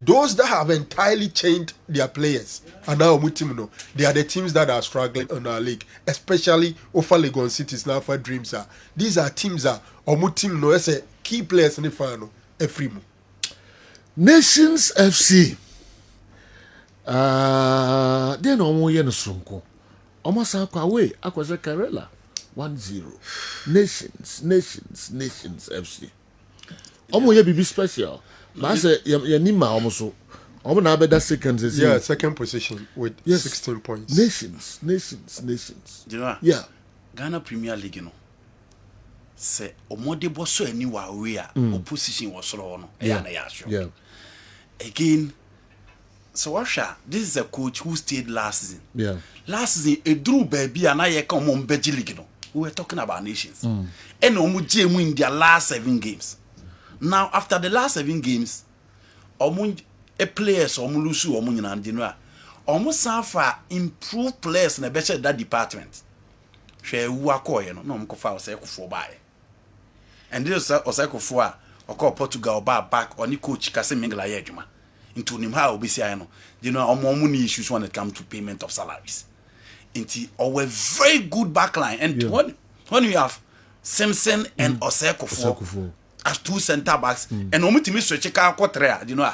Those that have entirely changed their players and now team no. They are the teams that are struggling on our league, especially Ofa Legon Cities now for Dreams are. These are teams that team no as a key players in the final. Every mo. Nations FC. Then omo yen sonko. Omo sa kwa we akwaze Karela 1-0. Nations FC. Omo ye bibi special. But say ye ni ma omo so. Omo na be that second season. Yeah, second position with 16 points. Nations. You know? Yeah. Ghana Premier League no. Say omode bo so ani wa we a opposition was so no. Yeah. Again, so Washa, this is a coach who stayed last season. Yeah. Last season, a drew baby and I come on Beji League. We were talking about Nations. And Omu win their last 7 games. Now, after the last 7 games, Omu a players Omulusu Omu and Dinra. Omu Safa improved players in a better that department. She wako no mkofa oseko for buy. And this oseko for or Portugal back on the coach Kessben Mingla Yejuma. Into Nimha Obisiano. You know, our money issues when it comes to payment of salaries. Into our very good backline. And when you have Simpson and Oseko for as 2 center backs, and Omutimi Swecheka Quatrea, you know.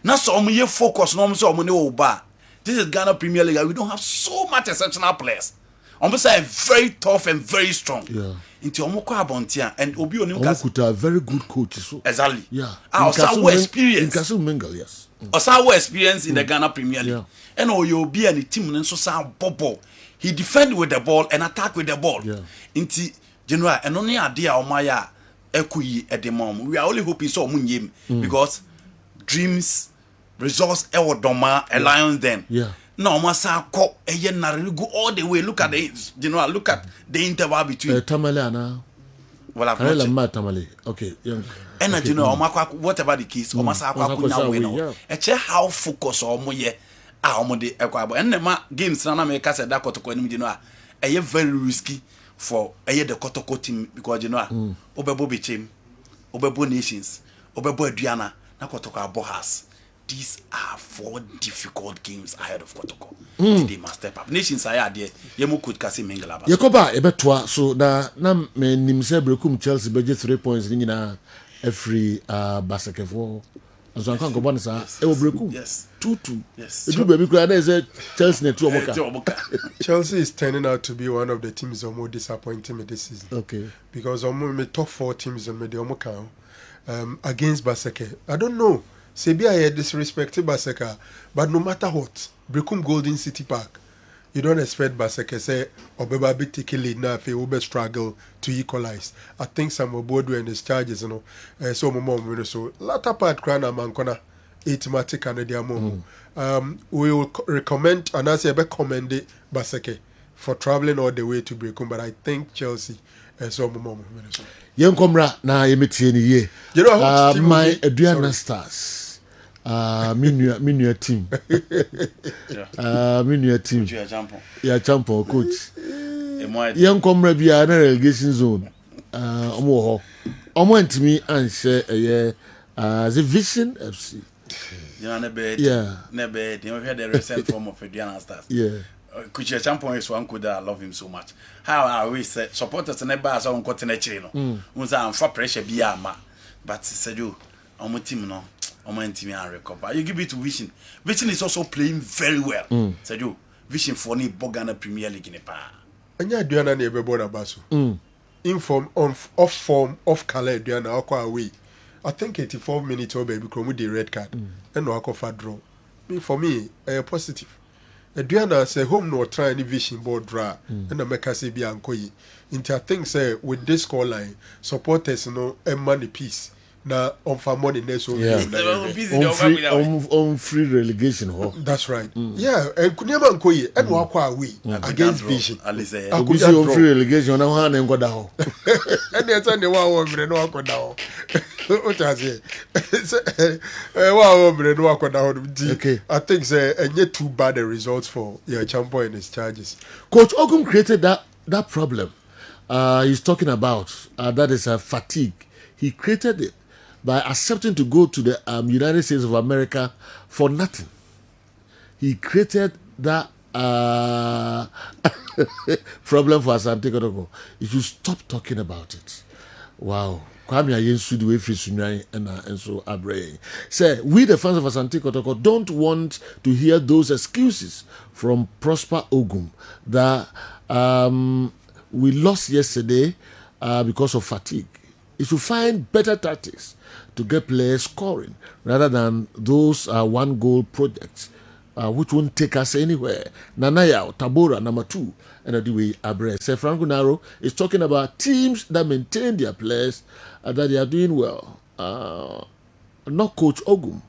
Now so omu focus no so omu ne oba. This is Ghana Premier League. We don't have so much exceptional players. Almost very tough and very strong. Yeah. Into Omoko Abontia and Obi Omukuta a very good coach. So. Exactly. Yeah. Also experience. In Kessben Mingle, yes. Also experience in the Ghana Premier League. And Oyobi and the team and so sound bobo. He defend with the ball and attack with the ball. Yeah. Into general and only idea Omaya Ekuyi at the moment. We are only hoping so munyem because dreams, results, Doma, Lions then. Yeah. No, Masa ko go all the way. Look at the look at the interval between Tamale. Well, I've not Tamale. Okay. And whatever the case, Masa ko how focus or moye de ekwabo. And the games na make us that kotoko ni very risky for the kotoko team because Obebo Bichim, Obebo Nations, Obebo Adriana, na kotoko Bohas. These are 4 difficult games ahead of Kotoko. They must step up. Nations are there. Yemu could kasi Mingala. Yakoba ebetwa so na me nimse brekum Chelsea beje 3 points ni na every basketball. Aso anka go bonus e wo brekum. Yes. 2-2. Yes. Edu baby kura na say Chelsea na 2 omoka. Chelsea is turning out to be one of the teams more disappointing me this season. Okay. Because me top 4 teams on me the omoka against Baseke. I don't know. Sebi I disrespected Baseka, but no matter what, Brekum Golden City Park, you don't expect Baseka say Obeba be taking lead now if he will struggle to equalize. I think some of board and his charges, so mom so latter part crana mankona automatic and their mom. We will recommend and I say commend Baseke for traveling all the way to Brekum, but I think Chelsea so mom. Yenkomra na yemetie ni ye. You know my Adriana Stars. Minu team. Minu team. Yeah, champion coach. Yenkomra bia na relegation zone. Omo ho. Omo ntimi anhye the Vision FC. Yeah. Nebe, you hear the recent form of Adriana Stars. Yeah. Kuchi champion is one could I love him so much. How I always say supporters never as on continent chino. Unza am for pressure be ama. But said you on my team no, on my team and recover. You give it to Vision. Vision is also playing very well. Said you Vision for ni Ghana Premier League in a pa. Anya Duana ne be born abaso. In form off form off color Duana akwa away. I think 84 minutes or baby come with the red card. And no akwa draw. For me, positive. Adriana say home no try any Vision board draw and the make say be ankoyi. Into I think say with this score line supporters no money piece na on for money next so on free relegation ho. That's right. Yeah, and Kunyama Nkoye and Wakwa away against Vision. Akusi on free relegation na ho na ngoda ho. And that's on the wa bre no akoda ho. What has it? Wa bre no akoda ho. Okay. I think say and too bad the results for your champion and his charges. Coach Ogum created that problem. He's talking about that is fatigue. He created it by accepting to go to the United States of America for nothing. He created that problem for Asante Kotoko. You should stop talking about it. Wow. Kwame Ayensu the way Frisunai and so Abre. Say, we the fans of Asante Kotoko don't want to hear those excuses from Prosper Ogum that we lost yesterday because of fatigue. You should find better tactics to get players scoring rather than those one-goal projects which won't take us anywhere. Nanaya, Tabora, number 2, and the way Abre. Say Franco Naro is talking about teams that maintain their players that they are doing well. Not Coach Ogum,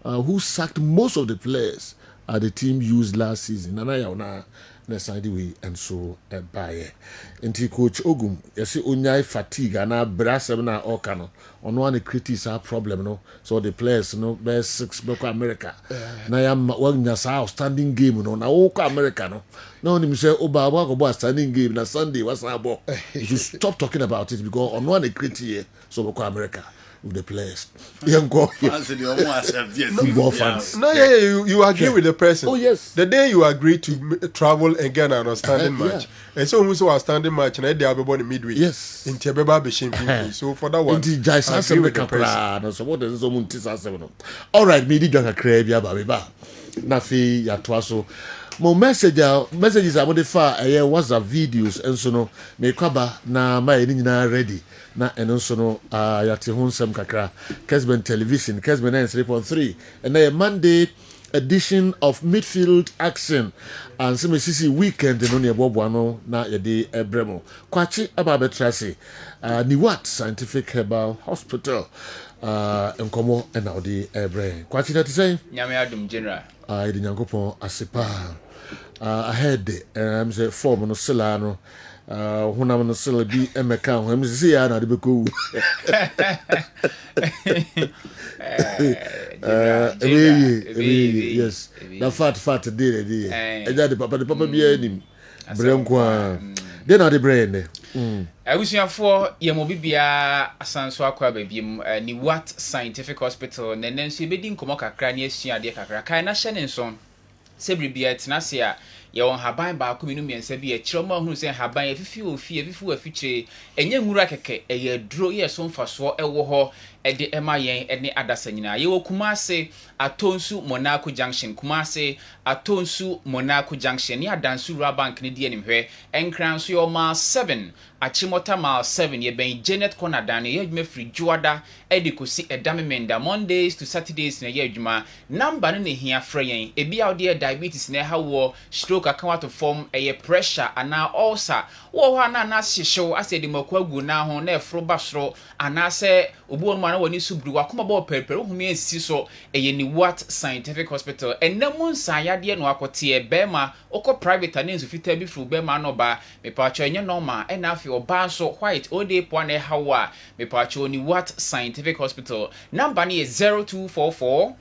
who sacked most of the players the team used last season. Nanaya, way and so by nti Coach Ogum yesi onyai fatigue ana brasem na okano ono an critics our problem no so the players no best 6 beko America na ya wanya sa outstanding game no na woko America no na oni say oba go outstanding game na Sunday was abo. You should stop talking about it because ono an critic so beko America with the players. Football fans. No, you agree with the person. Oh, yes. The day you agree to travel and get an outstanding match, and so who's outstanding match, and they have born midweek. Yes. In Tebeba Bishim. So for that one, I agree with the person. So what is someone all right, me did a crave ya babiba. Nafi ya twaso. Mo messages about the far WhatsApp videos and so no me kwaba na my nyina ready na eno so no yate ho nsem kakra Kessben television Kessben 93.3 and a Monday edition of Midfield Action and some CC weekend no ne bobo no na yede ebremo kwachi aba betrase ni what scientific herbal hospital enkomo and now the ebre kwachi that say nyame adum general the nyankopon asepa ahead say form no sila no hunam no sila bi emeka ho am say ya na de beko yes the fat dey eja de papa bi anim brenko a dey na de brain abusuafo yemo bibia asanso akwa babiem ni what scientific hospital nenenso ebedi nkomo kakra ne asua de kakra kai na hye ne nso sebribia tenase a ye won haban ba ko minu miensa bi e kiroma hunu se haban efifi afichire enye nwura keke eye duro ye so mfaso ewo ho ede ema yen ene adasa nyina ye wokumase atonsu Monaco junction kumase atonsu Monaco junction ni adansu rubber bank ne die nimhwe enkranso yo ma 7 achimota ma 7 ye ben Janet corner dan ye adwuma free juada edikosi edamemenda Mondays to Saturdays na ye adwuma number ne hia fra yen ebi awde diabetes na hawo stroke account form eye pressure ana ulcer wo ho ana na hyehyew asedi makwagu na ho na efro basro ana se obuo no na woni subru wakoma ba perper wo humi ensi so eye ni what scientific hospital enam nsayade no akote bema oko private and nso fita bi fru bema no ba mepacho enye normal ena afi oba so white ode po na hawa mepacho ni what scientific hospital number ni 0244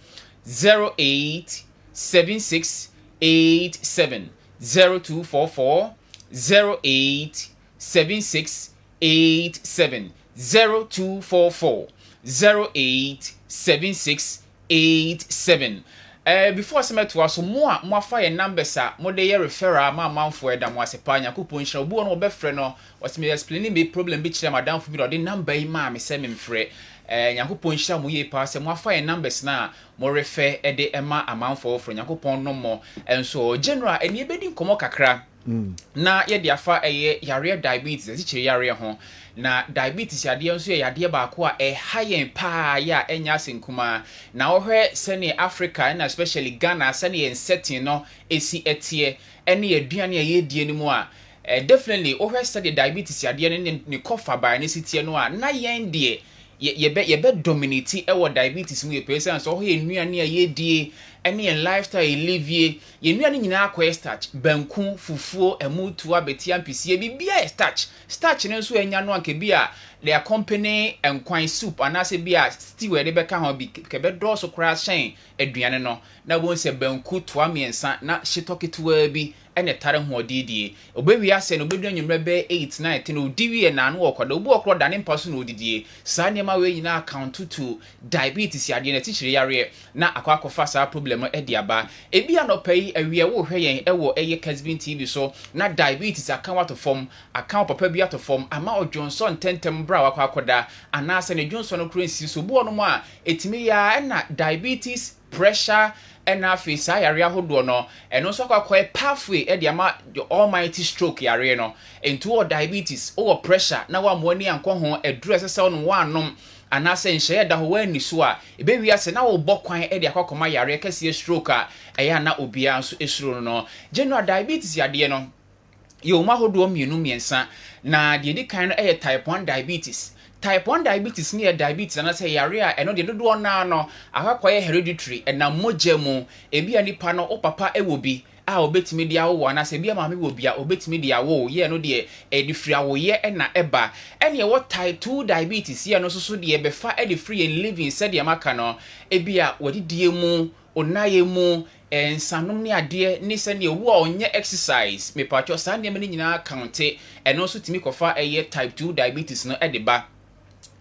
08 7687 0244 08 7687 0244 08 7687 before some to us more fire numbers mo dey referral ma manfo eda mo asepa nyakopon hira obu no obefre no was me explaining me problem bi kire madam fu bi the number yi ma me se me mfre nyakopon hira mo ye pa se mo fire numbers na mo refer ede ema amanfo ofre nyakopon no mo enso general eni ebedi nkomo kakra na ye dia fa yare diabetes ezichire yare ho na diabetes yade nso yade ba ko a high pa ya enya senkuma na ohwe sene Africa and especially Ghana sene setting no esi etie ene aduane ye die ni mu a definitely ohwe study diabetes yade ne kofa ba ne sitie no a na yen de ye be dominate diabetes mu ye person so ho ye nnuane a ye die ene lifestyle live ye nnuane nyina akwa starch banku fufuo emutu abeti ampisie bibia starch ne nso enya no anke bia the accompany enkwan soup anase bia stew e de beka ho bi kebe do so kra shen aduane no na won se banku toa miensa na shitoketua bi ene tare ho odidie obewi ase no obedu anwumre be 8 9 10 odiwie na no okoda obu okro da ne mpaso na odidie saa nema we nyina account to diabetes ade na tichire yare na akwakofa saa problem e de aba ebia no pay awie wo hwe yen ewo eye Kessben TV so na diabetes account to form account papa bia to form ama Johnson tentem bra akwakoda anase ne Johnson no krensi so bu ono mo a etimi ya na diabetes pressure ena fi sa yare ahodo no eno so akwa pathway e de ama the almighty stroke yare no into diabetes or pressure na wa mo ani anko ho eduru esese no wa anom anase nhye da ho wa ni so a ebe wi ase na wo bokwan e de akokoma yare kase stroke a eya na obia nso esuro no general diabetes yade no yo ma hodo mienu miensa na de di kan no e type 1 diabetes. Type 1 diabetes ni diabetes na say yare a eno de dodo na no akwakoye hereditary na moja mu ebia nipa no opapa ewobi a obetimi dia wo na say bia maame wo bia obetimi dia wo ye no de edifri awo ye na eba ene wo type 2 diabetes ye no so de befa edifri and living said ya maka no ebia wodidie mu onaye mu ensanom ni ade ni se ne wo onye exercise me pacho sa ne me nyina counte eno so timi kofa eye type 2 diabetes no edeba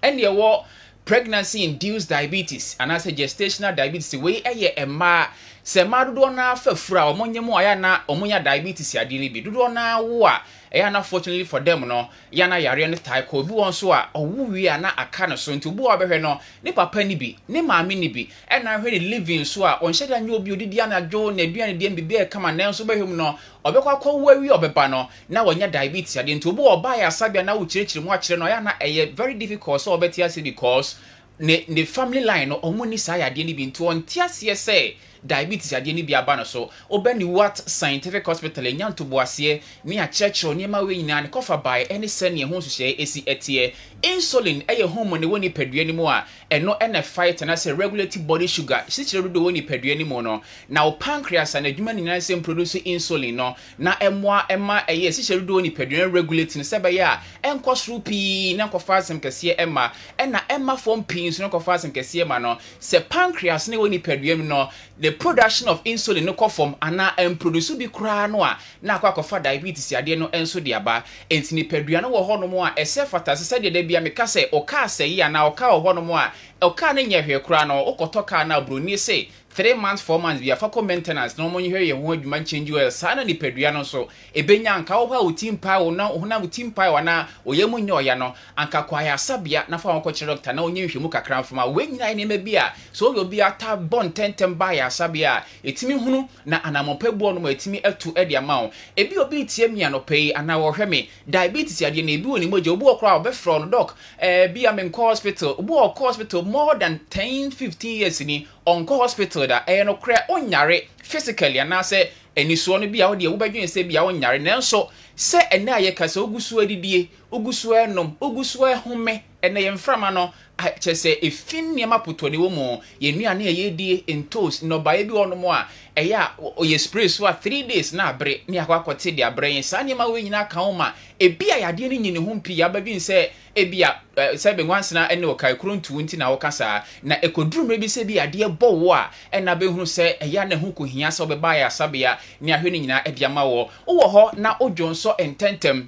ene wo pregnancy induced diabetes and as a gestational diabetes we eye ema se ma dodo na afafura omonye mu aya na omonya diabetes ade ni bi dodo na wo a eya na fortunately for them no ya na yare ne tai ko bi won so a owu wi ana aka no so nti bu obehwe no ne papa ni bi ne maami ni bi e na hwe ne living so a on sheda nya obi odidi ana dwo na aduane de mbi be kama na nso behwem no obekwa kwa wawi obeba no na wonya diabetes ade nti obu oba ya sabia na wo kirikiri mu akire no ya na eye very difficult so obeti ase because ne family line no omuni sa ya de ni bi nti on tiase say diabetes ade ni bia ba no so obani what scientific hospital enyanto boase ni a church oni ma we nyina ne kofa by any sene ho hye esi etie insulin eye hormone woni padua ni mu a eno na fight na say regulate body sugar sichire do woni padua ni mu no na o pancreas na adwuma ni nan sem produce insulin no na ema eye sichire do woni padua regulate ne sebe ya enkosru pi na kofa sem kese ema form pins no kofa sem kese no se pancreas ne woni padua mi no the production of insulin no form ana produce bi kra no a na akwakofa diabetes ade no enso de aba entini padua no wo ho no mo a ese fata se de bia me ka se o ka se ya na o ka wo ho no mo a o ka ne nya hwe kra no o koto ka na broni se 3 months 4 months bia fa maintenance no mo hwe ye ho adwuma change well sa na ni padua no so ebenya anka wo ha otimpa wo na ho na otimpa wa na oyemu nya oya no anka kwa ya sabia na fa wo doctor na onye hwe mu kakra mfama we nyina ne mabia so yo bia ta bon tentem ba ya sabia etimi hunu na anamopabuo no etimi atu ede amawo ebi obi tie mia no pay ana wo hwe me diabetes ade na ebi woni moje obu okra obefro no doc bia me hospital obu hospital more than 10-15 years ni onko hospital da no kra onyare physically ana se eniso no bia wo de wo badwen se bia onyare nanso se ena aye ka se ogusu adidie ogusu enom ogusu ehome ena ye mframa no chese efin niam poto ne wo mu ye nuane ye die entos no ba ye bi ono mo a eya ye spray so a 3 days na abre ni akwakote de abre yen sa niam we nyina ka homa ebia yade ne nyine ho mpi ya badwen se ebia se be nwansena ene okai krontu nti na wokasa na ekoduru mrebi se bi yade bo wo a ena be hunu se eya ne ho kohia se obeba ya sabia ni ahwe ne nyina ediama wo ho na odwonso ententem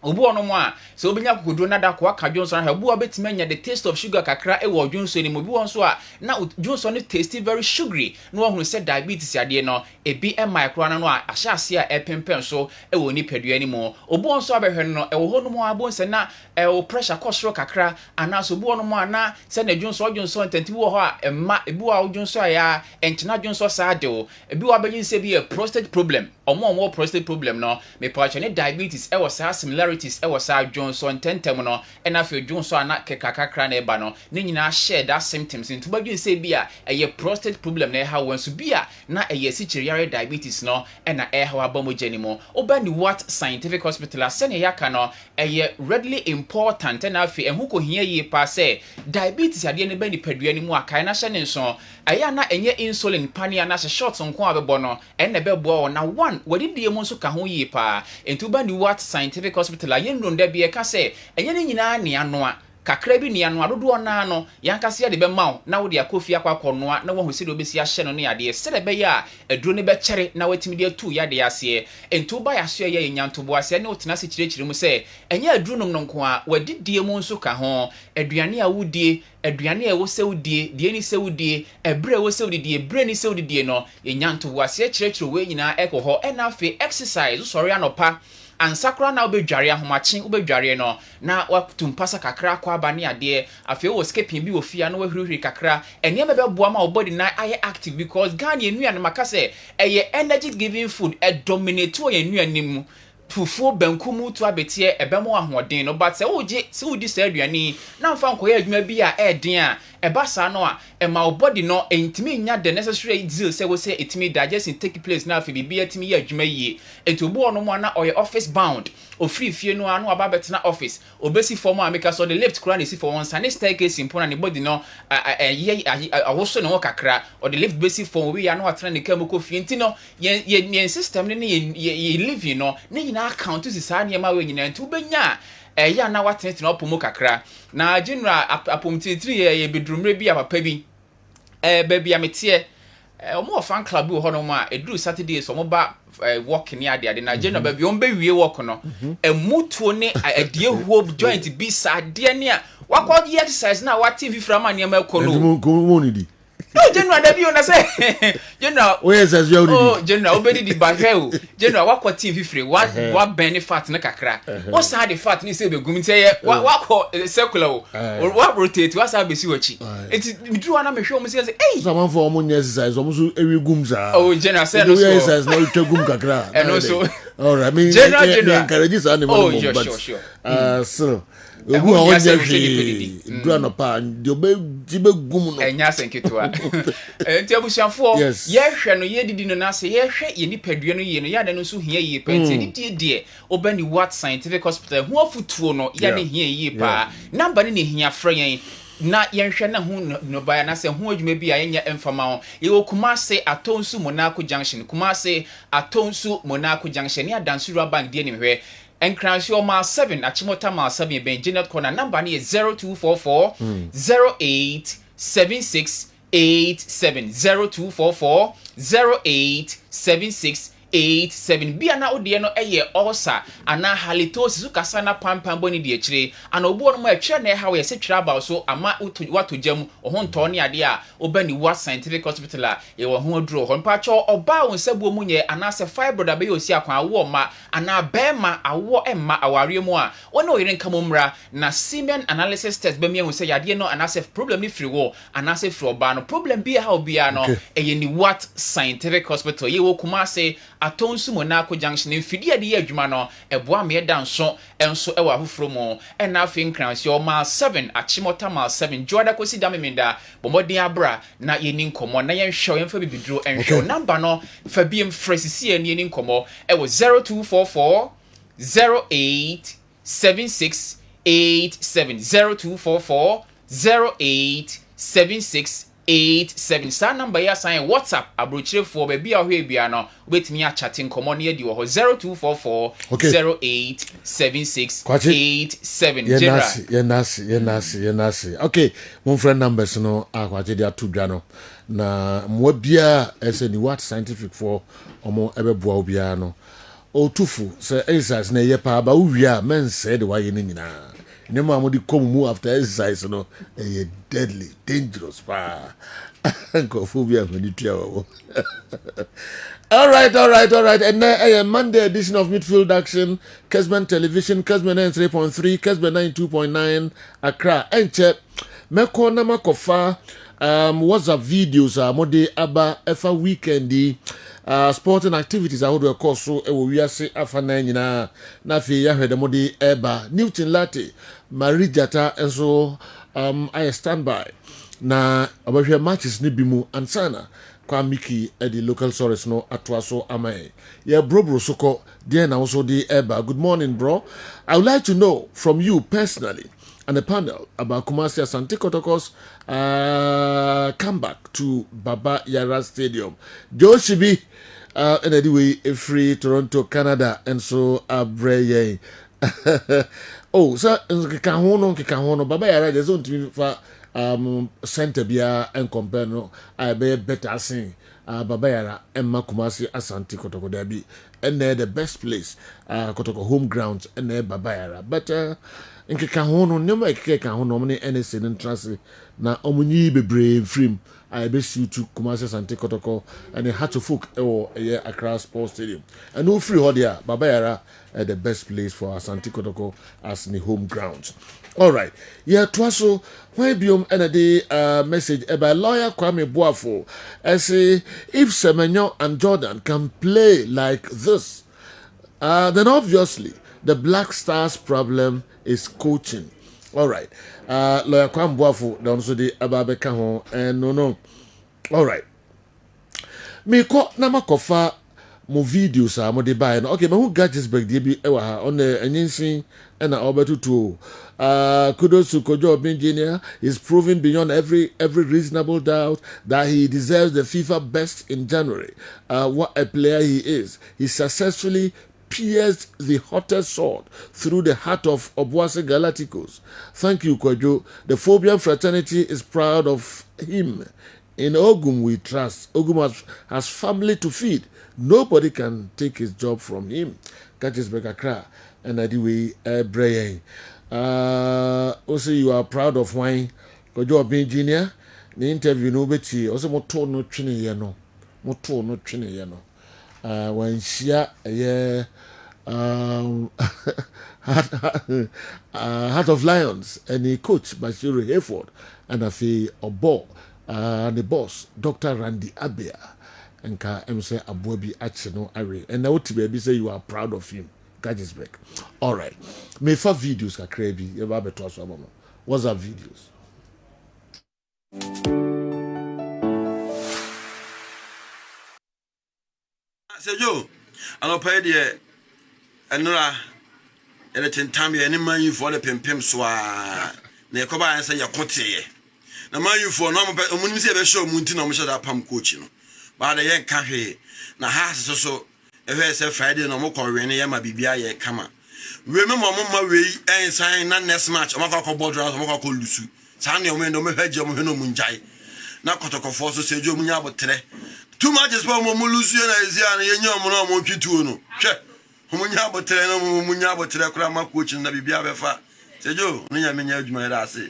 obu ono mo a se obenya kokoduro na da ko aka dwonso na obu obetime anya the taste of sugar kakra e wo dwonso ni mo bi wonso a na dwonso no taste very sugary no ohunu se diabetes ade no ebi micro na no a ahyase a epempen so e wo ni padua ni mo obu wonso abehwe no e wo ho no mo abo se na o pressure kosoro kakra ana so obu ono mo ana se na dwonso ntenti wo ho a emma ebi wa dwonso ya enchina dwonso sa de o ebi wa beyin se bi a prostate problem omo prostate problem no me pa ne diabetes e wo sa similar irregularities e was sa dwon so ntentem no e na fe dwon so ana kekakakra na eba no ne nyina share that symptoms into badwin say bia eye prostate problem na ha won so bia na eye sichiriare diabetes no e na e ha abamogye ni mo oba ni what scientific hospital asene yaka no eye readily important na afi ehu ko hia yi pa say diabetes ade ne ba ni padua ni mu akai na hye ne nso aya na enye insulin pania na short nko abebo no enne bebo na one wadidie mu nso ka ho yi pa entu ba ni what scientific hospital ayen ronda bi e ka say enye ne nyina ne anoa kakra bi ne anoa dodo na no yankase de be maw na wo de akofia kwakonoa na wo hu se de obesi ahye no ne ade se de be ya aduro ne be kyere na watimi de tu ya de ase entu ba ya so ye nyantobo ase ne otena se kyerɛkyerɛ mu se enye aduro nom no nko a wadidie mu nso ka ho aduane a wodie aduane a wo se wodie die ni se wodie ebre wo se wodie ebre ni se wodie no nyantobo ase kyerɛkyerɛ we nyina ekoho na afi exercise sorry anopa ansakra na obedware ahomachen obedware no na watumpasa kakra kwa abane ade afi wo skipping bi ofia no wahurihuri kakra ene beboa ma body na aye active because Ghana enua no makase eye energy giving food dominate wo enua nim fufu bankumu to abetie ebemo ahoden no but se wodi se aduani na mfa nkoye adwuma bi a eden a eba sa no a ema body no entimi nya the necessary zeal se wo se etimi digestion take place na afi bibia etimi ya adwuma yie entubu ono mo na oye office bound ofri fie no anu aba betena office obesi form a make so the left crown is for one sane staircase impona ne body no awoso no kakra or the left basic form we ya no atena ne kamuko fie ntino ye system ne ye live no ne account to saa ne ma we nyina ntu benya ya na watenetena opomo kakra na general apomtitiri ye bedrumre bi apapa bi baby ametie omo fan club bi ho no ma eduru Saturday so mo ba work ni ade na general baby on be wie work no emutuo ne adie hope joint bi sa de ne a wakọ exercise na wa TV frama ne ma ko no no general da bi ona say general yes as you oh general obedi di bahweo general wakọ TV free wa benefit na kakra o sa the fat ni say be gum say wakọ circular wa rotate wa sa be si wachi enti midru na mehwe o mo say eh someone for omo exercise omo so ewi gum za oh general say no so exercise no twa gum kakra and also all right I mean general encourage us animal but so ogu awon je dura no pa de obe gum no enya senketwa enti abusiafo ye hwe no ye didi no na se ye hwe ye nipadua no ye no ya da no so hia ye pa enti didi de obani what scientific hospital hu afutuo no ya ne hia ye pa number ne hia fra yen na yenhwe na hu no baya na se hu adwuma bi a yenya emfama ho ye Kumase Atonsu Monaco Junction Kumase Atonsu Monaco Junction ya Dansura Bank die ni hwe Encransio ma 7 Achimota ma 7 ben Janet corner number ni 0244 087687 0244 087687 bia na ode no eye ulcer ana halitosis ukasa na pampambo ni de akire ana obo no ma atwa na ha we se twira ba so ama watojam ohonto ne ade a obani wa scientific hospital a ye wo ho aduro ho mpa cho oba won sabuo munye ana se fibroid abe yosi akwan awo ma ana bema awo emma aware mu a wona oyire nkamomra na semen analysis test be me hu se yade no ana se problem ni free wo ana se free oba no problem bi ha obia no eye ni what scientific hospital ye wo Kumase Atonsu Monaco Junction mfidi ade ye adwuma no eboa me danso enso ewa afoforo mu ena afi nkransi o ma 7 Achimota ma 7 joda kosi damemenda bomodin abra na yeni nkomo na yen hwe yemfa bibiduro enhwe number no fa biem fresisi ani yeni nkomo ewo 0244 087687 0244 087687 sa number ya sign WhatsApp abrochirefo be bia hwe bia no obetimi a chatting komo ne di wo 0244 087687 yenasi okay mon friend numbers no akwaje dia tudwa no na mo bia ese ni what scientific for omo ebeboa obia no otufu se exercise na ye pa ba uwia men said why ye nyina ne ma mo di komu after exercise no deadly dangerous pa go phobia when you tell all right and Monday edition of Midfield Action Kessben Television Kessben 3.3 Kessben 92.9 Accra enche meko na makofa WhatsApp videos mode aba efa weekendi sporting activities ahodo ɛkɔ so ɛwɔ wiase afa na nyinaa na afei yɛahwɛ dɛ mode ɛba Newton Latte Marie Jata nso I stand by na ɔbɛhwɛ matches ne bi mu ansana kwa Miki the local source no atoa so amae yeah bro so ko dear na also the eba. Good morning bro. I would like to know from you personally and the panel about Kumasi Asante Kotoko's comeback to Baba Yara Stadium. Joe Shibi and anyway free Toronto Canada and so Abreye. Oh so kikahono Baba Yara there's on to for center bia and compare no I be better sing Baba Yara Emma Kumasi Asante Kotoko Derby and they're the best place Kotoko home grounds and they're Baba Yara but in Kikahono never Kikahono many NSN entrance na omunyi bebre film I best you to Kumasi Asante Kotoko and they had to folk or Accra Sports Stadium and no free hodia Baba Yara the best place for Asante Kotoko as the home grounds. All right. Yeah, twaso when biom enade message about lawyer Kwame Boafo. I say if Semenyo and Jordan can play like this, then obviously the Black Stars problem is coaching. All right. Lawyer Kwame Boafo down so the Ababeka ho and no. All right. Me ko na makofa mo videos mo de buy no okay me who gadgets back dey bi ewa ha on enyensin na obetutu kudos to Kojo Engineer. He's proving beyond every reasonable doubt that he deserves the FIFA best in January. What a player he is. He successfully pierced the hottest sword through the heart of Obuasi Galacticos. Thank you, Kojo. The Phobian fraternity is proud of him. In Ogum we trust. Ogum has family to feed. Nobody can take his job from him. Catches Bekakra and Adiwe Braying. Also, you are proud of wine. Kojo Engineer. The interview no beti. Also, motor no training yano. Motor no training yano. When she Heart of Lions and he coach Bashiru Hayford and a fee or ball. The boss, Dr. Randy Abia, and Ka say Abuabi Achino Are. And now to baby say you are proud of him. Gadgesbeck. All right. Me for videos ka crazy. You have to ask mama. What's that videos? Say Joe, I don't pay the Anora and time you any man you for the pim swa. Ne koba and say your cote. Na man you for no mo say be show munti na mo show that pam coach no ba da yen ka hwe na ha so e hwe say Friday no mo ko we ne yema bibia ye kama we me mo ma we en sign na next match o ma ko board round o ma ko lusu sa ne o me no me hwe je mo hwe no munjai na kotokofo so sejo munya abotre too much is for mo lusu na ezia na yenya mo no mo twituo no hwe munya abotre na mo munya abotre kura ma coach na bibia be fa sejo no nya menya adwuma ira ase.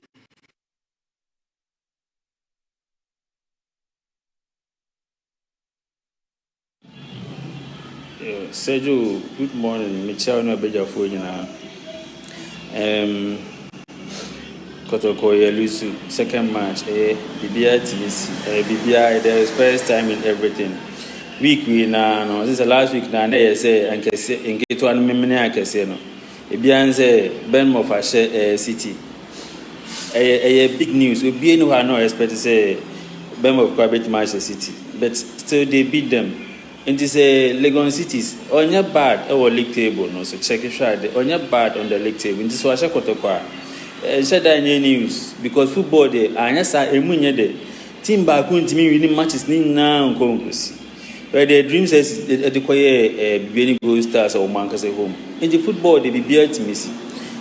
Sergio, good morning. Michelle no beja for you now. Kotoko Yelusu second match. BBI TBC. BBI there is first time in everything. Week we na no. This is the last week na. They say and kese engeto anu memene akese no. BBI say Bournemouth ashe City. Big news. We no have no expect to say Bournemouth go beat Manchester City, but still they beat them. It is a Legon cities. On your bad our league table, no. So check it out. On your bad on the league table. This was a kotokwa. Said that news because football day. Anya sa emunye day. Team back when team winning matches ni na nkonkusi. Where the dreams is the koye Beni Gold Stars or Mankase home. In the football day be built missy.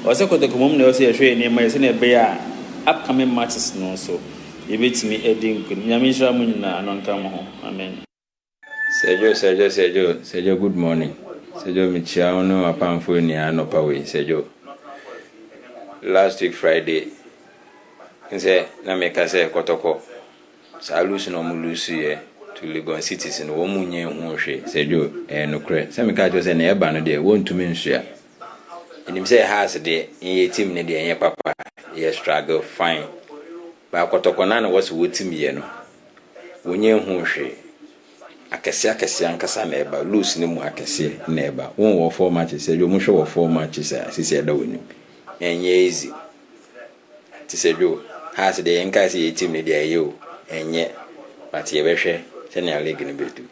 Or say kotoko mom na say share name my say be upcoming matches no so. You bet me edin kun. Nyamisha munyina anon ho. Amen. Sergio, good morning. Sergio, Michelle, no, apart from no power. Sergio, last week Friday, say, na make us say Kotoko. Salus no mulusi to Legon cities in Womunye Honshe. Sergio, no credit. Some catchers and Ebano there won't to mention. And him say has a day in your team, near your papa. Ye struggle fine. But Kotoko Nana was with him, you know. Wunye Honshe. akɛse ankasa na ɛba loose ne mu akɛse na ɛba won wɔ 4 matches sɛ mo hwɛ wɔ 4 matches a sisi ɛda wɔ nim ɛnyɛ easy ti sɛ jo ha se de enka se yɛ team ne de ayɛ o ɛnyɛ but yɛ bɛhwɛ sɛ ne league ne betu.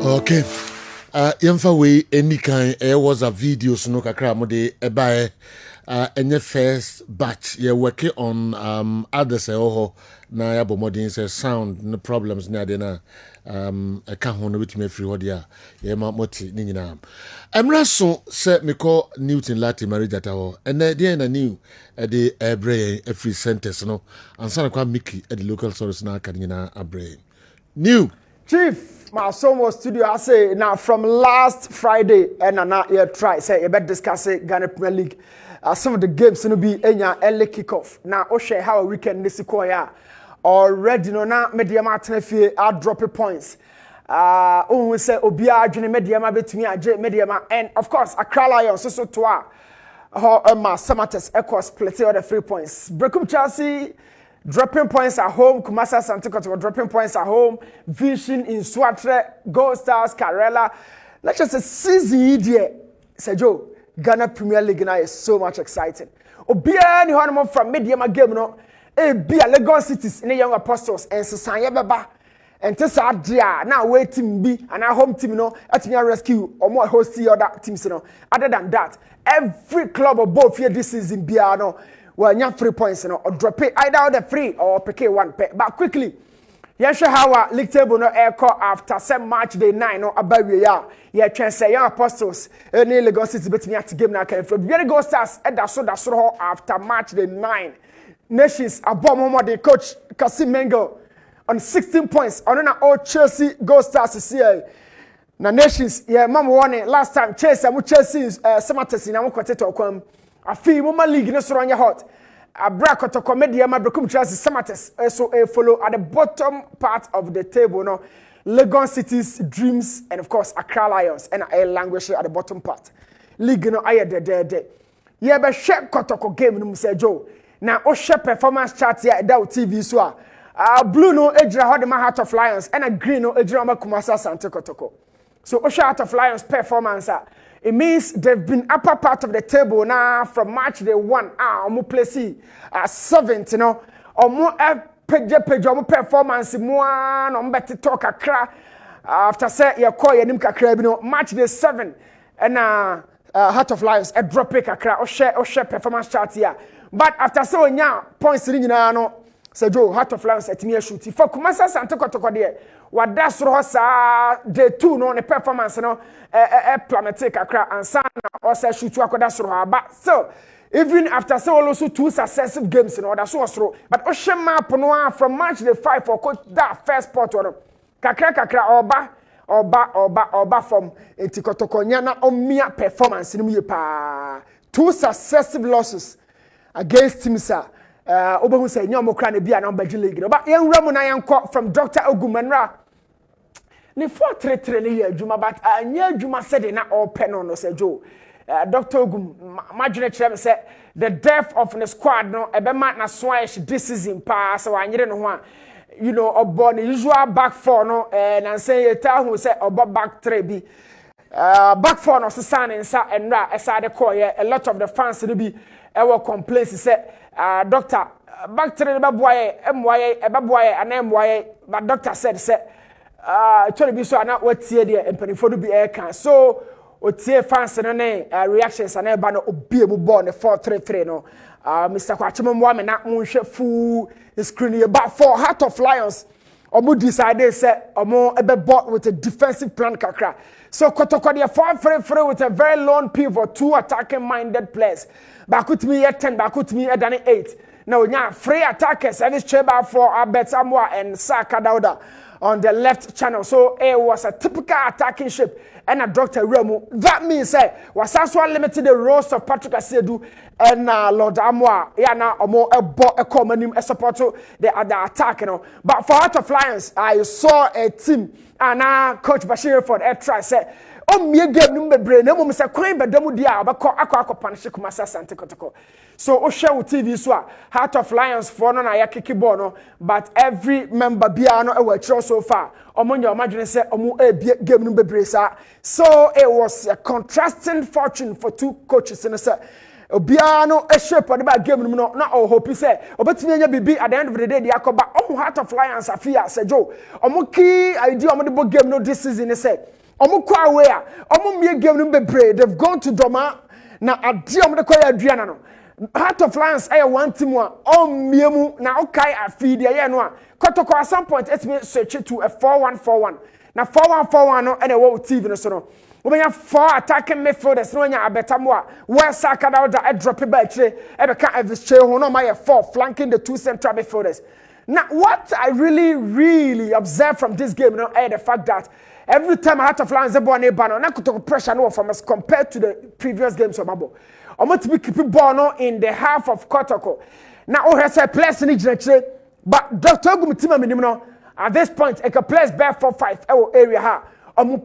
Okay. Yemfa we any kind was a videos no kakra mo de ebae any first batch you working on others na ya bomodin say sound no problems na de na e ka ho no bitime free ho dia ye ma moti ni nyina emra so se me call Newton Lati marriage ataho ene de na new e de ebre e free centers no ansa na kwa Mickey e the local source na aka nyina abre new chief my son was studio I say now from last Friday and now you try say you better discuss Ghana Premier League some of the games will be enya early kickoff now o share how a weekend this koya already no na media martin fie are dropping points we say obia adwene media ma betumi age media ma and of course Accra Lions so to ma Samates equals split all the 3 points Brekum Chelsea dropping points at home, Kumasa Santikot dropping points at home, Vision in Swatre, Gold Stars, Karela. Let's just say season idiot. Joe, Ghana Premier League now is so much exciting. Obia ni hono from medium game no. Be a Lagos cities in the young apostles and Sasanya Baba. And Tessa Dia now away team B and our home team no at me rescue or more host other teams no. Other than that, every club of both here this season no. Well, you have 3 points, or drop it either the free or pick one. But quickly, you show how our league table no air call after some match day 9 no about yeah, chance say young apostles. Any Lagos City bet me at the game now. From very Gold Stars at that so after match day 9. Nations a bomb the coach Kasim Mengo on 16 points. On an old Chelsea Gold Stars is here. Now Nations, yeah, mama won it last time. Chelsea, Samates in our quartet to come. I feel Mama League no so hot. A bracket to comedy ma Brekum Chelsea Samates so follow at the bottom part of the table no Lagos City's Dreams and of course Accra Lions and a language at the bottom part. League no aye de. Ye be share kotoko game no say Joe. Now o share performance chart here that TV so blue no ejira ho the Heart of Lions and a green no ejira ma Kumasa Sante Kotoko. So o share Heart of Lions performance it means they've been upper part of the table now from match day 1. Omo play 7th, you know. Omo page omo performance more no better talk akra after say you call your name kakra you know match day 7 and Heart of Lions a drop pick akra o share performance chart here. But after so nya points ni nyina no say Joe Heart of Lions atimi shoot. For Kumasa Sante Kotoko there wada soro sa day 2 no ne performance no plummeted akra and sana or say shoot akoda soro but so even after so also 2 successive games in order so but oshema pono from match day 5 for coach that first spot or kakra oba from Etikotoko na omia performance ni pa 2 successive losses against teams obahu say nyomo kra na bia na Badge League but yenwura mu na yenko from Dr. Ogumanra ni 433 ni ye adwuma but anya adwuma said na all pen no say Joe Dr. Ogum madwene kire me say the depth of the squad no ebema na swish this season pa so anyere no ho a you know obo the usual back 4 no na say eta hu say obo back 3 bi back 4 no sesa ne nsa enra esa de call a lot of the fans no bi ewo complaints say doctor back 3 ba boye emwaye ana emwaye but doctor said say actually be so na watie de empanifo no bi e kan so otie fans no ne reactions na eba no obie mu ball ne 433 no Mr. Kwachimo Mwame na munhwe full screen about for Heart of Lions omo decided say omo ebe ball with a defensive plan kakra so Kotoko dey 4-3-3 with a very lone pivot 2 attacking minded players bakutimi 10 bakutimi edane 8 now nya free attackers service cheba for Abetamwa and Saka Dauda on the left channel. So it was a typical attacking shape and a Dr. Remo. That means was also limited the roles of Patrick Asedu and Lord Amwa. Yeah, now a common a support to the other attack, you know. But for Heart of Lions, I saw a team and Coach Bashir for the try said, mie game no bebre na mum se kwan bedamu dia akọ punish Kumasi Asante Kotoko. So o share with TV so a Heart of Lions for no na ya kiki ball no, but every member bia no e wa chiro so far omonye omadwene se omo game no bebre sa. So it was a contrasting fortune for two coaches in say obia no e shape on the game no na o hope say obetimi anya bibi at the end of the day the akoba omo Heart of Lions afia se jo omo key idea omo the game no this season say omo kwa away a omo mie game no bebre they've gone to Doma na ade omo de koya aduana no Heart of Lions aye one team a mie mu na okai afi de ye no a Kotoko at some point it's me switch to a 4-1-4-1 na 4-1-4-1 no and a wo TV no so no we have 4 attacking midfielders no nya abetamo a where Saka da drop it back e be ka Eviche ho no my 4 flanking the 2 central midfielders. Now what I really observe from this game is the fact that every time Heart of Lions ball na ba no na Kotoko pressure no from us compared to the previous games of Babo. Omo to be keep ball no in the half of Kotoko. Now o say players ni gire but Dr. Gumutima minim no at this point a players bear 4-5 area ha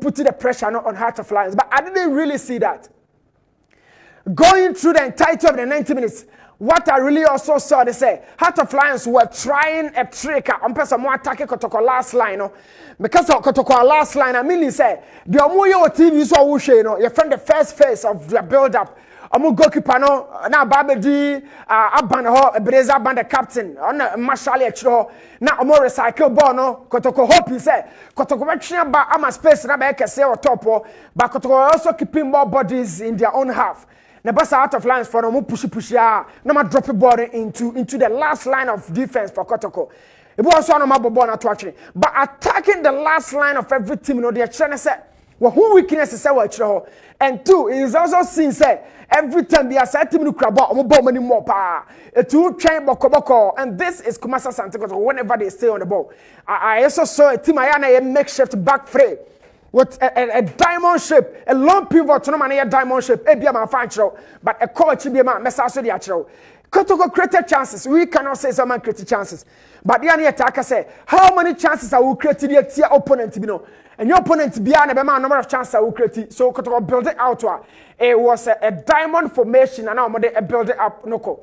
putting the pressure on Heart of Lions, but I didn't really see that. Going through the entirety of the 90 minutes, what I really also saw, they say Heart of Lions were trying a trick on person more attacking Kotoko last line, no? Because of Kotoko last line, I mean, say the Omoyo TV so wushe, no, you from the first phase of the build-up. Omo goalkeeper no na Babedi aban ho Ebreza aban the captain on Marshall Echro na omo recycle ball no Kotoko hope say Kotoko betwe ba ama space na ba kese o top but Kotoko also keeping more bodies in their own half na basa Heart of Lions for no push na ma drop ball into the last line of defense for Kotoko. It was also no ma ball na to actually but attacking the last line of every team no they trying to say well, who weakness is and 2 it is also seen say every time they are set team no crab or ball many more pa it will train boko and this is Kumasi Asante whenever they stay on the ball. I also saw a team a makeshift back three with a diamond shape, a long pivot no man a diamond shape e bia man fan but a coach be man messa so dia chiro Kotoko created chances. We cannot say someone created chances. But the attacker say, how many chances are we creating the opponent? You know, and your opponent beyond a number of chances are we creating. So Kotoko build it out. It was a diamond formation, and now they build it up. Noko.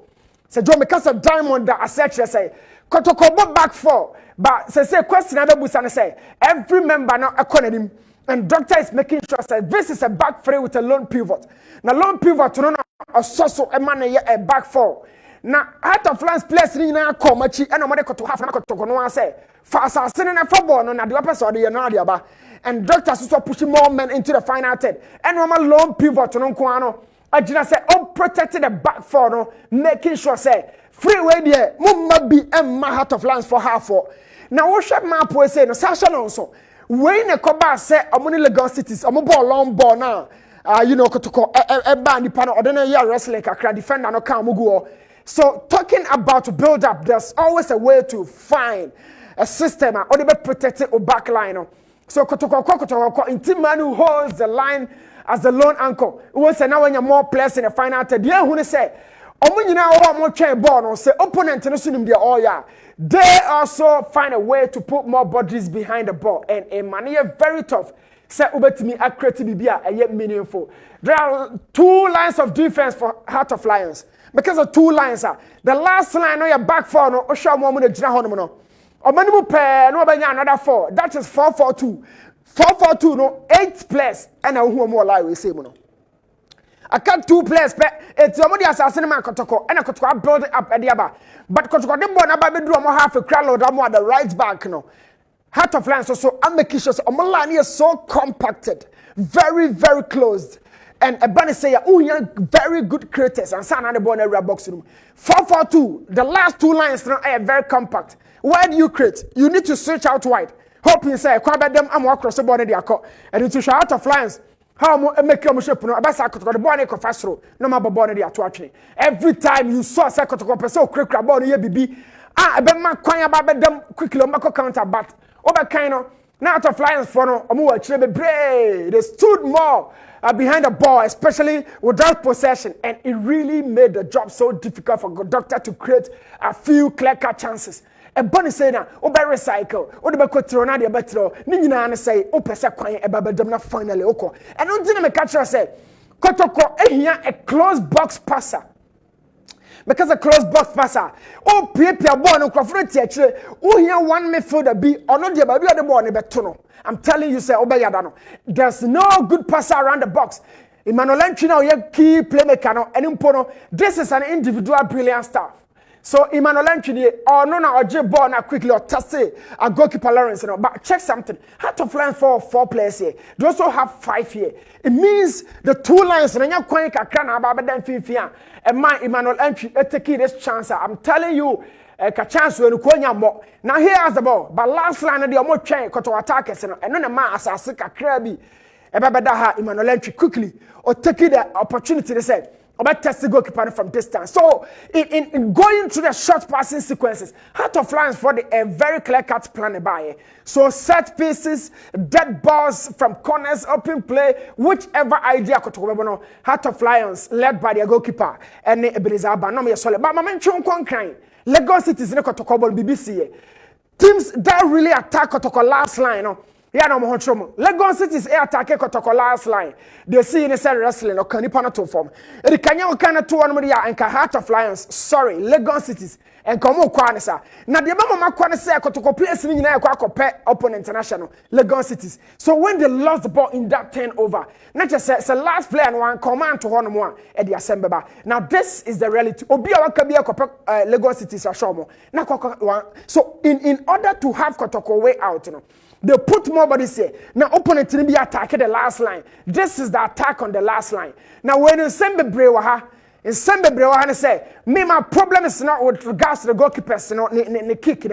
So John because of diamond that I say, Kotoko back 4. But say question I don't say every member now economy. And doctor is making sure that this is a back 3 with a lone pivot. Now lone pivot no a so a man a back 4. Now Heart of Lions players ni na come machi and nobody to half na Kotoko no say fast as in a football no na the opposite the na dia ba and doctors so pushing more men into the final third and normal lone pivot no ko ano agina say unprotected the back 4 no making sure say free way there mumma be my Heart of Lions for half 4. Now what shot map we say no Sasha no so when a coba say among Lagos cities ball long ball now you know Kotoko e ba ni pa no odena ya wrestling kakra defender no kan mugu. So talking about build up, there's always a way to find a system or they be protected or back line. So Kotoko in team man who holds the line as the lone anchor. We say now when you're more players in the final third, yeah, who say omo nyina more chain ball no say opponent no sunim there all yeah. They also find a way to put more bodies behind the ball and a man very tough. Say ubetimi accurate bibia a meaningful. There are 2 lines of defense for Heart of Lions. Because of 2 lines the last line on your back 4 no osha mo na gina hono no omanimu pe no banya another 4 that is 4-4-2 4-4-2 no 8 players and who mo lie we say mo no I can't 2 players pe it's omo di assassin man Kotoko and Kotoko build it up ediaba but Kotoko dem ball na ba be do omo half a crowd load omo at the right back no Heart of Lions so I'm making sure omo line is so compacted very closed. And a bunny say, oh, you're very good creators and son the ball in the box room. 4-4-2. The last 2 lines now are very compact. Why do you create? You need to switch out wide. Hoping say, quite them I'm across the ball in the court. And into Heart of Lions. How make your shape no abasa Kotoko the ball in fast throw. No matter ball in the actually. Every time you saw Kotoko so quick ball here BB. A be man kwan about them quickly make counter but over kind of now Heart of Lions for no omo actually be they stood more behind the ball, especially without possession, and it really made the job so difficult for Doctor to create a few clear-cut chances. ɛbɔ ne sɛ na wobɛ recycle wode bɛkɔtero na deɛ bɛtero ne nyinaa ne sɛ wopɛ sɛ kwan ɛbabɛdam na finally wokɔ ɛno nti na meka kyerɛ sɛ kɔtɔkɔ ehia a close box passer because a close box passer o pia ball no krɔfo tie akyire o hia one midfielder bi ɔno deɛ ba bi ɔde ball ne bɛto no I'm telling you say obeyada no there's no good passer around the box Emmanuel Entry now ye key playmaker no enimpo no this is an individual brilliant stuff so Emmanuel Entry or no na oje ball na quickly or test a goalkeeper Lawrence no but check something Heart of line for 4 players here they also have 5 here it means the 2 lines na nya kwan kakra na aba bedan finfia and my Emmanuel Entry taking this chance I'm telling you ka chance we no konya mo now here has the ball but last line the omo twen koto attackers no eno na ma asase kakra bi ebebeda ha Emmanuel Entry quickly or taking the opportunity to say about test the goalkeeper from distance so in going through the short passing sequences Heart of Lions for the a very clear cut plan by so set pieces dead balls from corners open play whichever idea koto Heart of Lions led by the goalkeeper and Ebenezer Aba no me solid but mama nchon kon Lagos City is in Kotoko BBC. Teams that really attack Kotoko last line. No, yeah, no more trouble. Lagos City is attack Kotoko last line. They see in a wrestling or canipana to form. The Kenya kind of 2 and Heart of Lions. Sorry, Lagos City and Komo Kwanesa. Now the Mama Kwanesa Kotoko place in Kwako opponent international Lagos City. So when they lost the ball in that turnover, not just say last play and one command to one more at the assembly. Now this is the reality. Obia Kabia Lagos City Sashomo. So in order to have Kotoko way out, they put more bodies here. Now opponent to be attacking the last line. This is the attack on the last line. Now when you send the brewaha. In Sembe Brewa say, me my problem is not with regards to the goalkeepers, the kick,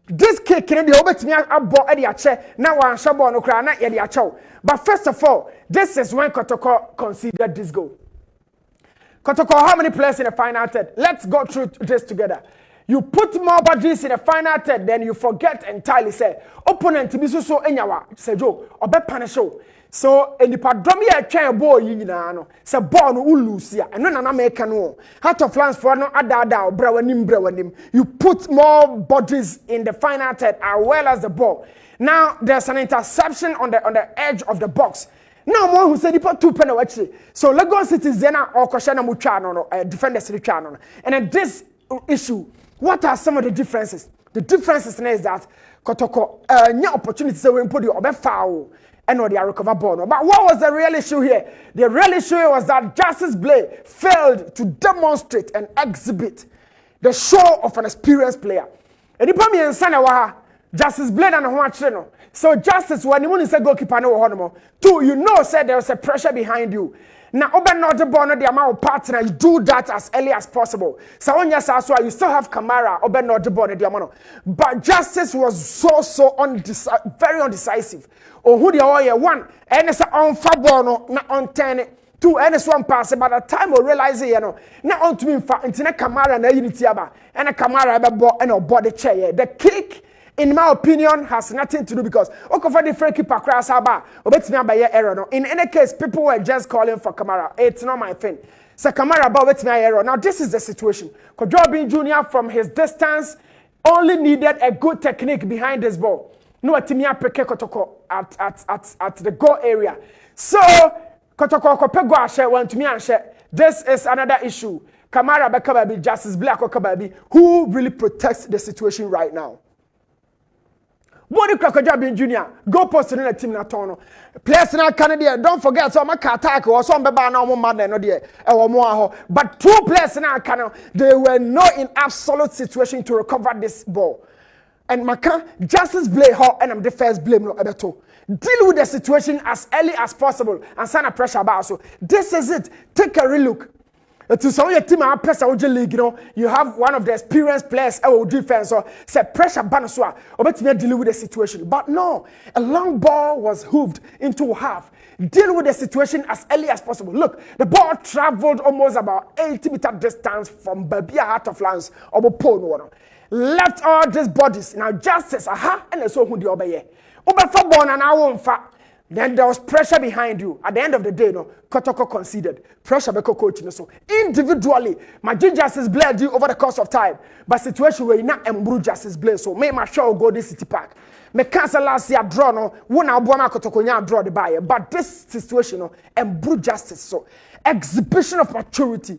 This kick, the obet me about Eddie Ache, now one shabo no cry, not Eddie Acho. But first of all, this is when Kotoko considered this goal. Kotoko, how many players in the final third? Let's go through this together. You put more bodies in the final third, then you forget entirely. Say, opponent to be so enyawa, say Joe, or be punish. So, in the padomi a chain ball, you know, say ball no lose here, and no make no. Heart of Lions for no ada brawanim. You put more bodies in the final third as well as the ball. Now there's an interception on the edge of the box. Now more who said he put 2 penalties. So Lagos City Zena or Koshana Muchano, defenders Richano. And then this issue, what are some of the differences? The differences is that Kotoko new opportunity to win put you foul. And no, they are recover ball. But what was the real issue here? The real issue was that Justice Blade failed to demonstrate and exhibit the show of an experienced player. And if I'm in Sana, Justice Blade and Huachino. So Justice, when you say goalkeeper no honomo, 2, you know, said there was a pressure behind you. Now, open not the ball, the amount of partner, you do that as early as possible. So on your side, you still have Kamara, open not the ball, the amount. But Justice was very undecisive. Oh, who the oil 1, and it's on Fabono, not on 10, 2, and it's 1 pass. By the time we realize it, not on to me, into Kamara and a unity and a Kamara and a body chair. The kick, in my opinion, has nothing to do because for the free keeper cross about by error. No. In any case, people were just calling for Kamara. It's not my thing. So Kamara about my error. Now this is the situation. Kodrobin Jr. from his distance only needed a good technique behind this ball. No Timia Peke Kotoko at the goal area. So Kotoko Kopego Ashe went to me and said, this is another issue. Kamara Bekababi, Justice Black Okababi, who really protects the situation right now. Body Crocodile Junior, go post in the team na tono. Players na Canada, don't forget so my attack or some beba na mo man no there. But 2 players na Canada, they were not in absolute situation to recover this ball. And Maka Justice Blay her and I'm the first blame no ebeto. Deal with the situation as early as possible and send a pressure about so. This is it. Take a relook. To some your team are pressure league, you have one of the experienced players our defense or say pressure banaswa or better deal with the situation. But no, a long ball was hooved into half. Deal with the situation as early as possible. Look, the ball traveled almost about 80-meter distance from Babia Heart of Lions or Pono. Left all these bodies. Now Justice, and so who the obey. Obefa born and I won't fa. Then there was pressure behind you. At the end of the day, no, Kotoko conceded. Pressure beko coach. So individually, my Justice bled you over the course of time. But situation where you not embru Justice bled. So make my show go this City Park. Me cancel last year draw no. One abuama Kotoko nya draw the buyer. But this situation no embru Justice. So exhibition of maturity,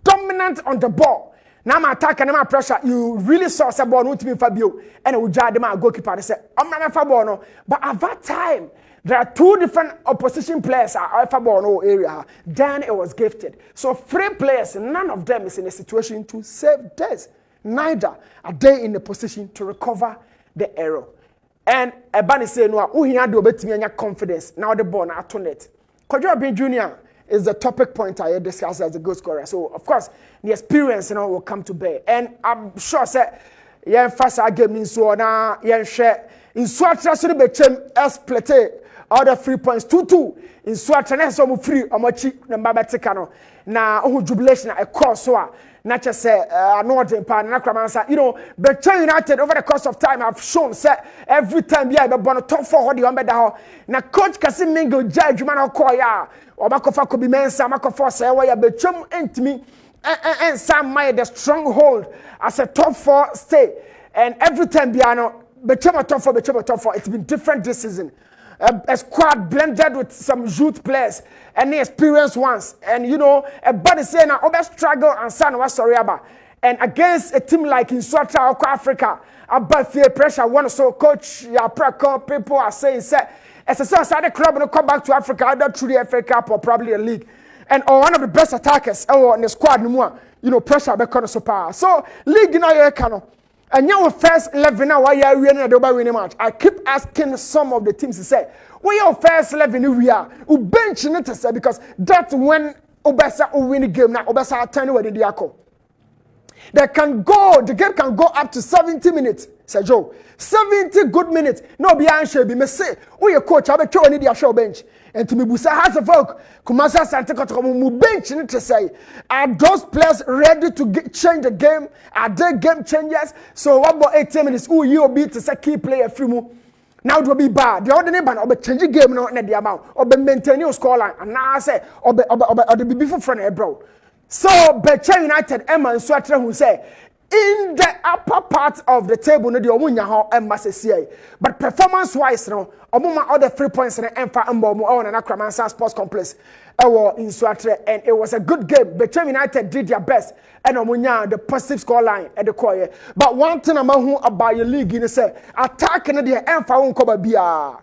dominant on the ball. Now my attack and my pressure, you really saw some ball not to be Fabio and we judge my goalkeeper. They said, I'm not Fabio no. But at that time, there are two different opposition players at Fabio area. Then it was gifted. So 3 players, none of them is in a situation to save this. Neither are they in a position to recover the error. And Ebani say no, who he had to bet me confidence. Now the ball now to net. Kojo Bin Junior is the topic point I discussed as a goal scorer. So of course the experience will come to bear. And I'm sure say yeah first game in so na yeah share in Swatra so be chem split other 3 points 2-2 in Swatra na so mo free omochi na mbabetika no na jubilation a course so na che say another pan na kramansa Bechem United over the course of time have shown say every time yeah be born top 4 hodi on be da ho na coach Kasim Mingo judge man call ya obakofa ko bi mensa makofa say we ya Bechem entimi and some made the stronghold as a top 4 stay and every time Biano Bechem top 4 it's been different this season. A squad blended with some youth players and the experienced ones. And a body saying now over struggle and son was sorry about. And against a team like in Swatra or Africa, about fear pressure one so coach ya preko people are saying say as a side the club will come back to Africa either through the FA Cup or probably a league. And one of the best attackers in the squad no more, pressure back on so power. So league now you can. And now first 11 now why you winning the winning match. I keep asking some of the teams to say, "Why your first 11 we are? We bench it to say because that's when Obesa will win the game now. Obesa 10 where the call. The game can go up to 70 minutes. Say Joe, 70 good minutes. No be answer be me say, "Oh your coach, I be throw on the show bench." And to me busa has a folk Kumasa Santa mu bench it to say, are those players ready to change the game? Are they game changers? So what about 18 minutes? Who you be to say key player free mu? Now it will be bad. The other neighbor or be changing game no the amount or be maintaining your scoreline. And now I say or the before friend bro. So Bechem United Emma and Swatra who say in the upper part of the table no the omunya ho embassy but performance wise no omuma other 3 points na emfa mbo mu on na Kramansa Sports Complex in Swatre and it was a good game. Bechem United did their best and omunya the positive score line at the core. But one thing about your league you say attack na the emfa won ko ba bia.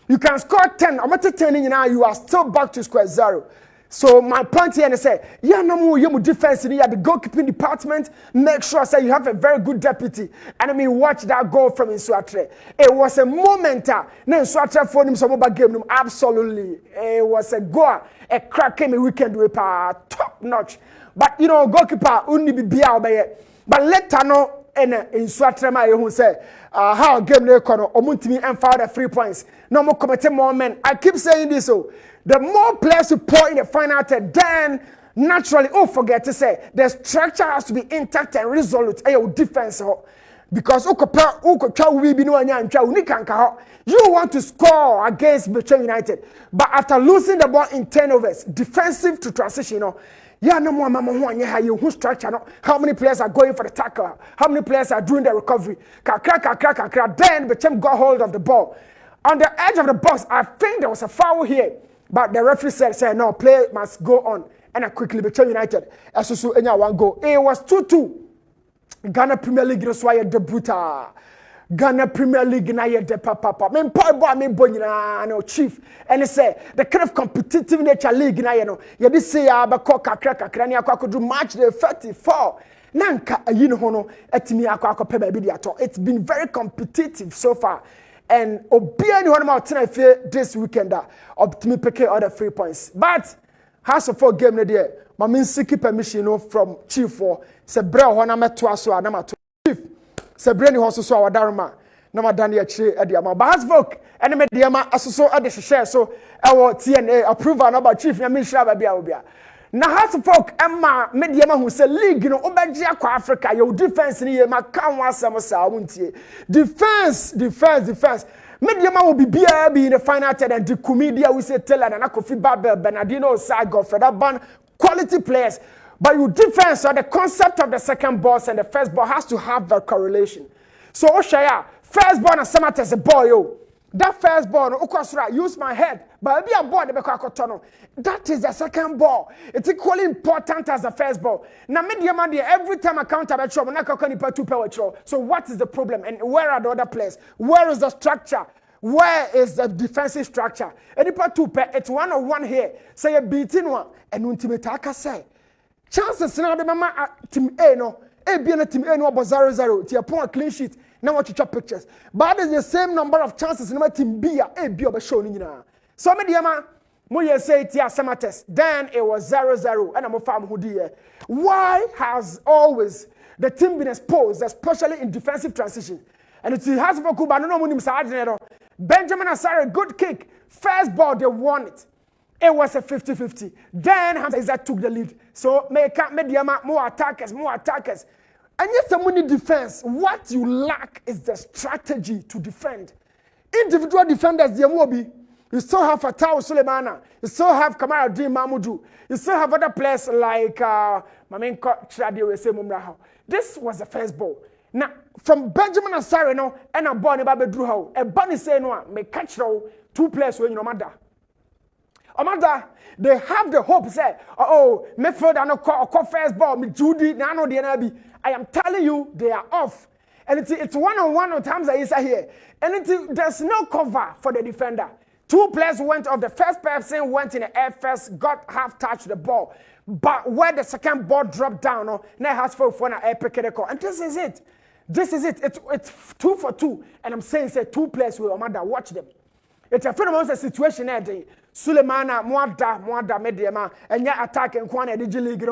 You can score 10 or 10 now you are still back to square zero. So my point here is say, yeah, no more you defense in the goalkeeping department. Make sure say you have a very good deputy. And I mean, watch that goal from Inswatre. It was a moment. Now Inswatre for him some over game. Absolutely, it was a goal. A crack came a weekend with top notch. But goalkeeper only be biao by. But later no. And Inswatre ma who say how game they kono omuntimi and found the 3 points. No more committing more men. I keep saying this so. The more players you pour in the final third, then naturally, forget to say, the structure has to be intact and resolute. Your defense, because you want to score against Bechem United, but after losing the ball in turnovers, defensive to transition, yeah, no more mama who structure. How many players are going for the tackle? How many players are doing the recovery? Then Bechem got hold of the ball. On the edge of the box, I think there was a foul here. But the referee said no, play must go on. And I quickly Bechem United. Asusu enya one goal. It was 2-2. Ghana Premier League no swaya debuta. Ghana Premier League na ye de papa. Men boy me bonyina no chief. And he say the kind of competitive nature league na ye no. Ye di say abako kakra ni akwa do match the 34. Nanka hono etimi akwa pe ba bi di ato. It's been very competitive so far. And Obiani one more this weekend up to me picking other 3 points. But has a 4 game there. My mean seeking permission from Chief for Sebra one I'm at twice so I'm Chief. Sebreni also so our Daruma. Nama Daniel Che at the amount. But has voke and the Diama also at the share so our TNA approval about Chief Yamin Shababia. Now has folk Emma Mediama who say league Obajia Africa your defense in here ma kan wasam sa wuntie defense Mediama will be BRB in the final third, and the Kumidia we say Taylor and Akofi Babel, Bernardino Osai, Godfrey Ban, quality players. But you difference so the concept of the second ball and the first ball has to have that correlation. So Oshaya, first ball and Samata as a boy, yo. That first ball, Okosra, use my head, but be a ball the Bekakotono. That is the second ball. It's equally important as the first ball. Now, Mediama, every time I count a trouble, so what is the problem? And where are the other players? Where is the structure? Where is the defensive structure? And it's 1-on-1 here. Say a beating one, and Untimetaka say. Chances now the mama team A no, A B and team A no about 0-0. To upon a clean sheet. Now what you chop pictures. But there's the same number of chances in my team B A B over showing. So Mediama, Moya say it here Samates. Then it was 0-0. And I'm a farm who dear. Why has always the team been exposed, especially in defensive transition? And it has for Kuba no munim Benjamin Asare, good kick. First ball, they won it. It was a 50-50. Then Hamza took the lead. So make Mediama more attackers. And yes, someone defense. What you lack is the strategy to defend. Individual defenders, you still have Fatau Sulemana. You still have Kamara Dean Mamudu. You still have other players like Mamenko Chadi Wese Mumraho. This was the first ball. Now, from Benjamin Asare, no, and a Bonnie Babe Druho, a Bonnie say no, may catch 2 players when you know Mada. Amanda, they have the hope, say, oh, Midfield and a first ball, me Judy, Nano, the NLB. I am telling you, they are off. And it's 1-on-1 on times that is here. And there's no cover for the defender. 2 players went off. The first person went in the air first, got half touched the ball. But where the second ball dropped down, now has for an air pick. And this is it. It's 2 for 2. And I'm saying, say, 2 players will Amanda, watch them. It's a phenomenal situation there. Sulemana, Mwada, Mediama, and ya attack and Kwana, the League.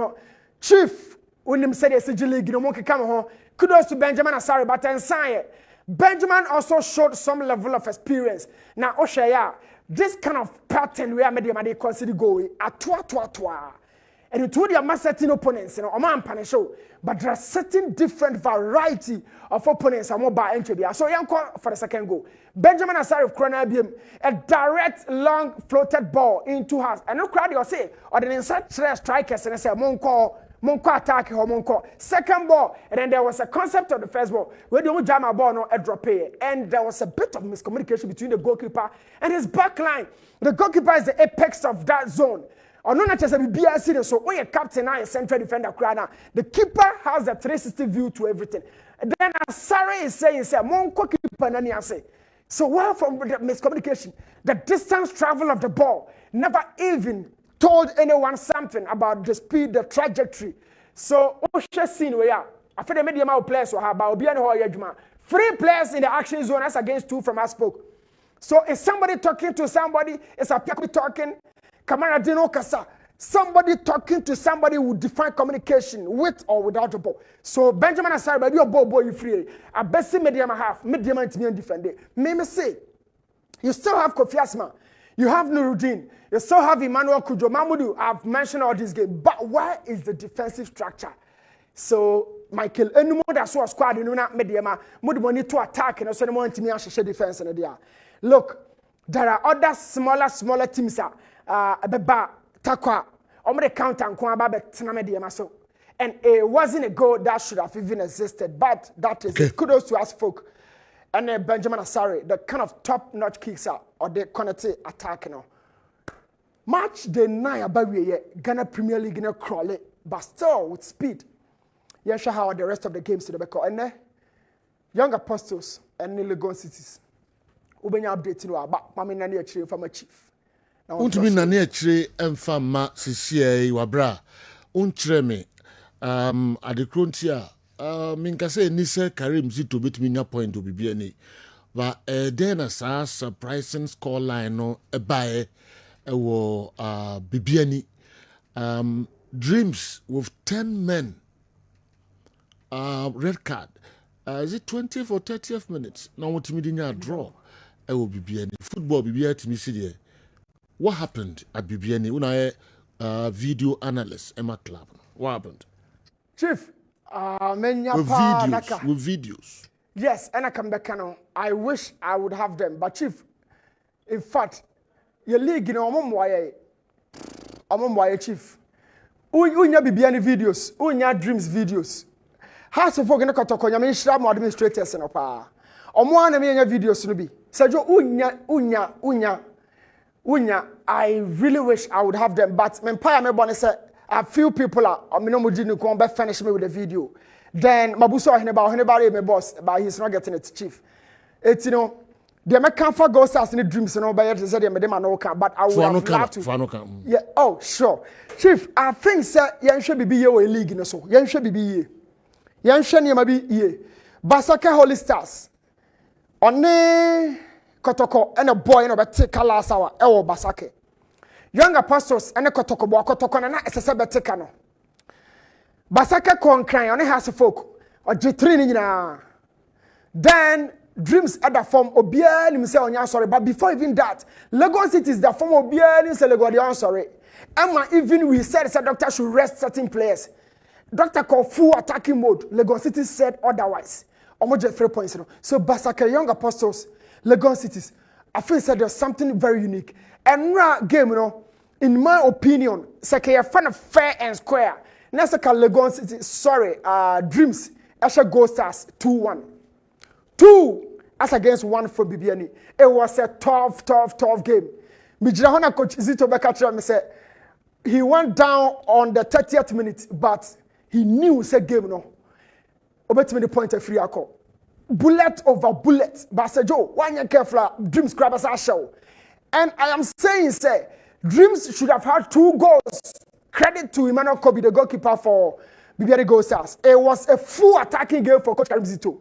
Chief, when him said it's a League, come home. Kudos to Benjamin Asare, but and sign. Benjamin also showed some level of experience. Now, Oshaya, this kind of pattern where Mediama they consider going at toi. And it would be certain opponents, but there are certain different variety of opponents and more by entry. So, young call for the second goal. Benjamin Asare of Corona BM, a direct long floated ball into house. And no crowd, you say, or the inside strikers and I say, Monko attack or Monko. Second ball, and then there was a concept of the first ball where the jam a ball no a drop it. And there was a bit of miscommunication between the goalkeeper and his back line. The goalkeeper is the apex of that zone. Or not just a BBS, so when your captain and central defender crana, the keeper has a 360 view to everything. And then Asare is saying, Monko keeper nani say. So well from the miscommunication, the distance travel of the ball never even told anyone something about the speed, the trajectory. So Osha scene where I feel the medium players will have about 3 players in the action zone as against 2 from Aspoke. So is somebody talking to somebody? Is a people talking? Kamara Dino Kasa. Somebody talking to somebody who define communication with or without the ball. So Benjamin Asare, baby, your ball you free. I best see medium half, medium and me defend it. May say, you still have Kofi Asma, you have Nuruddin, you still have Emmanuel Kujo Mamudu. I've mentioned all these games, but where is the defensive structure? So Michael, any more that saw a squad in that medium, more money to attack and also more to me and defense and there. Look, there are other smaller teams. Beba Takwa, Omre counter and Kwaba Tanamediama so. And it wasn't a goal that should have even existed, but that is it. Kudos to us folk. And Benjamin Asare, the kind of top-notch kicks out or the quality attack, Match the 9 about Ghana Premier League in a crawl, but still with speed. Yeah, sure how the rest of the games to the back. And Young Apostles and Legon Cities. Ubenya updating about Mammy Nani actually from a chief. Untumi na ne akire emfa ma sisiye wabra unkyere me adekronti a minka say ni se Karim Zito betumi nya point obibi ani ba then a surprising score line no ebae ewo bibi ani Dreams with 10 men red card is it 20th or 30th minutes now wotumi di nya draw ewo bibi ani football bibi atimi si there. What happened at BBN? Una video analyst Emma Club. What happened? Chief, with videos. Yes, and I come back now. I wish I would have them, but chief, in fact, your league, you know, I'm chief. Unya bibiani videos, unya dreams videos. House of Ogana Kotoko, Yamin Shram administrators and opa. Omo na me videos no bi. Sajo unya. I really wish I would have them, but me pa me born say a few people are me no mo no come be finish me with the video. Then Mabuso Heneba me boss, but he's not getting it, chief. It's you know, they make comfort ghosts as in dreams, you know, by say they me no can, but I would have loved to. Yeah, oh sure. Chief, I think sir, yen should be your league no so. Yen should be ye. Yen should ye. Basake Holy Stars. One Kotoko and a boy no be take last hour e Basake. Young apostles and a Kotoko na esese be take no. Basake kon cry on has folk or J3 na. Then dreams at the form obia ni say onya sorry, but before even that, Lagos City is the form obia ni say Lagos dey sorry. Emma even we said doctor should rest certain players. Doctor called full attacking mode. Lagos City said otherwise. Almost 3 points. So Basake Young Apostles, Lagos Cities, I feel said there's something very unique. And that game, you know, in my opinion, Sake a fan of fair and square. Nesaka Lagos City, sorry, Dreams, Asha Gold Stars 2-1. 2 as against 1 for Bibiani. It was a tough game. Mijirahona coach Zito Bekatra me said he went down on the 30th minute, but he knew said game no. Obetime the point of free ako. Bullet over bullet. But say Joe, one year careful, Dreams grabbers are show. And I am saying, say, Dreams should have had 2 goals. Credit to Emmanuel Kobe, the goalkeeper for Bibiani Gold Stars. It was a full attacking game for Coach Karimzito.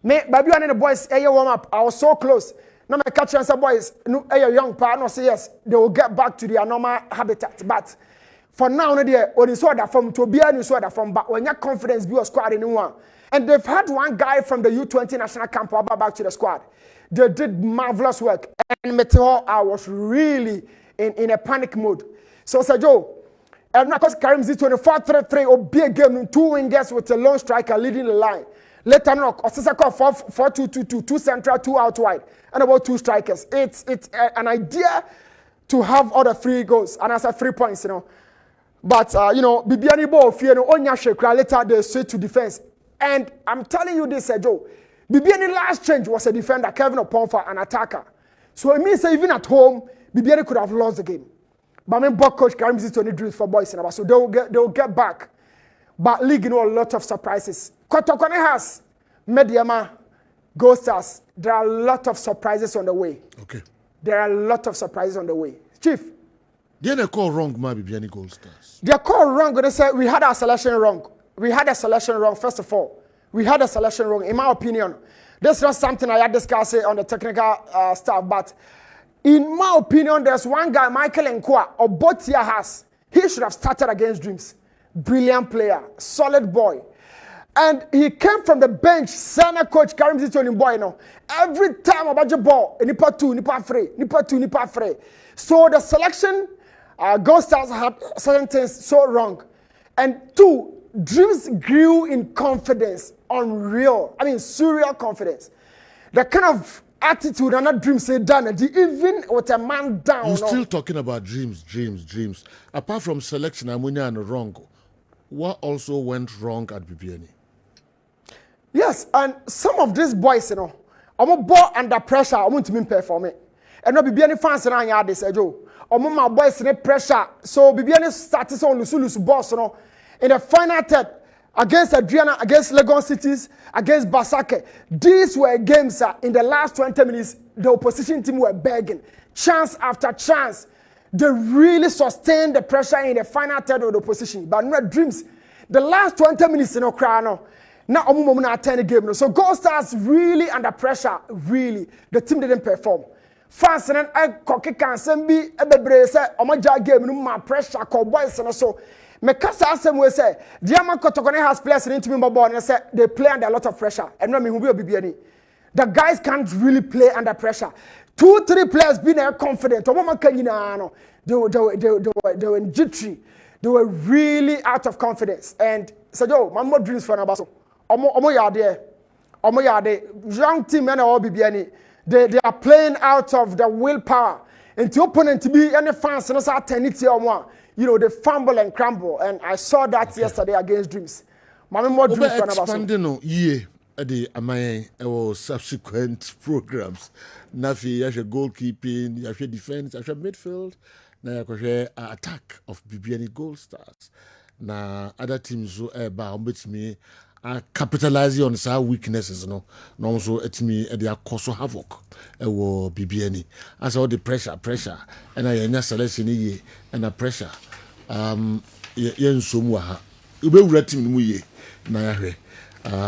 Me, baby, and the boys, warm up. I was so close. Now my catch and some boys, no, young partner say yes, they will get back to their normal habitat. But for now, when you saw that from Tobias, you saw that from, but when your confidence be a squad in one. And they've had one guy from the U20 national camp back to the squad. They did marvelous work. And Meteor, I was really in a panic mode. So, Joe, and of course, Karim Z 24-3-3 or big game, 2 wingers with a lone striker leading the line. Later on, Osisako 4-2-2-2, 2 central, 2 out wide, and about 2 strikers. It's an idea to have other 3 goals, and I said 3 points, you know. But, you know, Bibiani ball, fear no onya shekra, later they switch to defense. And I'm telling you this, Joe, Bibiani last change was a defender, Kevin Oponfa, an attacker. So it means that even at home, Bibiani could have lost the game. But I mean, coach Karim Zito drills for boys, so they will get back. But league, you know, a lot of surprises. Kotokone has Mediama, Gold Stars. There are a lot of surprises on the way. Okay. There are a lot of surprises on the way. Chief. They call wrong, maybe any Gold Stars. They call wrong. They say we had our selection wrong. We had a selection wrong. First of all, we had a selection wrong. In my opinion, this is not something I had discussed on the technical staff, but in my opinion, there's one guy, Michael Nkwa, or Botia has. He should have started against Dreams. Brilliant player, solid boy. And he came from the bench, senior coach Karim Zito in boy no. Every time about the ball, nipa 2, nipa 3, nipa 2, nipa 3. So the selection, Gold Stars had certain things so wrong. And 2, Dreams grew in confidence, unreal. I mean, surreal confidence. The kind of attitude and that Dreams say done, even with a man down. You're still talking about dreams. Apart from selection, Amunia and wrong. What also went wrong at Bibiani? Yes, and some of these boys, you know, I'm ball under pressure. I want to perform it. And no Bibiani fans and I this, Joe. My boys in pressure. So Bibiani started on Lusulus boss, you know, in the final third against Adriana, against Lagos Cities, against Basake. These were games in the last 20 minutes. The opposition team were begging, chance after chance. They really sustained the pressure in the final third of the opposition. But not Dreams. The last 20 minutes, you know, now I'm not attend the game. So Gold Stars really under pressure. Really, the team didn't perform. Fans and I can send me a baby say, "Oh my God, game no more pressure." Cowboys and so. Me kasa asem we say, Diama Kotokone has players into me ball and say they play under a lot of pressure. And no me who be Bibiani. The guys can't really play under pressure. 2-3 players being confident. They were jittery. They were really out of confidence. And so, yo, my more dreams for Nabaso. Omo ya there. Omo the young team and all BBN. They are playing out of the willpower. And to opponent to be any fans and also tenity or more. You know, they fumble and crumble. And I saw that yesterday against Dreams. Mama more Dreams fan about expanding the amay or subsequent programs. Nafi, you have goalkeeping, you have defense, you have midfield, now you have attack of BBN Gold Stars. Now other teams who are me capitalizing on some weaknesses, no also at me they are cause havoc. Ewo BBN. As all the pressure, and I selection ye and the pressure. Yen somwa. Ube team mu ye na yahwe.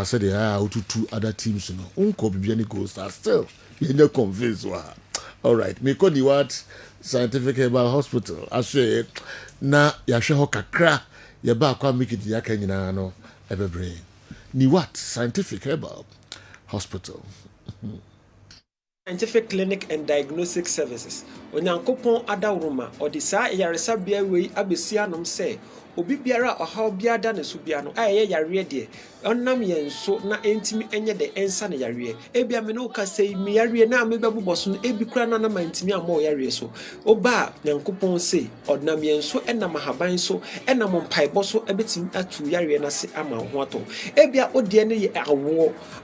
Said they are to two other teams, no. Unko BBN Gold Stars still. You're not convinced. All right. Me call the what Scientific Herbal Hospital. I say na yahwe ho kakra ye ba kwa make it yaka nyina no ebebre. Ni what Scientific Herbal Hospital. Scientific Clinic and Diagnostic Services. Onyankopon adawroma odi saa yaresa bia wei abesia nom se obi biara ohaw biada ne so bia no aye yare de onnam yenso na entimi enye de ensa ne yare ebia me no ka sei me yare na me bebuboso no ebi kura na na mantimi amo yare so oba nyankopon se onnam yenso enam haban so enam mpaibo so ebetim atu yare na se ama ho ato ebia odie ne ye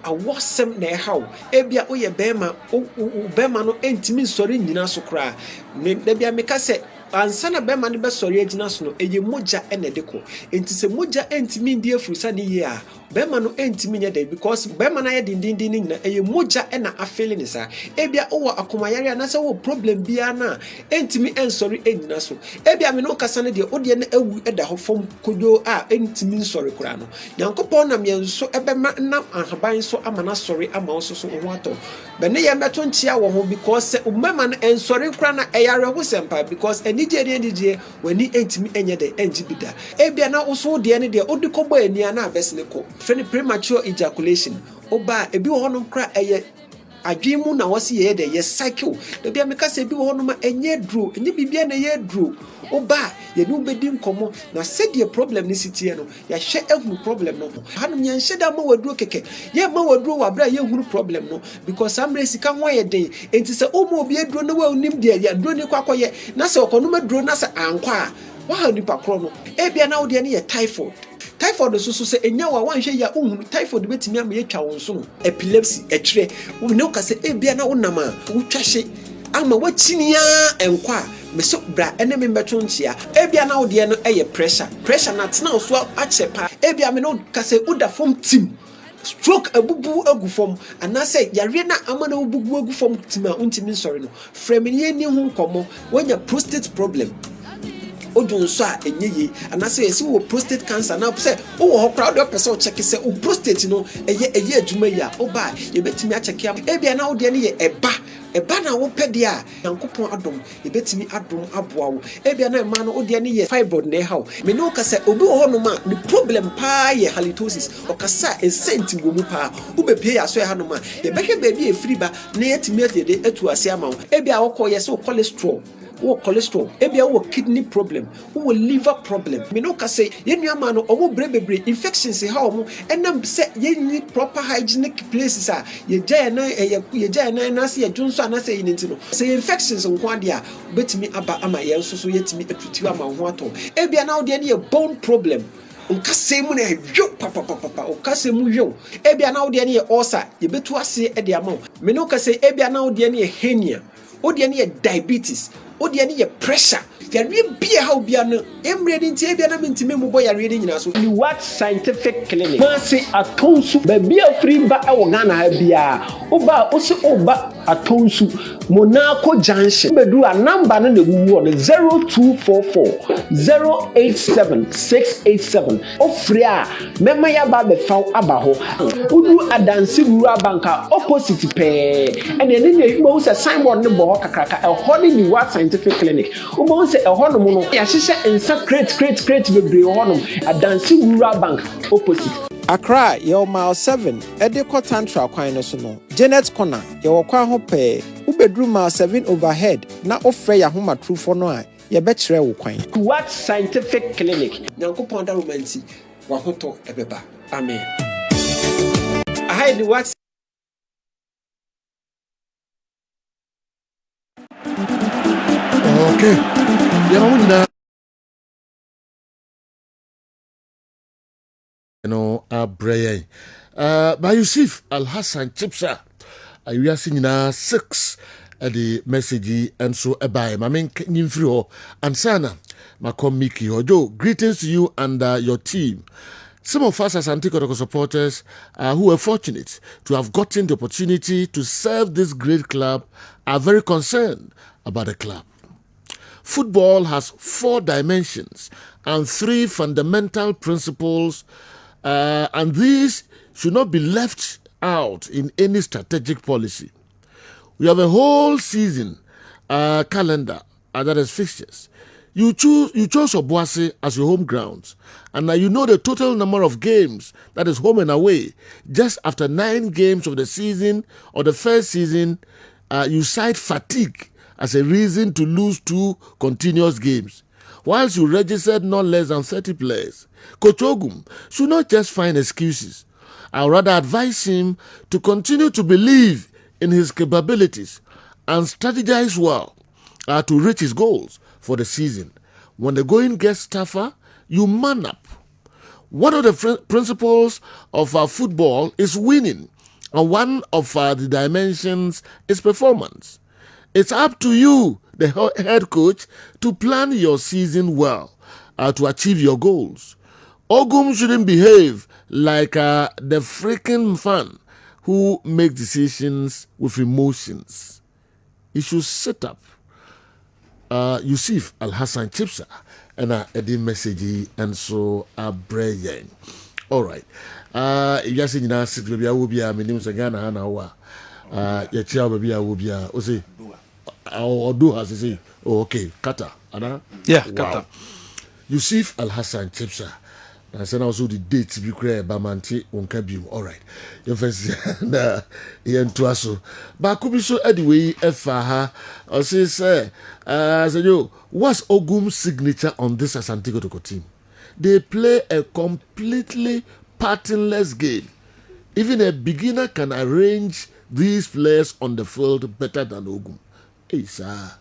awo sem na ehaw ebia oye bema no entimi sori nyina so kura me bia me ka se ansana bema ne be sori agina so no eye moja enedeko enti se moja entimi ndi afrusa ne ye a bema no entimi nya dey because bema na ye dindindin nyina eye moja ena afele ne sa ebia owo akomayare na se wo problem bia na entimi ensori enyina so ebia me no kasa ne de ode ne awu eda ho fom kojo a entimi nsori kura no nyankopon na mienso ebema na ahaban so amana sori ama oso so ho ato be ne ye meto nchia wo ho because umema no ensori kura na eyare ho sempa because enije wani entimi enye de enjibida ebia na oso de ne de odikobo ania na abesne ko friend premature ejaculation oba ebi wo hono kra eye adwemu na wose ye de ye cycle de bia me ka se ebi wo hono ma enye dro enye bibia na ye dro oba ye nu bedi nkomo na se de problem ni sitie no ya hwe ehunu problem no hanum ye nhye da ma waduro keke ye ma waduro wa bra ye hunu problem no because amre sika ho ye den enti se omo obi eduro na wa unim de ya duro ni kwakoye na se okono ma duro na se ankwa wa ha nipa kro no ebia na wo de ne ye typhoid so se enya wa wanhwe ya ohunu typhoid betimi am ye twa wonso epilepsy etire wo ne ka se ebia na wonam a wotwahye ama wachinia enkwa meso bra ene me meto nchia ebia na wo de no eye pressure na tena so achepa ebia me no ka se uda form team stroke abubu agufom anase yare na amana obubu agufom team a untimi nsori no fremini ni hu komo wonya prostate problem odunso a enyeye anase yesi wo prostate cancer na say wo ho crowd of person check say o prostate no eye adwuma ya oba ye betimi a check am ebia na wo de ne ye eba na wo pede a yankopon adom ye betimi adom aboa wo ebia na ema no wo de ne ye fibroid na haw me no ka say obi wo no ma the problem pa ye halitosis okasa esenti wo mu pa wo bepie ya so ya no ma ye beke baby e free ba na yetimi ade etu ase ama wo ebia wo ko ye so cholesterol wo cholesterol ebia wo kidney problem wo liver problem me no ka say ye nuama no owo brebebre infections ha omo enam se ye ni proper hygienic places a ye jaya na se ye junso anase ye nti no say infections nko ade a betimi aba ama ye nso so yetimi atuti ama ho ato ebia na wo de ye bone problem unkase mu na hwo papa unkase mu hwo ebia na wo de ye ulcer ye betu ase e de ama me no ka say ebia na wo de ye hernia wo de ye diabetes odi ani ye pressure yare bia how bia no emre nti bia na mentime mu boy yare nyina so ni what scientific clinic fancy atonsu ba bia free ba e wo Ghana ha bia oba oba atonsu Monaco junction bedu a number no wu on 0244 087 687 ofre a mema ya ba be faw aba ho udu adansi rura banka opposite pe ene ne mo se signboard ne bo kakraka e ho ni what scientific clinic ubo se e ho no no ya hihye ensa crate bebre ho no adansi rura bank opposite Accra, your mile 7, Edeko Tantra Kwan no so no. Janet Corner, your kwa ho pe. Ubedru mile 7 overhead, na ofre ya homa true for no a. Ye betre wo kwan. What scientific clinic? Nyankopon da romanti, wa hoto ebeba. Amen. I hide what abrɛyɛn by Yusuf Al-Hassan Chipsa awiase nyinaa 6 the message and so by my main nyimfiri ansana makom Miki Ojo. Greetings to you and your team. Some of us as Antiquotoko supporters who were fortunate to have gotten the opportunity to serve this great club are very concerned about the club. Football has 4 dimensions and 3 fundamental principles, and these should not be left out in any strategic policy. We have a whole season calendar, that is fixtures. You chose Obuasi as your home grounds, and now you know the total number of games, that is home and away. Just after 9 games of the season or the first season, you cite fatigue as a reason to lose 2 continuous games, whilst you registered not less than 30 players. Coach Ogum should not just find excuses. I would rather advise him to continue to believe in his capabilities and strategize well to reach his goals for the season. When the going gets tougher, you man up. One of the principles of football is winning, and one of the dimensions is performance. It's up to you, the head coach, to plan your season well to achieve your goals. Ogum shouldn't behave like the freaking fan who make decisions with emotions. He should sit up. Yusuf Al-Hassan Chipsa and a message and so abrɛyɛn. All right. If you say you know sit baby I will be a minimum Ghana hana wa. Your child baby I will be a say or do as you say. Oh, okay, Qatar. Ana? Yeah, wow. Qatar. Yusuf Al-Hassan Chipsa. I said also the date to be created by Manti Unkabium. All right. Your first na yen to us. But could be so anyway, Efaha or say, what's Ogum's signature on this Asante Kotoko team? They play a completely patternless game. Even a beginner can arrange these players on the field better than Ogum. Hey, sir.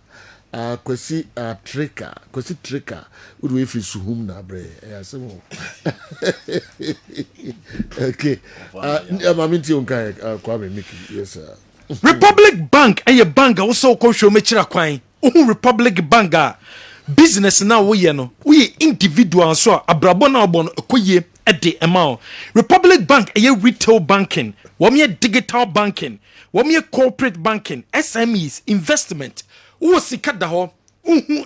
Kwesi trika would we fi suhum na bre okay maminti unka kwa me Mickey. Yes sir. Republic Bank a bank also ko show me kira kwan Republic Bank business na wo ye no we individual so abrabo na obon ekoye e de ema Republic Bank retail banking wo digital banking wo corporate banking SMEs investment wo sika da ho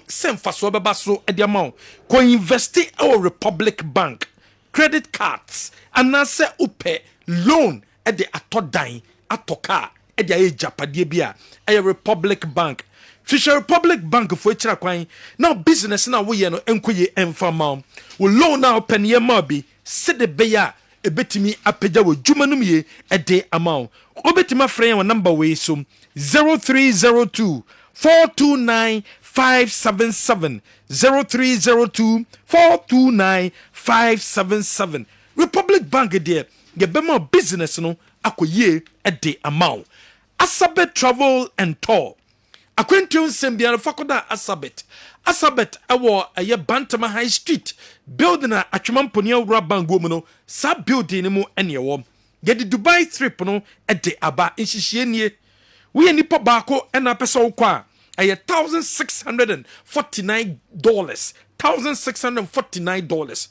semfa so beba so e de ema ko invest our Republic Bank credit cards anase upe loan e de atodan atoka e de japade bia e Republic Bank Fisher Republic Bank for chira kwan now business na wo ye no enkoye emfa ma wo loan na open ye ma bi se de beya e betimi apagya wo dwuma no ye e de amount obetima frɛ yan number we so 0302 429 577 0302 429 577 Republic Bank there ye be ma business no akoye e de amount Asabet Travel and Tour Aquintium Sembian Fakoda Asabet awo aye Bantama High Street building a Achumamponia Rabangomuno sub building mu enyewo get the Dubai trip no e de aba inshienie we nipa baako ena pesa wo kwa aye $1,649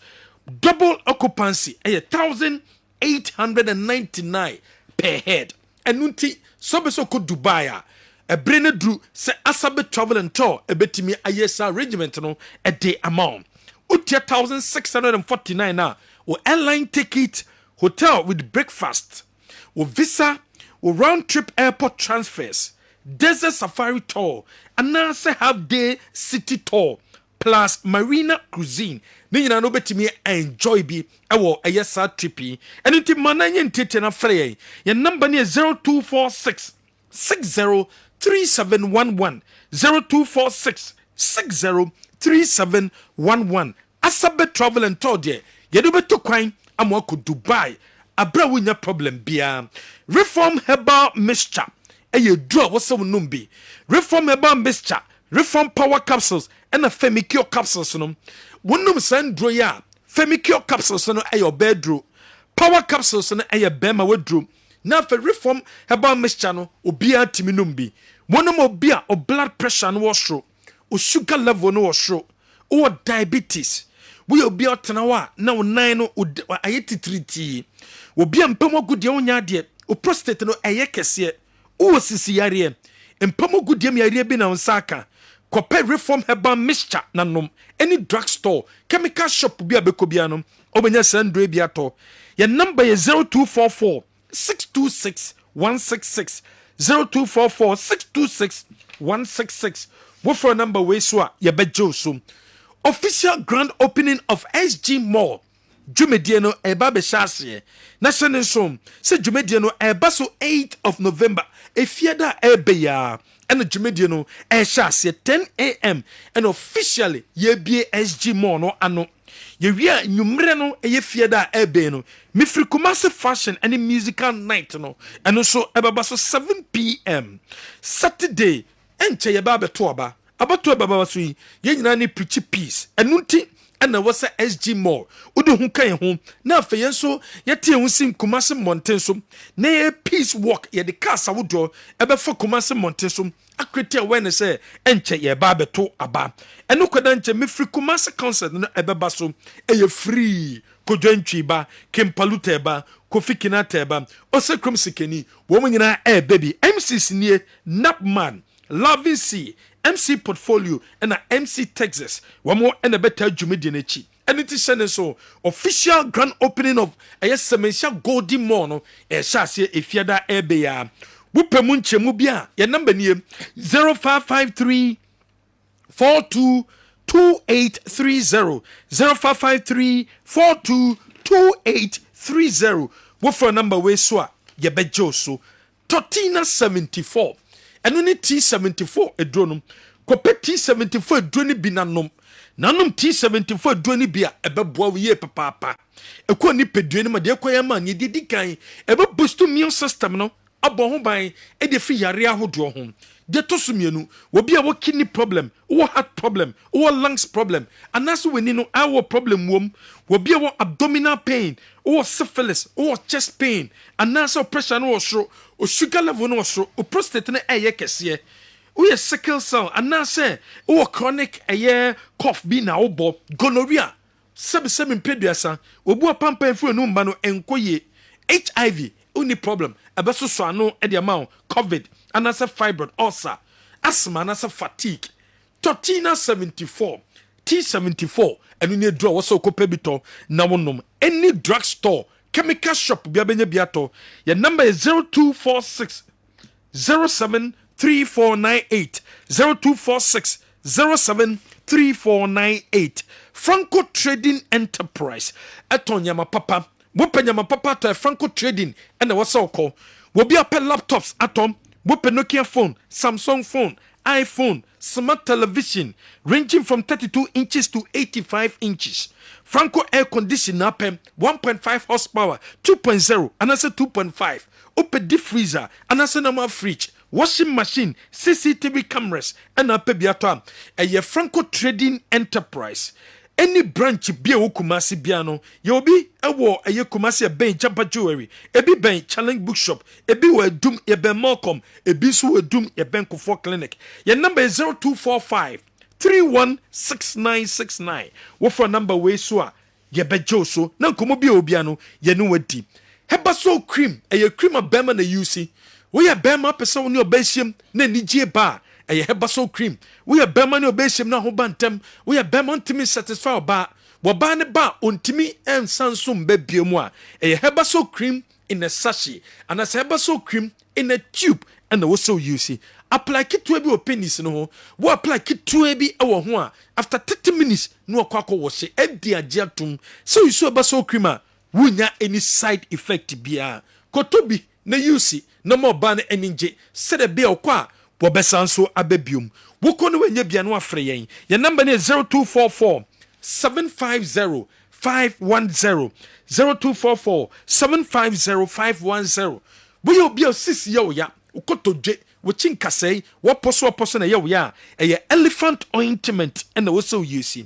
double occupancy aye $1,899 per head enunti sobeso ko Dubai a brene dru se Asabet Travel and Tour a betimi ayesa regiment no a day amount utia $1,649 na o airline ticket hotel with breakfast o visa o round trip airport transfers desert safari tour and now say half day city tour plus marina cuisine ni nyina no betimi enjoy bi ewo ayesa tripi enti mananye ntete na frey your number ni 0246 603711 0246 603711 Asabet Travel and Tour there yedo beto kwan amwako Dubai abra wunya problem bia Reform Herbal Mixture eye dro wo se wonum bi Reform Herbal Mixture Reform Power Capsules and a Femicure capsules no wonum san dro ya Femicure capsules no eye obedro power capsules no ɛyɛ bɛrima waduro na afɛ reform herbal mixture no obiara timi nom bi wɔnom obi a o blood pressure no wɔ soro o sugar level no wɔ soro o diabetes we obi a ɔtena hɔ a na o nan no ayɛ titiritii obi a mpam agudeɛ wonya adeɛ o prostate no ɛyɛ kɛseɛ o sisi yareɛ mpam agudeɛ mi yareɛ bi na nsa aka kɔpɛ reform herbal mixture na nom any drug store chemical shop bi a bɛkɔ bia no obenya sandre bi atɔ your number is 0244 626 166 0244 626 166 what for number we so ya bejo so official grand opening of SG Mall Jumedie no eba be hyase na hyene so se Jumedie no eba so 8th of November efiada ebe ya and Jumedie no hyase 10 a.m. and officially ye bie SG Mall no ano ye wia nwumre no eye fiada ebe no mifri Kumasi fashion and musical night no and so ebaba so 7 p.m. Saturday enche ye ba beto aba abato baba so yi ye nyina ne preach peace enunti na wasa SG Mall udu hu kan ho na afayen so yete hu sim Kumasi mountain so na ye peace walk ye de car sawodo ebefa Kumasi mountain so akreti awareness say enche ye ba beto aba eno kwada nche mefri Kumasi concert no ebeba so eye free kodwantwi ba kempaluta ba kofi kinata ba osekrom sikeni wo mu nyina baby MCs nie Napman Loving C MC Portfolio and MC Texas one more and a better Jumedi nechi and it is so official grand opening of a semensha golden mono a shasi if yada ebeya wupemunche mubia your number near 0553 42 2830 0553 42 2830 what for number we swa ye bejo so Totina 74 and only T74 edronum kope T74 edroni binanom nanom T74 edroni bia ebeboa we ye papa ekwo ni peduani ma de ekoya ma ni didi kan ebe boost immune system no abo ho ban e de fi yare ahodo ho de to so mienu obi a wo kidney problem wo heart problem wo lungs problem anaso we ni no awo problem wom obi a wo abdominal pain wo syphilis wo chest pain anaso pressure no wo soro o sugar level no wo soro o prostate no eye kese wo sickle cell anaso wo chronic cough bi na wo bo gonorrhea sebe mpeduasa obu apampa fu enu mba no enkoye HIV only problem abeso so ano e de ma covid anasa fibroid ulcer asthma anasa fatigue Totina 74 T74 enu ne draw wo so kopa bito na wonom any drug store chemical shop bia benya biato your number is 0246 073498 0246 073498 Franco Trading Enterprise atonyama papa wopanyama papa to Franco Trading and what's so called will be up laptops atom whoop Nokia phone Samsung phone iPhone smart television ranging from 32 inches to 85 inches Franco air conditioner pen 1.5 horsepower 2.0 and also 2.5 open deep freezer and also normal fridge washing machine CCTV cameras and a pebiato a Franco Trading Enterprise any branch bia wo Kumasi bia no ye obi ewo eye Kumasi e ben Jamba Jewelry ebi ben Challenge Bookshop ebi we dum ye ben Malcolm ebi so we dum ye ben Kofo Clinic your number is 0245 316969 wo for number we so a ye bejo so na nkomo bia obi ano ye no wadi heba so cream eye cream a bema na use wo ye bema pese wo ne obehiem na nigye ba eye heba so cream we are bema ne obehiem na ho bantem we are bema ntimi satisfy oba wo ba ne ba ontimi ensansum ba biemu a eye heba so cream in a sachet and as heba so cream in a tube and we so use apply kitwe bi openis no ho wo apply kitwe bi e wo ho a after 30 minutes no akwa wash e di agiatum so you so heba so cream a wunya any side effect bia kotobi na use na mo ba na eninje sede bia okwa wo besanso ababium wo kono wenye bia no afre yen your number is 0244 750 510 0244 750 510 wo yo bia sisi ya wo ya ukotodwe wo chinkasei wo poso na ya wo ya elephant ointment and wo so use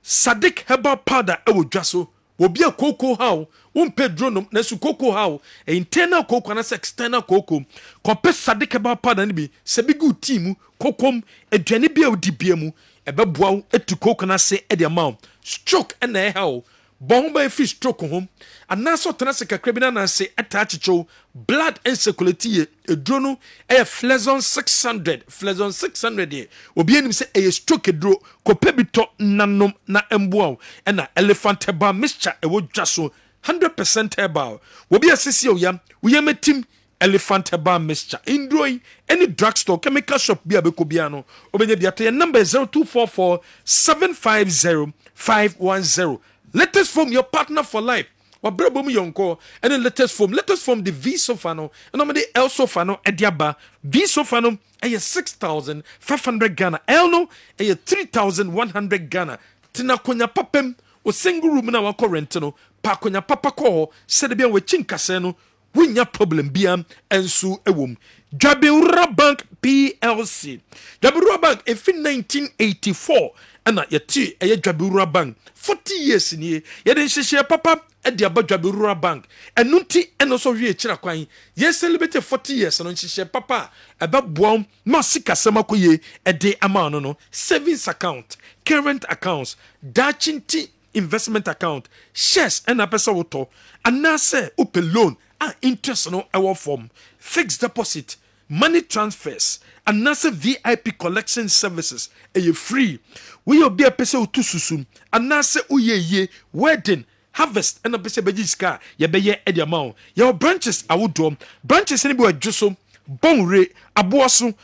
Sadik herbal powder e wo dwaso obi a cocoa how won pedro no na su cocoa how internal cocoa na external cocoa kompe sadike ba pa na bi se bi good team kokom aduane bia odi bia mu ebeboa wo etu cocoa na se e de ma stroke na e how bon ba fi stroke home anaso tena se kakra bi na se atachicho blood and circulate edro no e flexon 600 e obi enim se e stroke edro kope bito nanom na emboa na elephant herbal mixture e wo dwaso 100% herbal obi asisi o yam we metim elephant herbal mixture indroi any drugstore chemical shop bia be ko bia no obenya bia to number 0244 750 510. Latest from your partner for life. Wabrabom yonko and then latest from the V Sofano and normally El Sofano Ediaba V Sofano a 6,500 Ghana Elno a 3,100 Ghana Tina konya papem o single room na wako rentino pa konya papa ko said bia we chinkaseno winya problem biam ensu ewom Jabura Bank PLC Jabura Bank if in 1984 and yeti a Jabura Bank 40 years in ye yeden sheshe papa e dia ba Jabura Bank enunti eno so wie kira kwan ye celebrate 40 years no sheshe papa e ba boam ma sika sama koye e de ama no savings account current accounts dachinti investment account shares and a pesa woto anase open loan and interest no our form fixed deposit money transfers anase VIP collection services e free we obi a pesa otu susum anase uyeye wedding harvest and a pesa bejiska ye beye e dia ma your branches awodom branches ni bi wadwoso bonre aboaso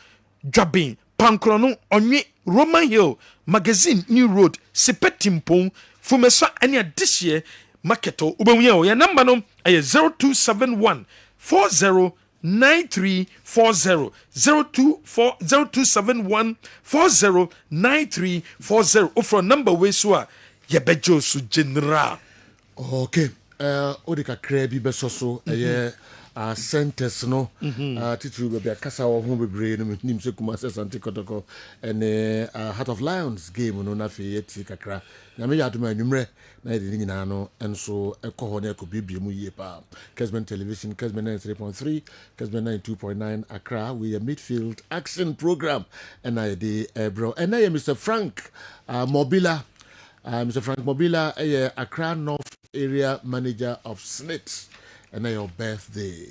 dwabin pankrono onwe Roman Hill magazine New Road Sepetimpon Fumesa any addition marketo ubenya ya number no 0271 409340 0271 409340 offer number we so ye bejo su general. Okay, odika krebi besoso centers no titru be kasa wo ho bebre no nim se kuma se sante kotoko ene Heart of Lions game no na fe yeti kakra na me yaduma anwumre na yedi nyina no enso ekoho na ekobibie mu yie pa Kessben television Kessben 93.3 Kessben 92.9 Accra we a midfield action program and I the bro and I Mr. Frank Mobila Mr. Frank Mobila Accra North area manager of SNIT and your birthday.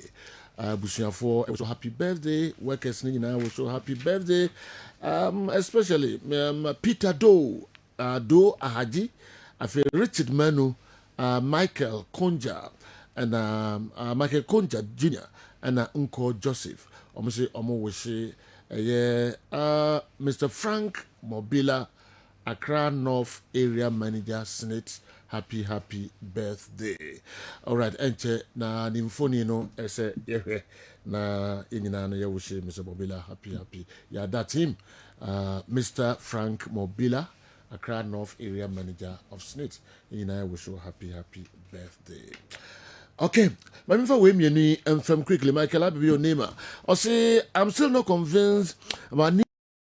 Busiafo, it was a happy birthday. Workers Nina was so happy birthday. Especially Peter Doe, Doe Ahaji, I feel Richard Manu, Michael Konja, and Michael Konja Jr. and Uncle Joseph. Mr. Frank Mobila, Accra North area manager, Senate. Happy birthday. All right, enche na nimfoni no ese yewe na inina no yewushe Mr. Mobila happy. Yeah, that's him. Mr. Frank Mobila, Accra North area manager of SNIT. Inina wish you happy birthday. Okay, my info we me and from quickly Michael I'll be your name. I say I'm still not convinced about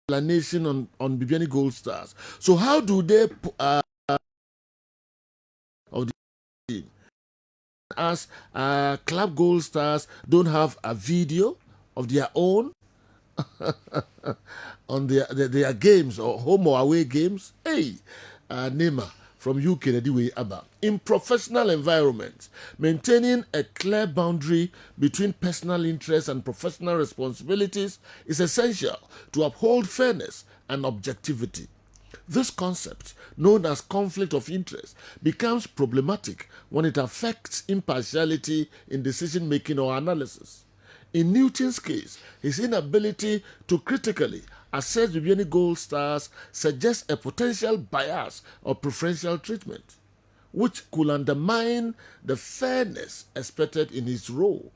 nation on Bibiani Gold Stars. So how do they of the team as club Gold Stars don't have a video of their own on their games or home or away games? Hey, Neymar from UK in professional environments, maintaining a clear boundary between personal interests and professional responsibilities is essential to uphold fairness and objectivity. This concept, known as conflict of interest, becomes problematic when it affects impartiality in decision-making or analysis. In Newton's case, his inability to critically assess Bibiani Gold Stars suggests a potential bias or preferential treatment, which could undermine the fairness expected in his role.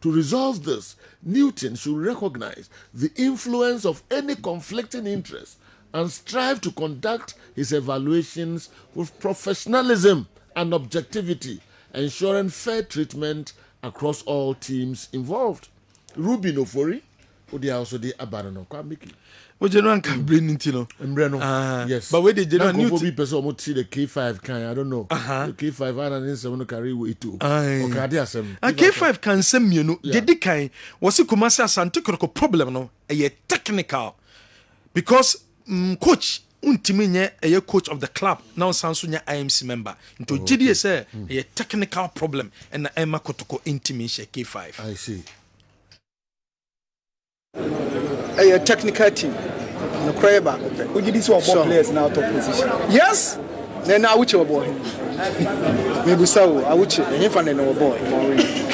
To resolve this, Newton should recognize the influence of any conflicting interest and strive to conduct his evaluations with professionalism and objectivity, ensuring fair treatment across all teams involved. Ruben Ofori, Odi also the abano kwa miki. O general can bring into no. Yes. But where the general new to person mo see the K5 can I don't know. The K5 and then someone carry way too. Okay, there some. K5 can send me no. Dedi kan was Kumasi Asante Kroko problem no. A technical because coach untimi nye a coach of the club now sounds nya IMC member into GDS say a technical problem and Emma Kotoko intimi K5. I see. A technical team. No cry back. We did this one players now top position. Yes. Then I would your boy. Maybe so. I would check. If I know boy.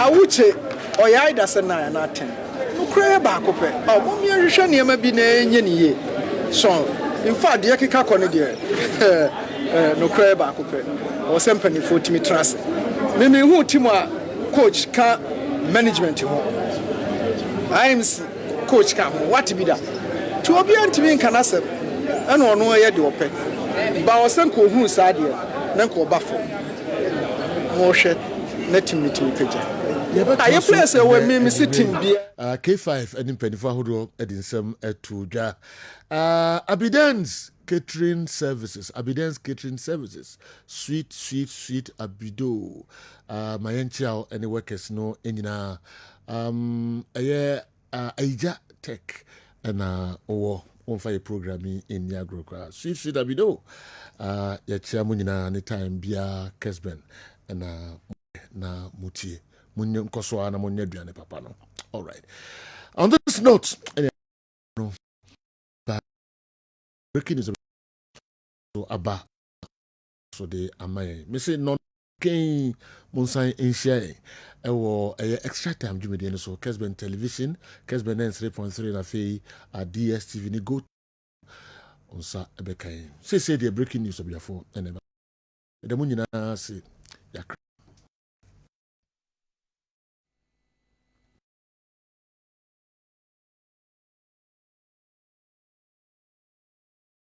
I would check. Or I that's a 9 and 10. No cry back. Oh, mommy, you should never be any. So, in fact, the Yakika Cornelia. No cry back. Or something for Timmy Trust. Maybe who Timwa coach can management. I am coach can what be that. To be anti can accept and on no way the open. But I was sent to who side here, Nanko Buffo. More shed, let him meet me. I place where me sitting K5 and in Pennyfa Hodo Edin Sem Etuja. Abidans catering services. Abidans catering services. Sweet Abido. My enchild any workers no enina. Aija Tech. And on fire programming in Yagro. Sweet Abido. Ya chairman anytime bia Kessben and na mutie. Munyo nkoswa na munye duane papa no. All right. On this note, breaking is so aba so the amaye. Me say non ken monsan enhia ewo extra time jumedi no so Kessben television, Kessben 3.3 na fe DSTV ni go onsa ebekan. Say the breaking news of your phone and the munyina say ya